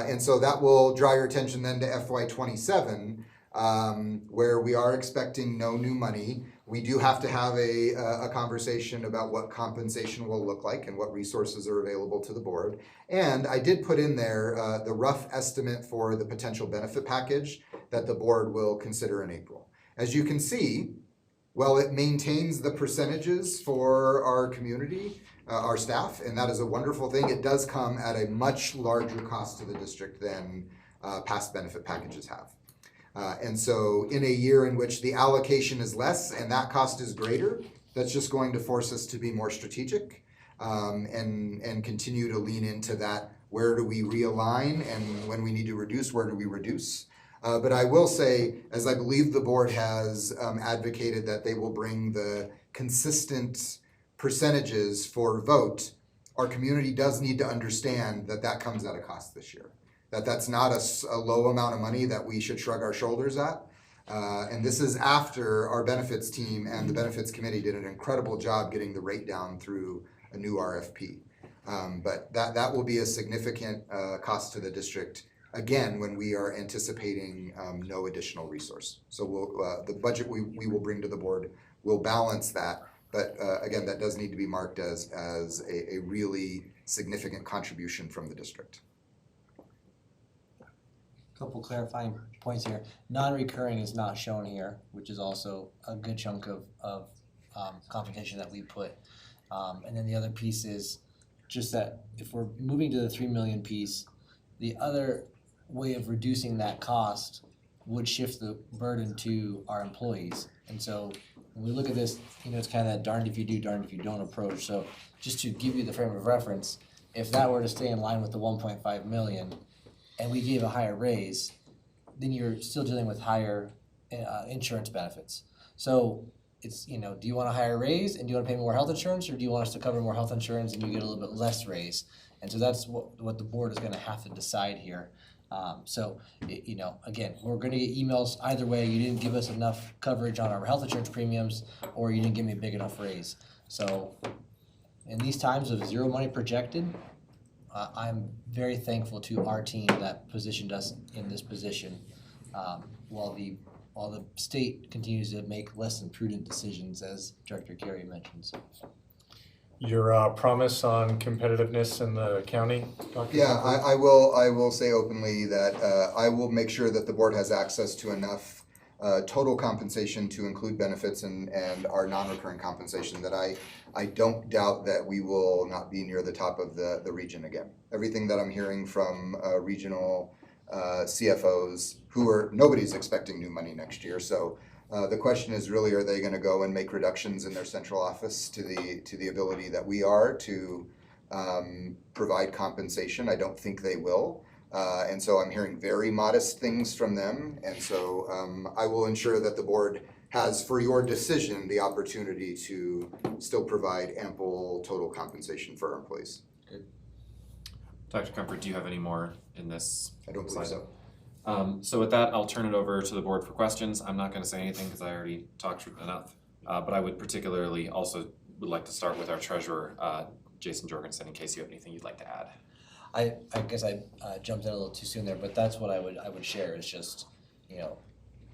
And so that will draw your attention then to FY27, where we are expecting no new money. We do have to have a conversation about what compensation will look like and what resources are available to the board. And I did put in there the rough estimate for the potential benefit package that the board will consider in April. As you can see, well, it maintains the percentages for our community, our staff, and that is a wonderful thing. It does come at a much larger cost to the district than past benefit packages have. And so in a year in which the allocation is less and that cost is greater, that's just going to force us to be more strategic and continue to lean into that. Where do we realign, and when we need to reduce, where do we reduce? But I will say, as I believe the board has advocated that they will bring the consistent percentages for vote, our community does need to understand that that comes at a cost this year. That's not a low amount of money that we should shrug our shoulders at. And this is after our benefits team and the benefits committee did an incredible job getting the rate down through a new RFP. But that will be a significant cost to the district, again, when we are anticipating no additional resource. So the budget we will bring to the board will balance that. But again, that does need to be marked as a really significant contribution from the district. Couple clarifying points here. Non-recurring is not shown here, which is also a good chunk of compensation that we put. And then the other piece is just that if we're moving to the 3 million piece, the other way of reducing that cost would shift the burden to our employees. And so when we look at this, it's kind of that darned if you do, darned if you don't approach. So just to give you the frame of reference, if that were to stay in line with the 1.5 million, and we gave a higher raise, then you're still dealing with higher insurance benefits. So it's, you know, do you wanna hire a raise and do you wanna pay more health insurance, or do you want us to cover more health insurance and you get a little bit less raise? And so that's what the board is gonna have to decide here. You know, again, we're gonna get emails either way, you didn't give us enough coverage on our health insurance premiums, or you didn't give me a big enough raise. So in these times of zero money projected, I'm very thankful to our team that positioned us in this position, while the state continues to make less than prudent decisions, as Director Carey mentioned. Your promise on competitiveness in the county, Dr. Yeah, Comfort? I will say openly that I will make sure that the board has access to enough total compensation to include benefits and our non-recurring compensation that I don't doubt that we will not be near the top of the region again. Everything that I'm hearing from regional CFOs nobody's expecting new money next year, so the question is really, are they gonna go and make reductions in their central office to the ability that we are to provide compensation? I don't think they will. And so I'm hearing very modest things from them, and so I will ensure that the board has, for your decision, the opportunity to still provide ample total compensation for our employees. Dr. Comfort, do you have any more in this? I don't believe so. So with that, I'll turn it over to the board for questions. I'm not gonna say anything because I already talked enough. But I would particularly also would like to start with our treasurer, Jason Jorgensen, in case you have anything you'd like to add. I guess I jumped in a little too soon there, but that's what I would share, is just, you know,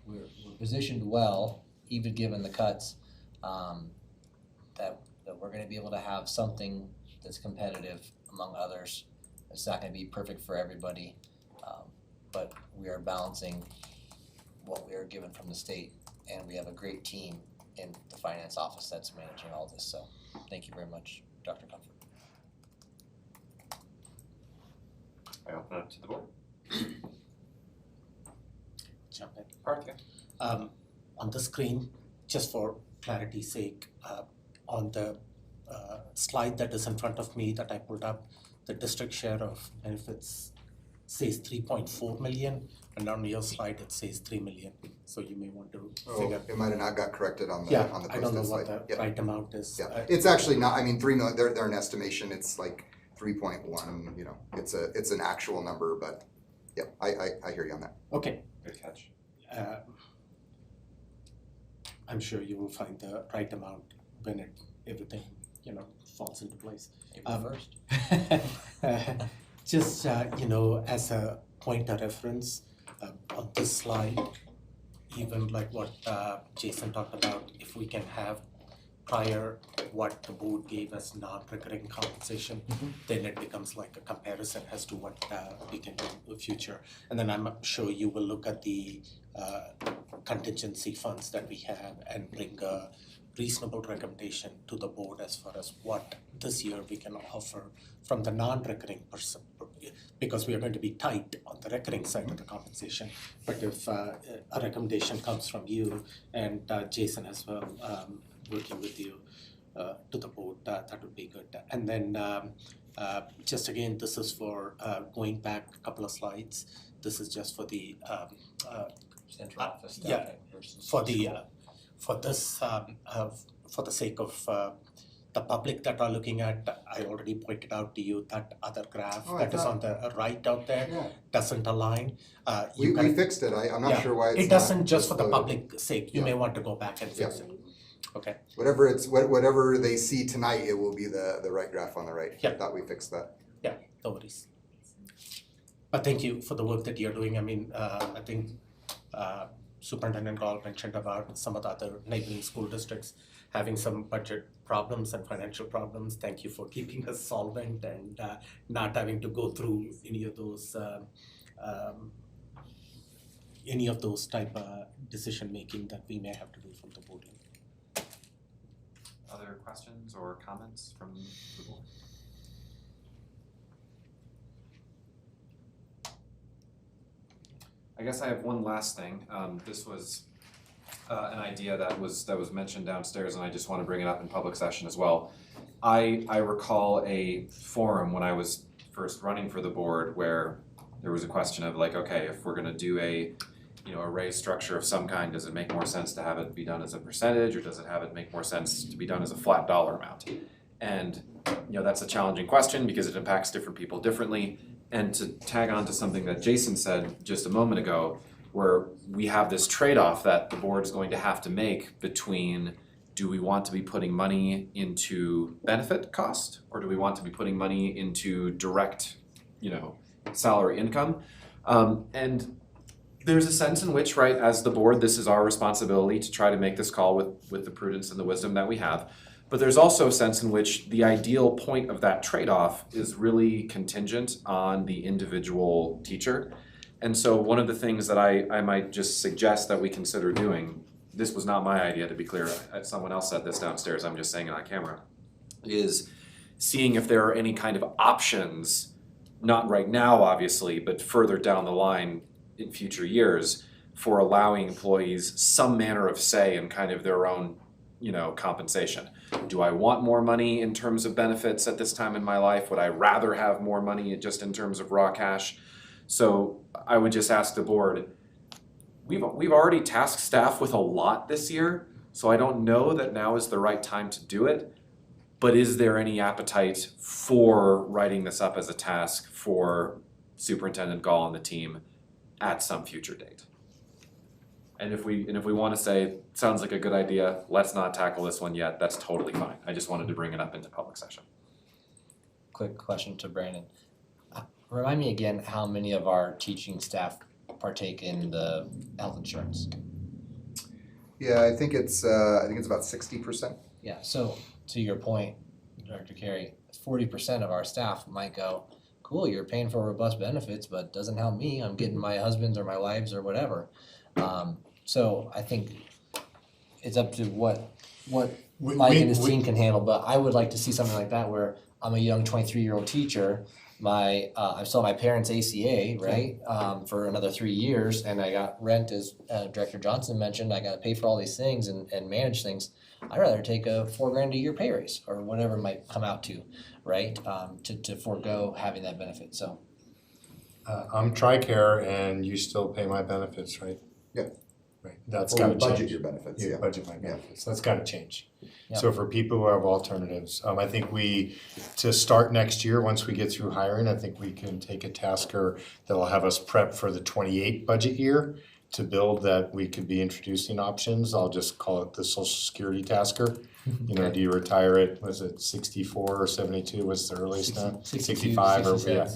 we're positioned well, even given the cuts, that we're gonna be able to have something that's competitive among others. It's not gonna be perfect for everybody, but we are balancing what we are given from the state, and we have a great team in the finance office that's managing all this, so thank you very much, Dr. Comfort. I open it up to the board. Jump in. Parthia. On the screen, just for clarity's sake, on the slide that is in front of me that I pulled up, the district share of benefits says 3.4 million, and on your slide it says 3 million. So you may want to figure. It might have not got corrected on the Yeah, posted slide. I don't know what the right amount is. Yeah, it's actually not, I mean, 3 million, they're an estimation, it's like 3.1, you know, it's an actual number, but yeah, I hear you on that. Okay. Good catch. I'm sure you will find the right amount when everything, you know, falls into place. April 1st. Just, you know, as a point of reference, on this slide, even like what Jason talked about, if we can have prior what the board gave us non-recurring compensation, then it becomes like a comparison as to what we can do in the future. And then I'm sure you will look at the contingency funds that we have and bring a reasonable recommendation to the board as far as what this year we can offer from the non-recurring person, because we are going to be tight on the recurring side of the compensation. But if a recommendation comes from you and Jason as well, working with you to the board, that would be good. And then just again, this is for going back a couple of slides. This is just for the Central office staff yeah, versus for the school. for this for the sake of the public that are looking at, I already pointed out to you that other graph that is on the right out there doesn't align. We fixed it, I'm not sure why it's not. It doesn't, just for the loaded. public sake, you may want to go back and fix it. Okay. Whatever they see tonight, it will be the right graph on the right. Yeah. I thought we fixed that. Yeah, no worries. But thank you for the work that you're doing. I mean, I think Superintendent Gall mentioned about some of the other neighboring school districts having some budget problems and financial problems. Thank you for keeping us solvent and not having to go through any of those type of decision making that we may have to do from the board. Other questions or comments from the board? I guess I have one last thing. This was an idea that was mentioned downstairs, and I just want to bring it up in public session as well. I recall a forum when I was first running for the board where there was a question of like, okay, if we're going to do a a raise structure of some kind, does it make more sense to have it be done as a percentage, or does it have it make more sense to be done as a flat dollar amount? And, that's a challenging question because it impacts different people differently. And to tag on to something that Jason said just a moment ago, where we have this trade-off that the board is going to have to make between, do we want to be putting money into benefit cost, or do we want to be putting money into direct, salary income? And there's a sense in which, right, as the board, this is our responsibility to try to make this call with the prudence and the wisdom that we have. But there's also a sense in which the ideal point of that trade-off is really contingent on the individual teacher. And so one of the things that I might just suggest that we consider doing, this was not my idea, to be clear, someone else said this downstairs, I'm just saying it on camera, is seeing if there are any kind of options, not right now obviously, but further down the line in future years, for allowing employees some manner of say in kind of their own, compensation. Do I want more money in terms of benefits at this time in my life? Would I rather have more money just in terms of raw cash? So I would just ask the board, we've already tasked staff with a lot this year, so I don't know that now is the right time to do it. But is there any appetite for writing this up as a task for Superintendent Gall and the team at some future date? And if we want to say, sounds like a good idea, let's not tackle this one yet, that's totally fine. I just wanted to bring it up into public session. Quick question to Brandon. Remind me again how many of our teaching staff partake in the health insurance? Yeah, I think it's about 60%. Yeah, so to your point, Director Carey, 40% of our staff might go, cool, you're paying for robust benefits, but doesn't help me. I'm getting my husband's or my wife's or whatever. So I think it's up to what Mike and his team can handle, but I would like to see something like that where I'm a young 23-year-old teacher, I'm still my parents' ACA, right, for another 3 years, and I got rent, as Director Johnson mentioned, I gotta pay for all these things and manage things. I'd rather take a $4,000 a year pay raise, or whatever it might come out to, right, to forego having that benefit, so. I'm TRICARE and you still pay my benefits, right? Yeah. Right, that's Or gotta you change. budget your benefits, You yeah. budget my benefits, that's gotta change. Yeah. So for people who have alternatives, I think to start next year, once we get through hiring, I think we can take a tasker that'll have us prep for the 28 budget year to build that we could be introducing options. I'll just call it the Social Security tasker. Do you retire at, was it 64 or 72, what's the earliest now? 65 or, yeah.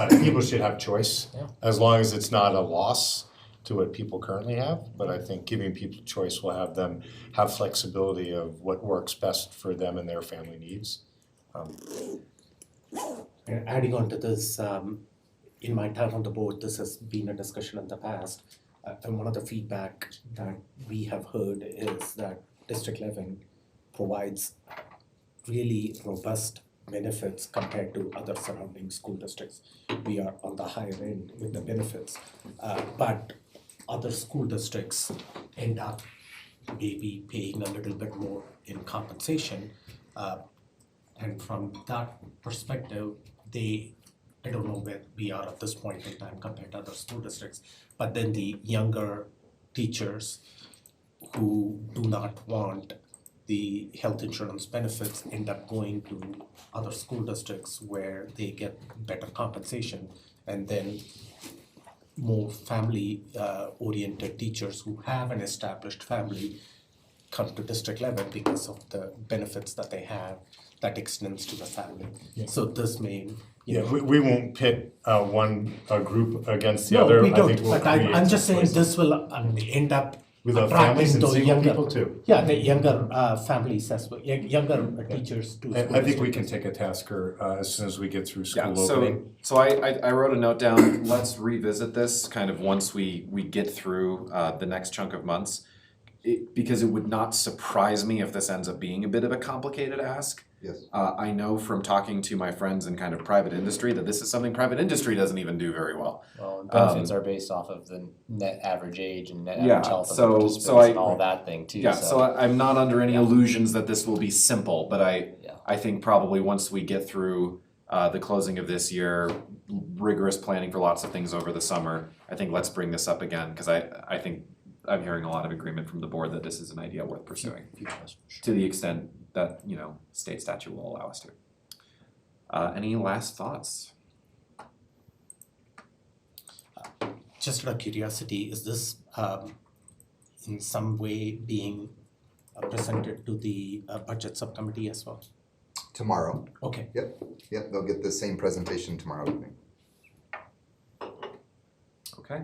People should have choice, as long as it's not a loss to what people currently have, but I think giving people choice will have them have flexibility of what works best for them and their family needs. Adding on to this, in my time on the board, this has been a discussion in the past. And one of the feedback that we have heard is that District 11 provides really robust benefits compared to other surrounding school districts. We are on the higher end with the benefits, but other school districts end up maybe paying a little bit more in compensation. And from that perspective, I don't know where we are at this point in time compared to other school districts, but then the younger teachers who do not want the health insurance benefits end up going to other school districts where they get better compensation, and then more family oriented teachers who have an established family come to District 11 because of the benefits that they have that extends to the family. Yeah. So this may, We won't pit a group against the no, other. we I don't, think we'll but I'm create just some saying choices. this will end up With the attracting families and those single younger people too. Yeah, the younger families as well, younger teachers too. I think we can take a tasker as soon as we get through school opening. So I wrote a note down, let's revisit this kind of once we get through the next chunk of months. Because it would not surprise me if this ends up being a bit of a complicated ask. Yes. I know from talking to my friends in kind of private industry that this is something private industry doesn't even do very well. Well, and benefits are based off of the net average age and net Yeah, average health of so- the participants so I- and all that thing too, Yeah, so I'm not under any illusions that this will be simple, but I think probably once we get through the closing of this year, rigorous planning for lots of things over the summer. I think let's bring this up again, because I think I'm hearing a lot of agreement from the board that this is an idea worth pursuing, to the extent that, you know, state statute will allow us to. Any last thoughts? Just out of curiosity, is this in some way being presented to the budget subcommittee as well? Tomorrow. Okay. Yep, they'll get the same presentation tomorrow evening. Okay.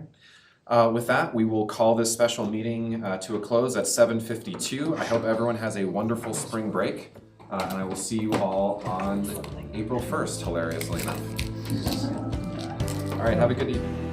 With that, we will call this special meeting to a close at 7:52. I hope everyone has a wonderful spring break, and I will see you all on April 1st, hilariously enough. All right, have a good evening.